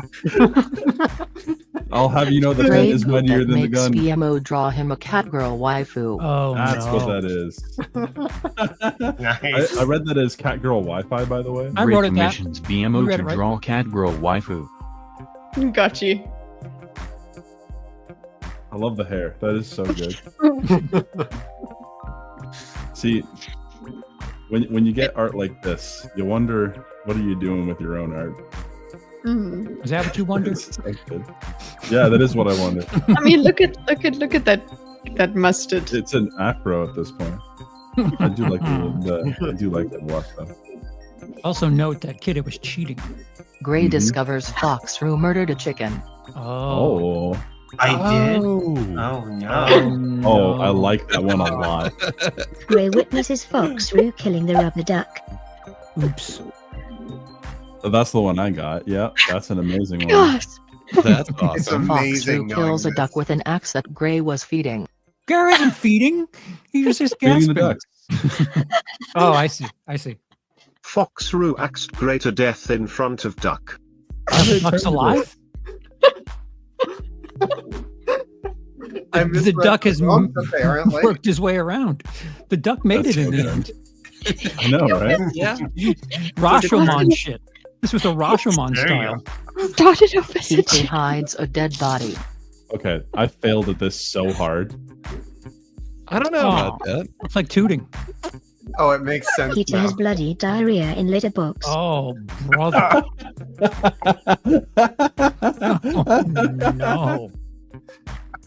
I'll have you know the pen Gray is poop mightier that than the makes gun. BMO draw him a catgirl waifu. Oh That's no. what that is. Nice. I read that as Catgirl Wi-Fi, by the way. I Gray wrote it that. commissions You BMO read to it right. draw Catgirl waifu. Got you. I love the hair. That is so good. See, when you get art like this, you wonder what are you doing with your own art. Mhm. Is that what you wondered? It's so good. Yeah, that is what I wonder. I mean, look at that mustard. It's an afro at this point. I do like I do like that watch though. Also note that Kitteh was cheating. Gray Mhm. discovers Foxrew murdered a chicken. Oh. Oh, I did. Oh. Oh no. oh, I like that one a lot. Grey witnesses Foxrew killing the rubber duck. Oops. That's the one I got. Yeah, that's an amazing one. Gosh. That's It's awesome. amazing. Foxrew knowing kills a this. duck with an axe that Gray was feeding. Gary isn't feeding. He was just Feeding the gasping. ducks. Oh, I see. I see. Foxrew axed Grey to death in front of duck. Duck's alive? I The misread duck has prompt, apparently. worked his way around. The duck made That's it in so the good. end. I know, right? Yeah. Rashomon shit. This was a Rashomon There you style. Started off as a Kitteh chick. hides a dead body. Okay, I failed at this so hard. I don't know about that. It's like tooting. Oh, it makes sense Kitteh now. has bloody diarrhea in litter box. Oh, brother. Oh, no.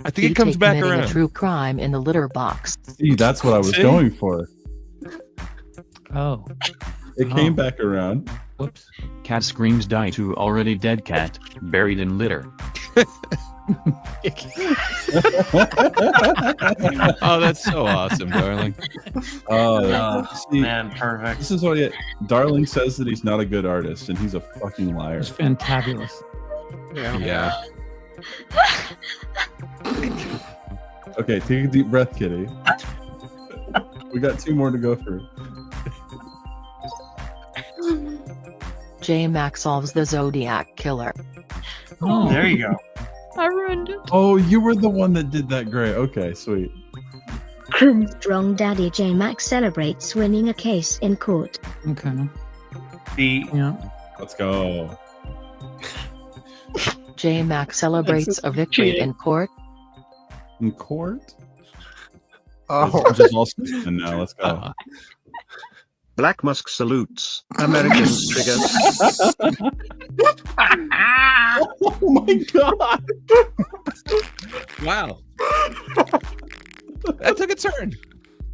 I think it comes Kitteh back committing around. a true crime in the litter box. See, that's what I was See? going for. Oh. It came back around. Whoops. Cat screams die to already dead cat, buried in litter. Oh, that's so awesome, darling. See, Man, perfect. this is what Darling says that he's not a good artist, and he's a fucking liar. It's fantabulous. Yeah. Okay, take a deep breath, Kitty. We got 2 more to go through. J-Mac solves the Zodiac killer. Oh, There you go. I ruined it. Oh, you were the one that did that. Great. Okay, sweet. Strong Daddy J Max celebrates winning a case in court. okay. The Yeah. Let's go. J-Mac celebrates a victory in court. In court? Oh, It's just all and now. Let's go. Black Musk salutes. American trigger. Oh my god! Wow. That took a turn.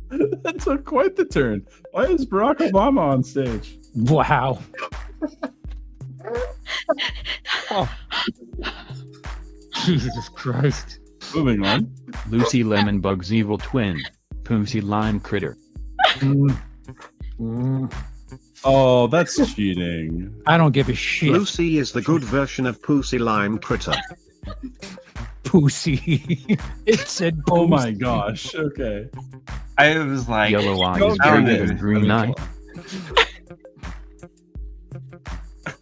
That took quite the turn. Why is Barack Obama on stage? Wow. Jesus Christ. Moving on. Lucy LemonBug's evil twin, Pussy Lime Critter. Oh, that's cheating. I don't give a shit. Lucy is the good version of Pussy Lime Critter. Pussy. It said Oh my pussy. gosh. Okay. I was like, Yellow eyes, Don't bigger do than it. green eye.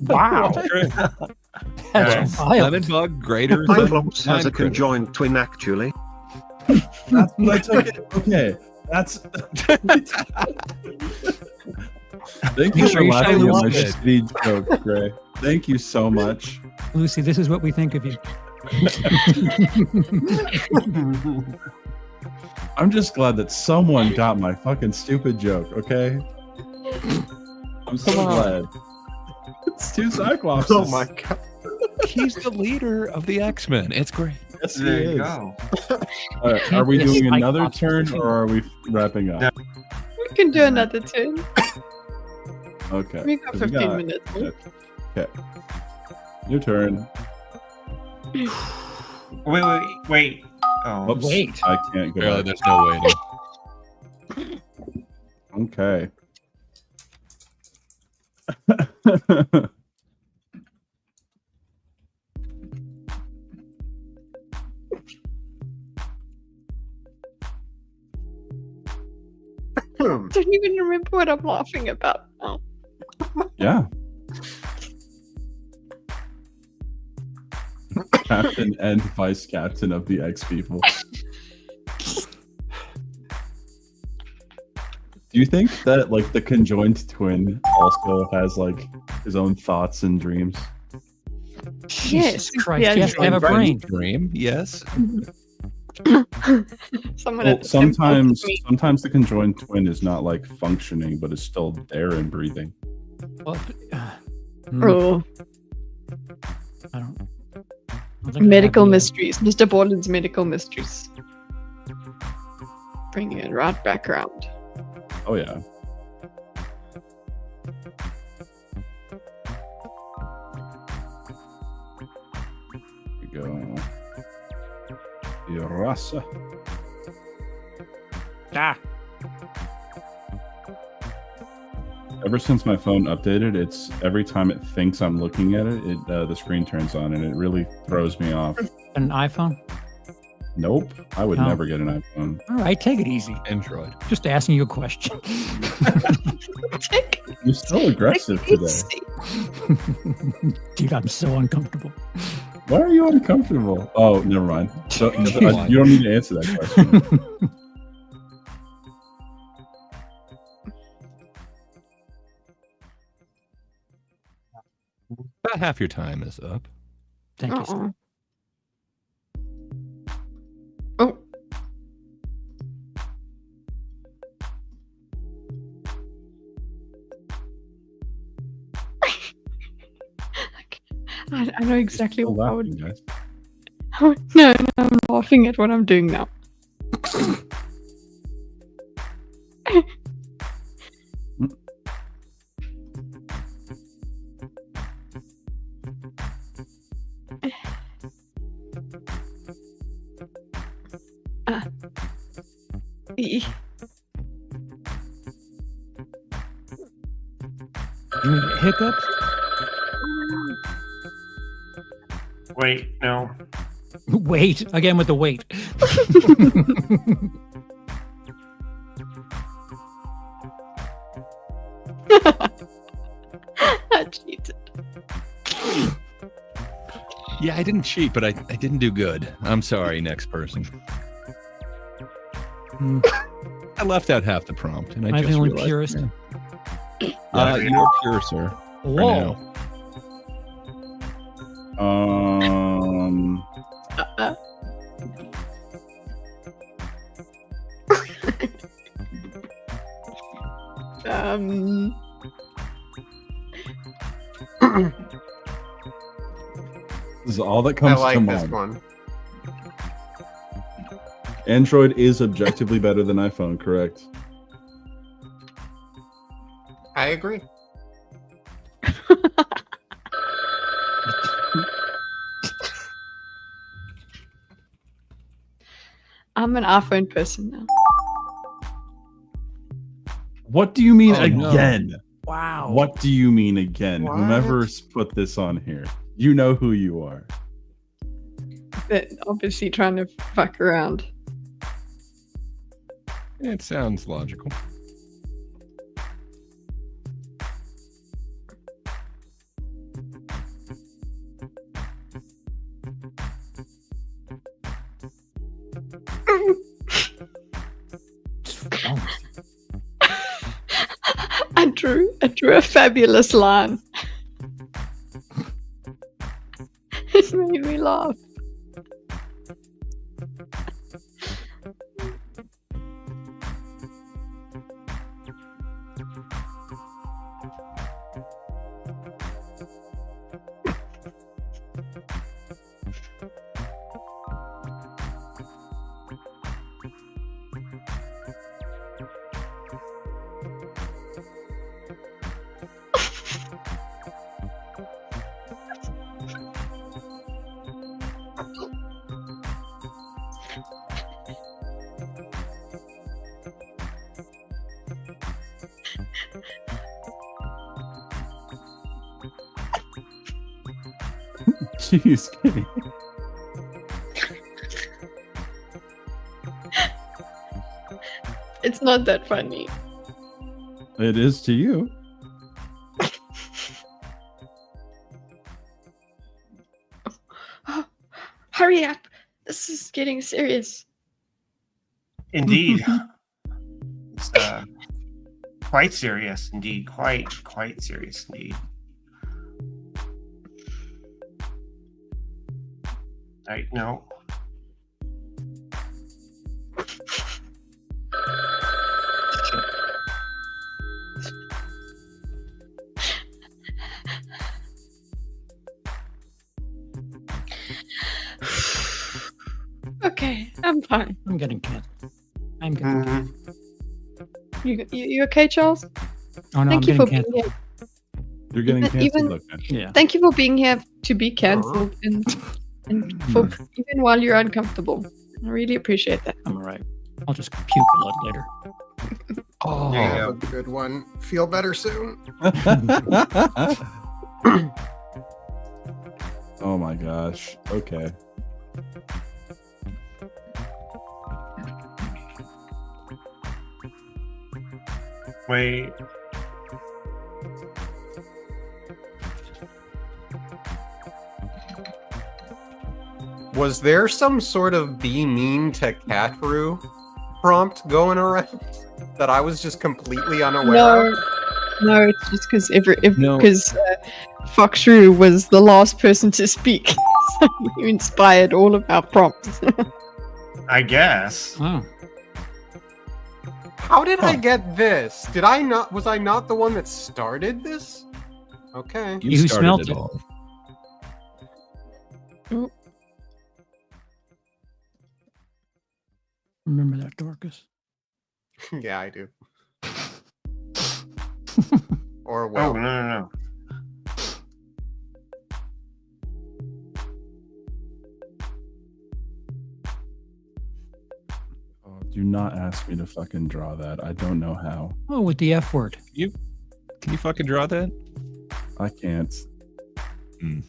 Wow. That's wild. LemonBug greater than Cyclops has a conjoined twin actually. That's what I took it. Okay. That's. Thank you You for sure you laughing at shall my love it? speed joke, Gray. Thank you so much. Lucy, this is what we think of you. I'm just glad that someone got my fucking stupid joke, okay? I'm so glad. It's 2 Cyclopses. oh my god. He's the leader of the X-Men. It's great. Yes, he there you is. go. All right, are we Yes, doing another Cyclops. turn or are we wrapping up? No. We can do another turn. Okay. We got 'cause we 15 got- minutes. Okay. Your turn. Wait. Oh, Oops, Wait. I can't go. Really, back. there's no waiting. Okay. Don't even remember what I'm laughing about. Oh. Yeah. Captain and vice captain of the X people. Do you think that like the conjoined twin also has like his own thoughts and dreams? Jesus Christ. yeah, Yes, I have a brain. Dream, yes. Someone Well, at the temple sometimes with me. sometimes the conjoined twin is not like functioning, but is still there and breathing. Well, Oh, I don't think I have medical the, mysteries. Mr. Borland's medical mysteries. Bringing it right back around. Oh yeah. Here we go. Rasa. Ever since my phone updated, it's every time it thinks I'm looking at it, the screen turns on, and it really throws me off. An iPhone? Nope, I would No. never get an iPhone. All right, take it easy. Android. Just asking you a question. You're so aggressive today. Dude, I'm so uncomfortable. Why are you uncomfortable? Oh, never mind. So, you don't need to answer that question. About half your time is up. Thank you, sir. Oh. I know exactly Still what I laughing, would. guys. Oh, no, I'm laughing at what I'm doing now. E- You mean hiccups? Wait, no. Wait again with the wait. I cheated. Yeah, I didn't cheat, but I didn't do good. I'm sorry, next person. I left out half the prompt, and I Am I the just only realized. purist? You're pure, sir. For Whoa. now. This is all that I comes to like this mind. one. Android is objectively better than iPhone, correct? I agree. I'm an iPhone person now. What do you mean Oh, no. again? Wow. What do you mean again? What? Whomever's put this on here, you know who you are. But obviously trying to fuck around. It sounds logical. I drew a fabulous line. It made me laugh. Jeez, Kitty. It's not that funny. It is to you. Hurry up. This is getting serious. Indeed. It's quite serious indeed. Quite serious indeed. Right, no. Okay, I'm fine. I'm getting canceled. I'm getting canceled. You okay, Charles? Oh no, Thank I'm you for getting being canceled. here. You're getting Even- canceled. Okay. Yeah. Thank you for being here to be cancelled and for even while you're uncomfortable. I really appreciate that. I'm alright. I'll just puke a little later. Oh, That was a good one. Feel better soon. Oh my gosh. Okay. Wait. Was there some sort of be mean to Catrew prompt going around that I was just completely unaware of? No, it's just because No. because Foxrew was the last person to speak, so you inspired all of our prompts. I guess. Oh. How did I get this? Did I not? Was I not the one that started this? Okay. you You started smelt it it. all. Ooh. Remember that, Dorkus? Yeah, I do. Or Oh, well, no. Oh, do not ask me to fucking draw that. I don't know how. Oh, with the F word. Can you fucking draw that? I can't. Sounds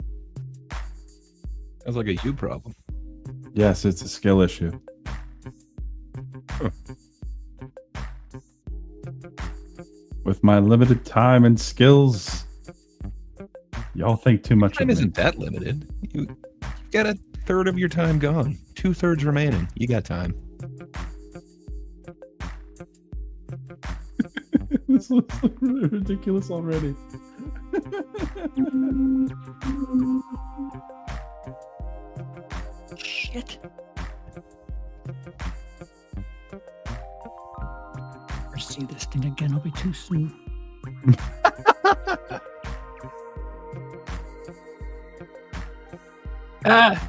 like a you problem. Yes, it's a skill issue. With my limited time and skills, y'all think too much of Time me. isn't that limited. You got a third of your time gone. 2/3 remaining. You got time. This looks ridiculous already. Shit. Or see this thing again, it'll be too soon. Ah!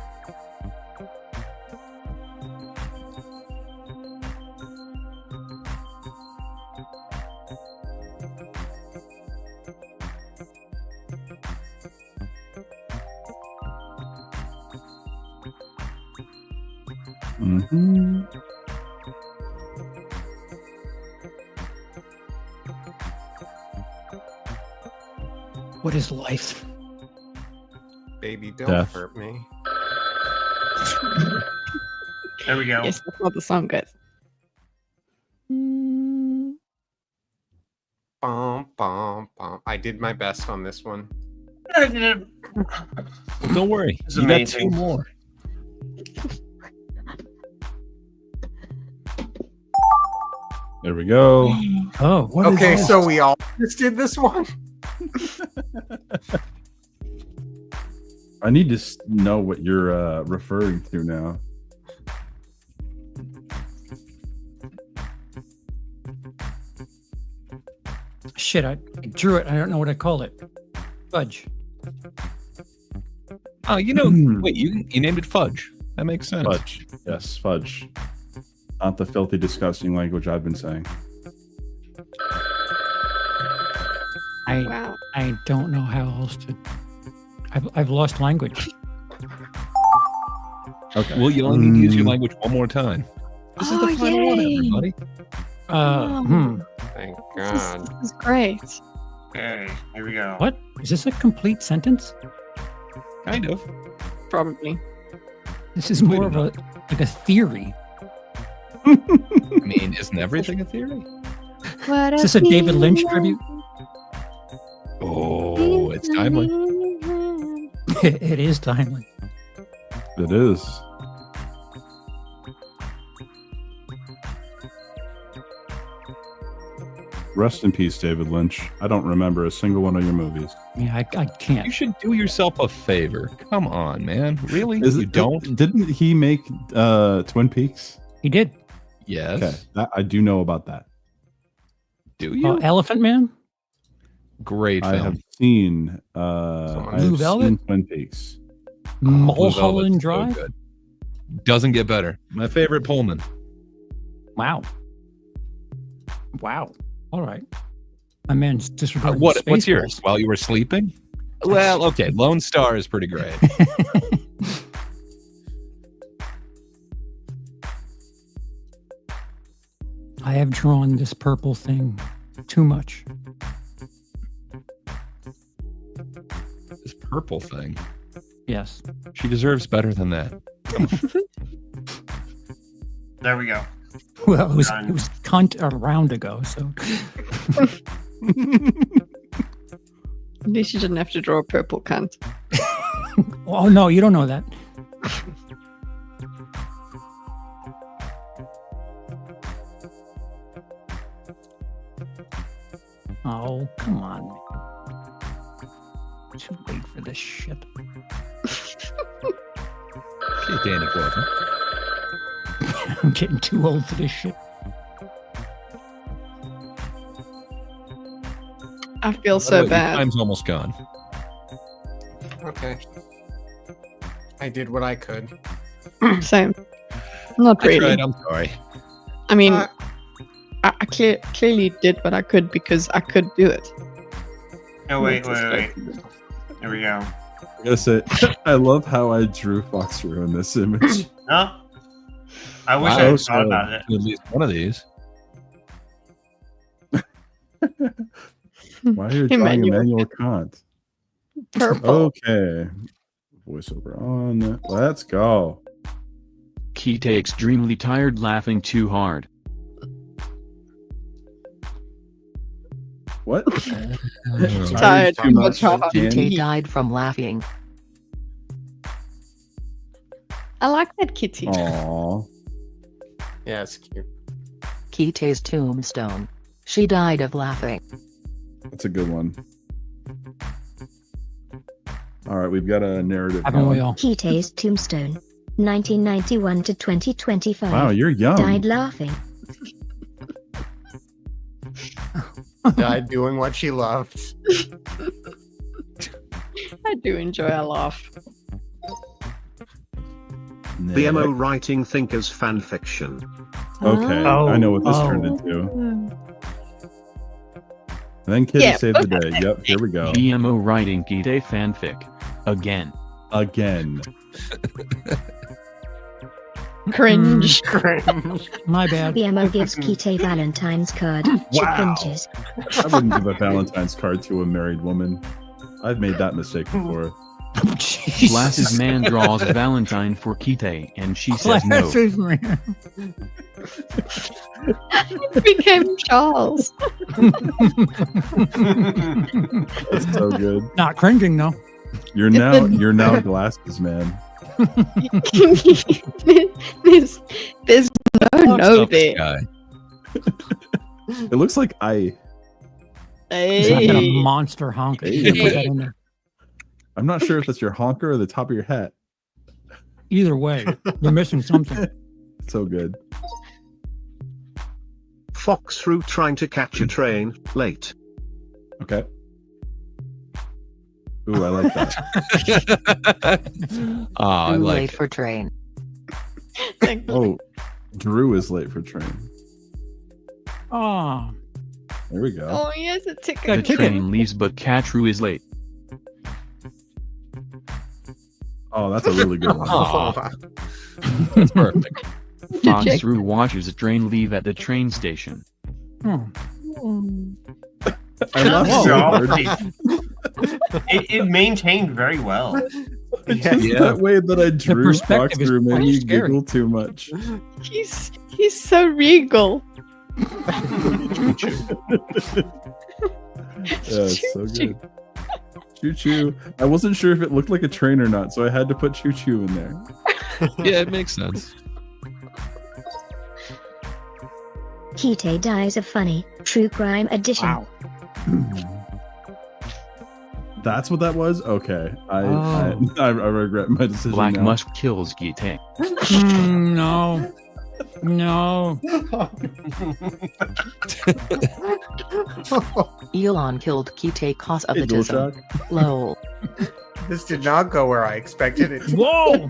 Mm-hmm. What is life? baby, don't Death. hurt me. There we go. Yes, that's what the song goes. Bum, bum, bum. I did my best on this one. Don't worry. It's You got amazing. 2 more. There we go. Oh, what is Okay, this? so we all just did this one. I need to know what you're referring to now. Shit, I drew it. I don't know what I call it. Fudge. Oh, you know, wait, you named it Fudge. That makes sense. Fudge. Yes, fudge. Not the filthy, disgusting language I've been saying. Wow. I don't know how else to. I've lost language. Okay. Well, you only need to use your language one more time. This is the final one, yay. everybody. Thank This God. is great. Okay, here we go. What? Is this a complete sentence? Kind of. Probably. This is more of a like a theory. I mean, isn't everything a theory? Is this a David Lynch tribute? Oh, it's timely. It is timely. It is. Rest in peace, David Lynch. I don't remember a single one of your movies. Yeah, I can't. You should do yourself a favor. Come on, man. Really? Is You it, don't? Didn't he make Twin Peaks? He did. Yes. Okay, I do know about that. Do you? Elephant Man? Great I film. have seen I Blue have Velvet? seen Twin Peaks. Blue Mulholland Velvet's so Drive? good. Doesn't get better. My favorite Pullman. Wow. Wow. All right. My man's disregarding What's yours? Spaceballs. While you were sleeping? Well, okay. Lone Star is pretty great. I have drawn this purple thing too much. This purple thing. Yes. She deserves better than that. There we go. Well, it was Done. cunt a round ago, so At least you didn't have to draw a purple cunt. oh no, you don't know that. Oh, come on. Too late for this shit. Hey, Danny Glover. I'm getting too old for this shit. I feel By the so way, your bad. time's almost gone. Okay. I did what I could. Same. Not I really. tried, I'm sorry. I mean, I clearly did what I could because I could do it. No, wait. There we go. I gotta say, I love how I drew Foxrew in this image. No, I wish Wow, I had so thought about it. At least one of these. Why are you drawing Emmanuel Kant? Purple. Okay. Voiceover on. Let's go. Kitteh extremely tired laughing too hard. What? Tired too much. Kitteh died from laughing. I like that kitty. Aww. Yeah, it's cute. Kitteh's tombstone. She died of laughing. That's a good one. All right, we've got a narrative. Haven't we all? Kitteh's tombstone. 1991 to 2025. Wow, you're young. Died laughing. Died doing what she loved. I do enjoy a laugh. The emo writing thinkers fanfiction. Okay, I know what this turned into. And then Kitteh saved the day. Yep, here we go. GMO writing Kitteh fanfic. Again. Cringe. My bad. BMO gives Kitteh Valentine's card. She Wow. cringes. I wouldn't give a Valentine's card to a married woman. I've made that mistake before. Glasses man draws a Valentine for Kitteh and she says no. Glasses man. It became Charles. That's so good. Not cringing though. You're now glasses man. there's no there. Guy. It looks like He's like a Hey. monster honk. Hey. Put that in there. I'm not sure if that's your honker or the top of your hat. Either way, you're missing something. So good. Foxrew trying to catch a train, late. Okay. Ooh, I like that. Oh, I Too like late it. for train. Oh, Drew is late for train. Oh, There we go. Oh, he has a ticket. Got a The ticket. train leaves but Catrew is late. Oh, that's a really good one. That's perfect. Foxrew watches a train leave at the train station. Hmm. I love Whoa. that. It maintained very well. Just that way that I drew perspective is Foxrew made quite me scary. giggle too much. He's so regal. Yeah, it's so good. Choo choo. I wasn't sure if it looked like a train or not, so I had to put choo choo in there. Yeah, it makes sense. Kitteh dies of funny. True crime edition. Wow. That's what that was? Okay. I regret my decision. Black now. Musk kills Kitteh. No. No. Elon killed Kitteh cause of Hey, autism. DualShock. Lol. This did not go where I expected it. Whoa.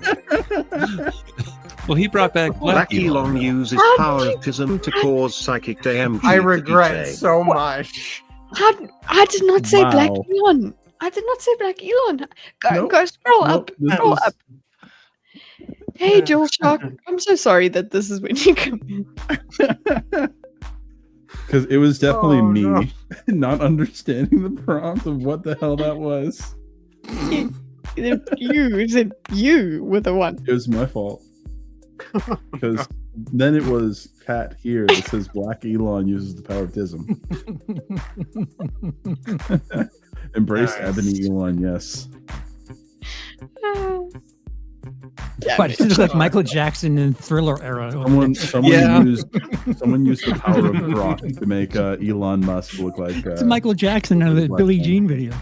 Well, he brought back Black Elon uses How powerism to cause psychic DMG. I for regret Kitteh. so much. I did not say Black Wow. Elon. I did not say Black Elon. Go, Nope. go scroll Nope, up. this Scroll was- up. Hey, DualShock. I'm so sorry that this is when you come in. Because it was definitely Oh, me no. not understanding the prompt of what the hell that was. You said you were the one. It was my fault. Because then it was Cat here that says Black Elon uses the power of tism. Embrace Nice. Ebony Elon, yes. But it looks like Michael Jackson in Thriller era. Someone Yeah. used the power of Brock to make Elon Musk look like It's Michael Jackson in the Black Billie man. Jean video.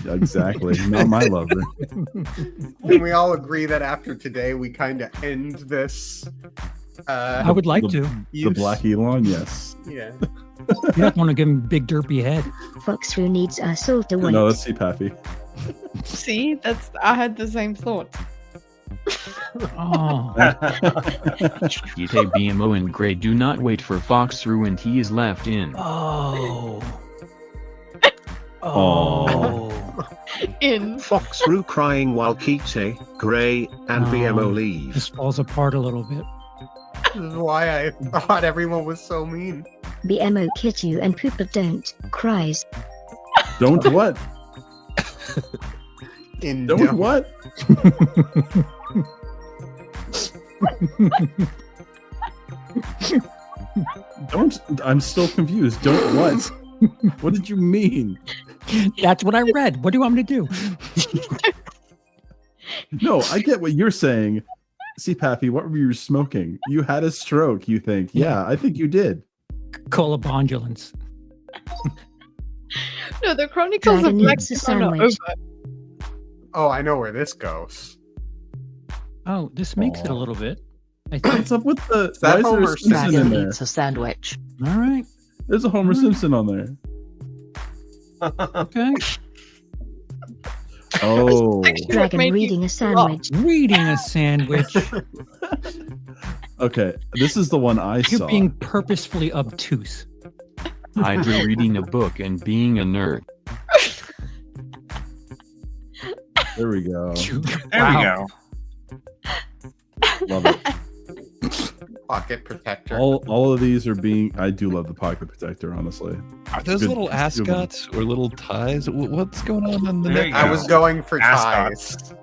Exactly. Not my lover. Can we all agree that after today we kind of end this? I would like to. The Black Elon, yes. Yeah. You don't want to give him a big derpy head. Foxrew needs us all to wait. No, let's see Pappy. See, I had the same thought. Oh. Kitteh, BMO, and Gray do not wait for Foxrew, and he is left in. Oh. In. Foxrew crying while Kitteh, Gray, and BMO leave. This falls apart a little bit. This is why I thought everyone was so mean. BMO kit you and Pooper don't cries. Don't what? Don't what? Don't. I'm still confused. Don't what? What did you mean? That's what I read. What do you want me to do? No, I get what you're saying. See, Pappy, what were you smoking? You had a stroke, you think. Yeah, I think you did. Colabondulance. No, the Chronicles of Dragon Black eats a Sun are sandwich. over. Oh, I know where this goes. Oh, this makes it a little bit. I think. What's up with the... Is that why is there a Homer Simpson in Dragon there? eats a sandwich. All right. There's a Homer Simpson on there. Okay. Oh. Dragon reading a sandwich. Reading a sandwich. Okay, this is the one I You're saw. being purposefully obtuse. Hydra reading a book and being a nerd. There we go. There we go. Love it. Pocket protector. All of these are being... I do love the pocket protector, honestly. Are those Good- little good one. ascots or little ties? What's going on the There neck? you I go. was going for Ascots. ties.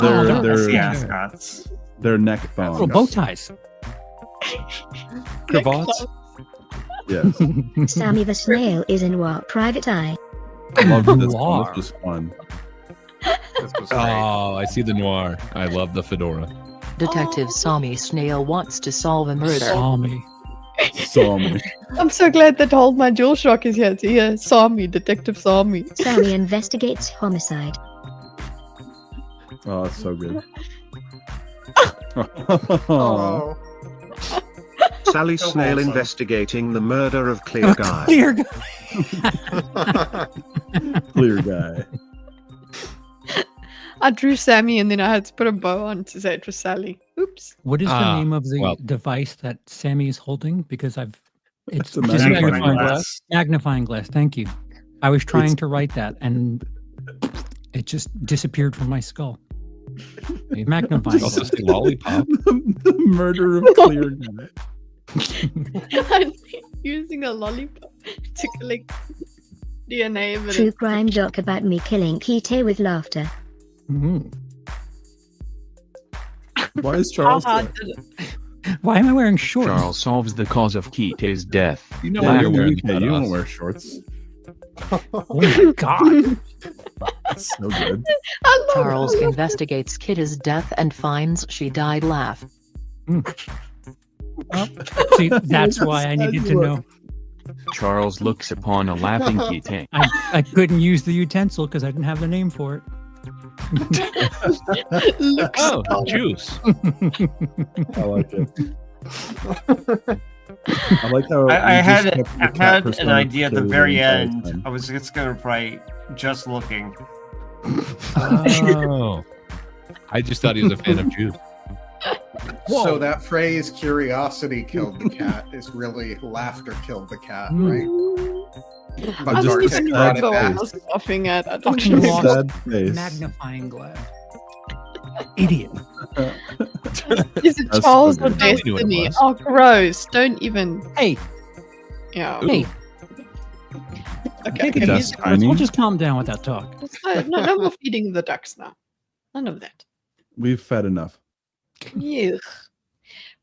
They're, Oh, they're, The ascots. they're neck Little thongs. bow ties. Cravats? Yes. Sammy the snail is in what private eye? I love this Noir. one. This was fun. This was great. Oh, I see the noir. I love the fedora. Detective Sammy Snail wants to solve a murder. Saw me. Saw me. I'm so glad that Hold My DualShock is here to hear Saw Me, Detective Saw Me. Sammy investigates homicide. Oh, it's so good. Oh. Sally So Snail wholesome. investigating the murder of Clear Guy. Clear guy. Clear guy. I drew Sammy and then I had to put a bow on to say it was Sally. Oops. What is the Ah, name of the well. device that Sammy is holding? Because it's a just magnifying glass. Magnifying glass. Thank you. I was trying to write that and it just disappeared from my skull. A magnifying Also glass. say lollipop. The murder of Clear guy. I'm using a lollipop to collect DNA True evidence. crime doc about me killing Kitteh with laughter. Mhm. Why is Charles Haha, there? did it. Why am I wearing shorts? Charles solves the cause of Kitteh's death. You know Yeah, when you're you're wearing UK. You don't cutoffs. wear shorts. Oh my god. That's so good. I love Charles it. investigates Kitteh's death and finds she died laugh. See, that's why I needed to know. Charles looks upon a laughing Kitteh. I couldn't use the utensil because I didn't have the name for it. Looks Oh, juice. I like it. I like how I you had just kept the I cat had an persona idea at the together very entire end. time. I was just gonna write just looking. Oh. I just thought he was a fan of juice. So that phrase "curiosity killed the cat" is really "laughter killed the cat," Mm. right? I But don't Dorkus even brought it remember what I back. was laughing at. I don't Fucking know. lost Sad face. magnifying glass. Idiot. Is it That's Charles so or good. I knew what it Destiny? was. Oh, gross. Don't even. Hey, Yeah. hey, Okay. take it That's easy. tiny. We'll just calm down with that talk. No more feeding the ducks now. None of that. We've fed enough. Yuck.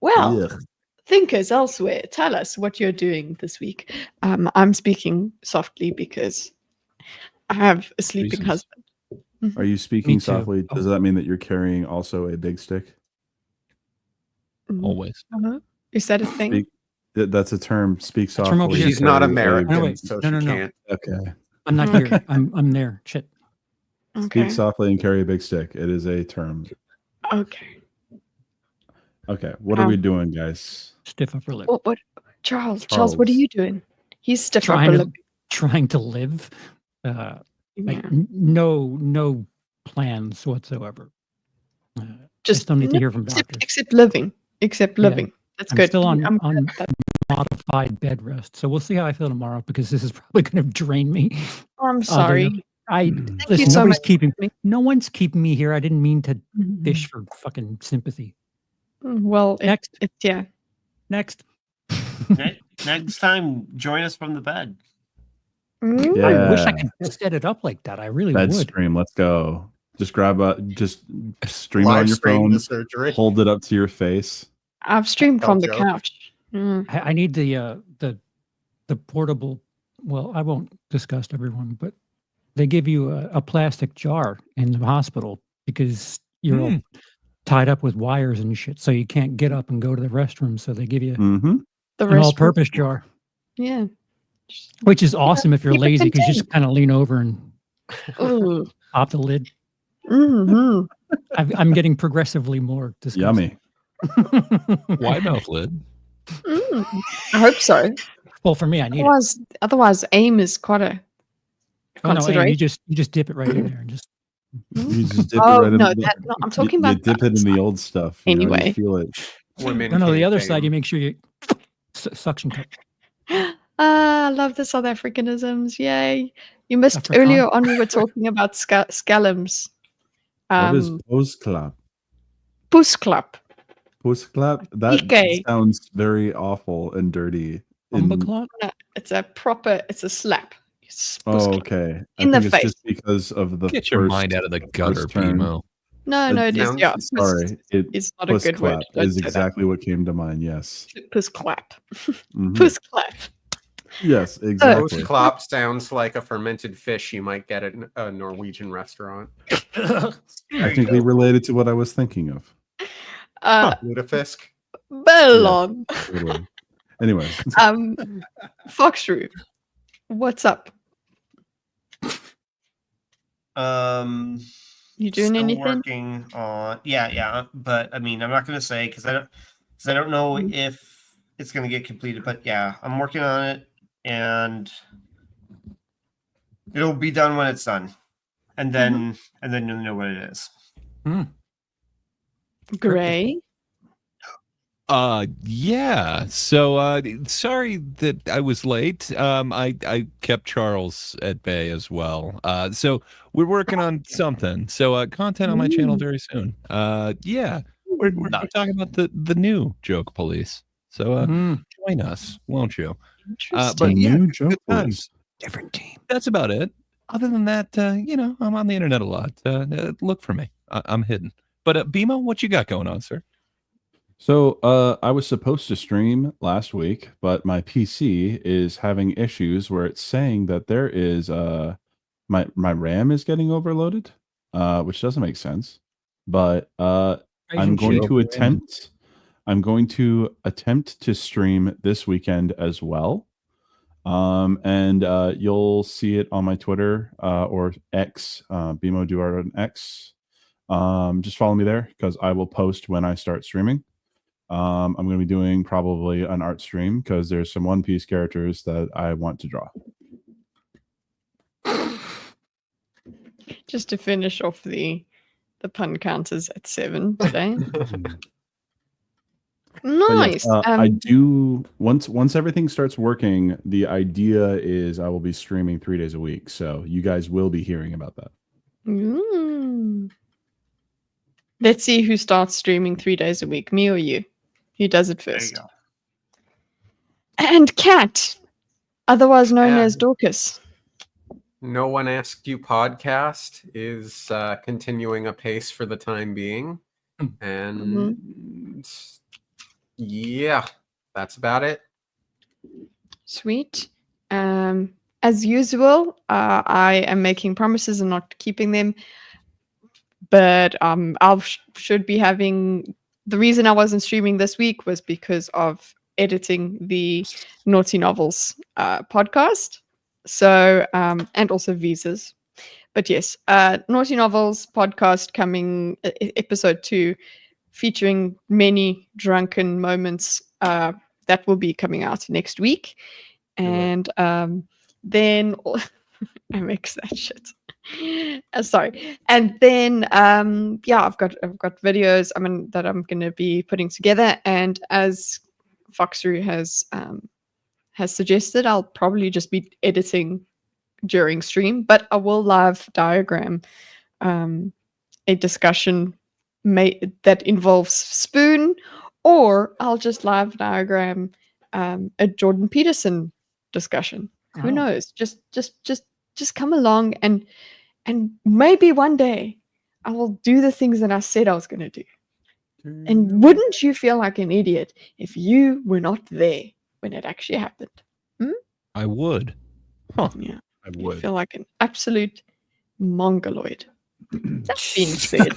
Well, Yuck. thinkers elsewhere, tell us what you're doing this week. I'm speaking softly because I have a sleeping Reasons. husband. Are you speaking Me too. softly? Does that mean that you're carrying also a big stick? Mhm. Always. Uh-huh. Is that a thing? Speak, that's a term. Speak from softly. over here. She's not carry a American, No, wait. so No, no, she no. can't. Okay. I'm not Okay. here. I'm there. Shit. Okay. Speak softly and carry a big stick. It is a term. Okay. Okay. What are we doing, guys? Stiff upper lip. What? Charles, what are Charles. you doing? He's stiff Trying upper to lip. trying to live. Like Yeah. no plans whatsoever. Just still need to hear from doctors. except living. Except Yeah. living. That's I'm good. still on I'm good at that. modified bed rest, so we'll see how I feel tomorrow because this is probably going to drain me. I'm Although, sorry. listen. you so Nobody's much keeping. for me. No one's keeping me here. I didn't mean to Mhm. fish for fucking sympathy. Well, Next. yeah. Next. Next time, join us from the bed. Mm. I wish I could set it up like that. I really Bed would. stream. Let's go. Just grab just stream it Live on your stream phone. the surgery. Hold it up to your face. I've streamed Tell from the Joe. couch. Mm. I need the portable. Well, I won't discuss everyone, but they give you a plastic jar in the hospital because you're all tied up with wires and shit, so you can't get up and go to the restroom. So they give you The an all-purpose jar, Yeah. which is awesome if you're keep it lazy because you just contained. kind of lean over and Ooh. pop the lid. Mm-hmm. I'm getting progressively more disgusting. Yummy. Wide mouth lid. I hope so. Well, for me, I need it. Otherwise, aim is quite a Oh, no, consideration. you just dip it right in there and just. You just dip Oh, it right no, in. that, no, I'm talking you about dip it in the old stuff. You know, you Anyway. feel it. Women No, the can't other aim. side, you make sure you suction cup. I love the South Africanisms. Yay. You missed Afrikaan. earlier on, we were talking about scalums. What is post clap? Poes clap. Post clap? That PK. sounds very awful and dirty. Umbaclot? No, it's a slap. It's poes Oh, clap. okay. In I the think face. it's just because of the Get your mind out of the gutter, first turn. Pimo. No, it is. sounds- Yeah, Sorry, it's not a post good word. clap Don't is say that. exactly what came to mind. Yes. Poes clap. Mhm. Poes clap. Yes, Post exactly. clap sounds like a fermented fish you might get at a Norwegian restaurant. Technically related to what I was thinking of. Lutefisk. Bellon. Totally. Anyways, Foxrew, what's up? You doing Still anything? working on but I mean I'm not gonna say because I don't know Mm-hmm. if it's gonna get completed, but yeah, I'm working on it and it'll be done when it's done. And then you'll know what it is. Gray. Yeah. So sorry that I was late. I kept Charles at bay as well. So we're working on something. So content on my channel very soon. Yeah. We're talking about the new joke police. So join us, won't you? But yeah, new good joke times. Different team. That's about it. Other than that, I'm on the internet a lot. Look for me. I'm hidden. But Bimo, what you got going on, sir? So I was supposed to stream last week, but my PC is having issues where it's saying that there is my RAM is getting overloaded, which doesn't make sense. But I'm going to attempt to stream this weekend as well. And you'll see it on my Twitter or X, Bimo Duarte on X. Just follow me there because I will post when I start streaming. I'm going to be doing probably an art stream because there's some One Piece characters that I want to draw. Just to finish off the pun counters at 7 today. Nice. Yes, I do once everything starts working, the idea is I will be streaming 3 days a week. So you guys will be hearing about that. Let's see who starts streaming 3 days a week, me or you. Who does it There you first? go. And Cat, otherwise known Yeah. as Dorkus. No One Asked You podcast is continuing apace for the time being. And yeah, that's about it. Sweet. As usual, I am making promises and not keeping them. But should be having. The reason I wasn't streaming this week was because of editing the Naughty Novels podcast. So and also visas. But yes, Naughty Novels podcast coming episode 2, featuring many drunken moments. That will be coming out next week, and then I mix that shit. Sorry. And then yeah, I've got videos that I'm gonna be putting together, and as Foxrew has suggested, I'll probably just be editing during stream, but I will live diagram a discussion that involves Spoon, or I'll just live diagram a Jordan Peterson discussion. Who knows? Just come along, and maybe one day I will do the things that I said I was going to do. And wouldn't you feel like an idiot if you were not there when it actually happened? I would. Huh. Yeah, I would. Feel like an absolute mongoloid. That being said,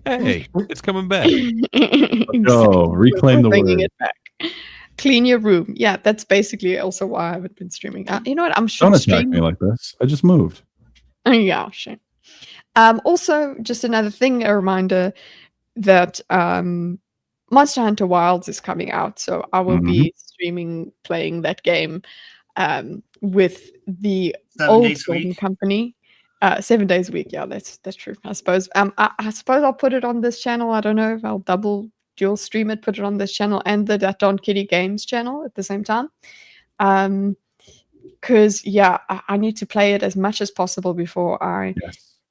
hey, it's coming back. Go reclaim the bringing word. It back. Clean your room. Yeah, that's basically also why I haven't been streaming. You know what? I'm sure. Don't attack me like this. I just moved. Yeah, sure. Also, just another thing, a reminder that Monster Hunter Wilds is coming out, so I will be streaming playing that game with the old Golden Company. 7 days a week. Yeah, that's true. I suppose. I suppose I'll put it on this channel. I don't know if I'll dual stream it, put it on this channel and the That Don Kitty Games channel at the same time. Because yeah, I need to play it as much as possible before I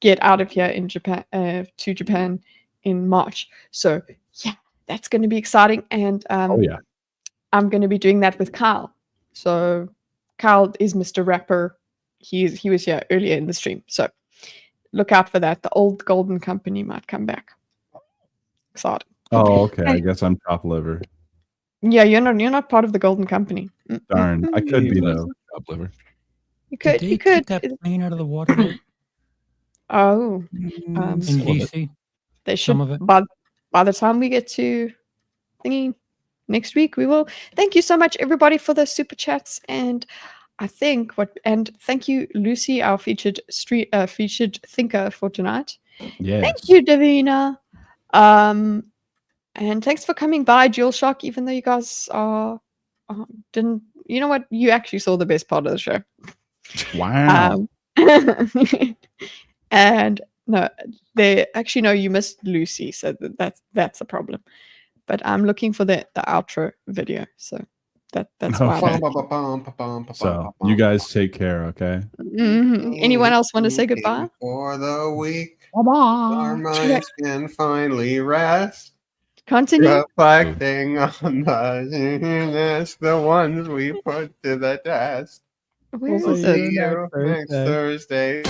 get out of here in Japan to Japan in March. So yeah, that's going to be exciting, and I'm going to be doing that with Kyle. So Kyle is Mr. Rapper. He was here earlier in the stream, so look out for that. The old Golden Company might come back. Excited. Oh, okay. I guess I'm top liver. Yeah, you're not part of the Golden Company. Darn, I could be though. Top liver. You could. Did they take that plane out of the water? Oh, in DC. They should. Some of it. By the time we get to thingy next week, we will. Thank you so much, everybody, for the super chats, and I think thank you, Lucy, our featured thinker for tonight. Yes. Thank you, Davina. And thanks for coming by, DualShock, even though you guys didn't. You know what? You actually saw the best part of the show. Wow. And no, you missed Lucy, so that's a problem. But I'm looking for the outro video, so that's why. So you guys take care, okay? Anyone else want to say goodbye? For the week, Bye-bye. our minds can finally rest. Continue. Reflecting on the ones we put to the test. Where We'll is see it? you next Thursday.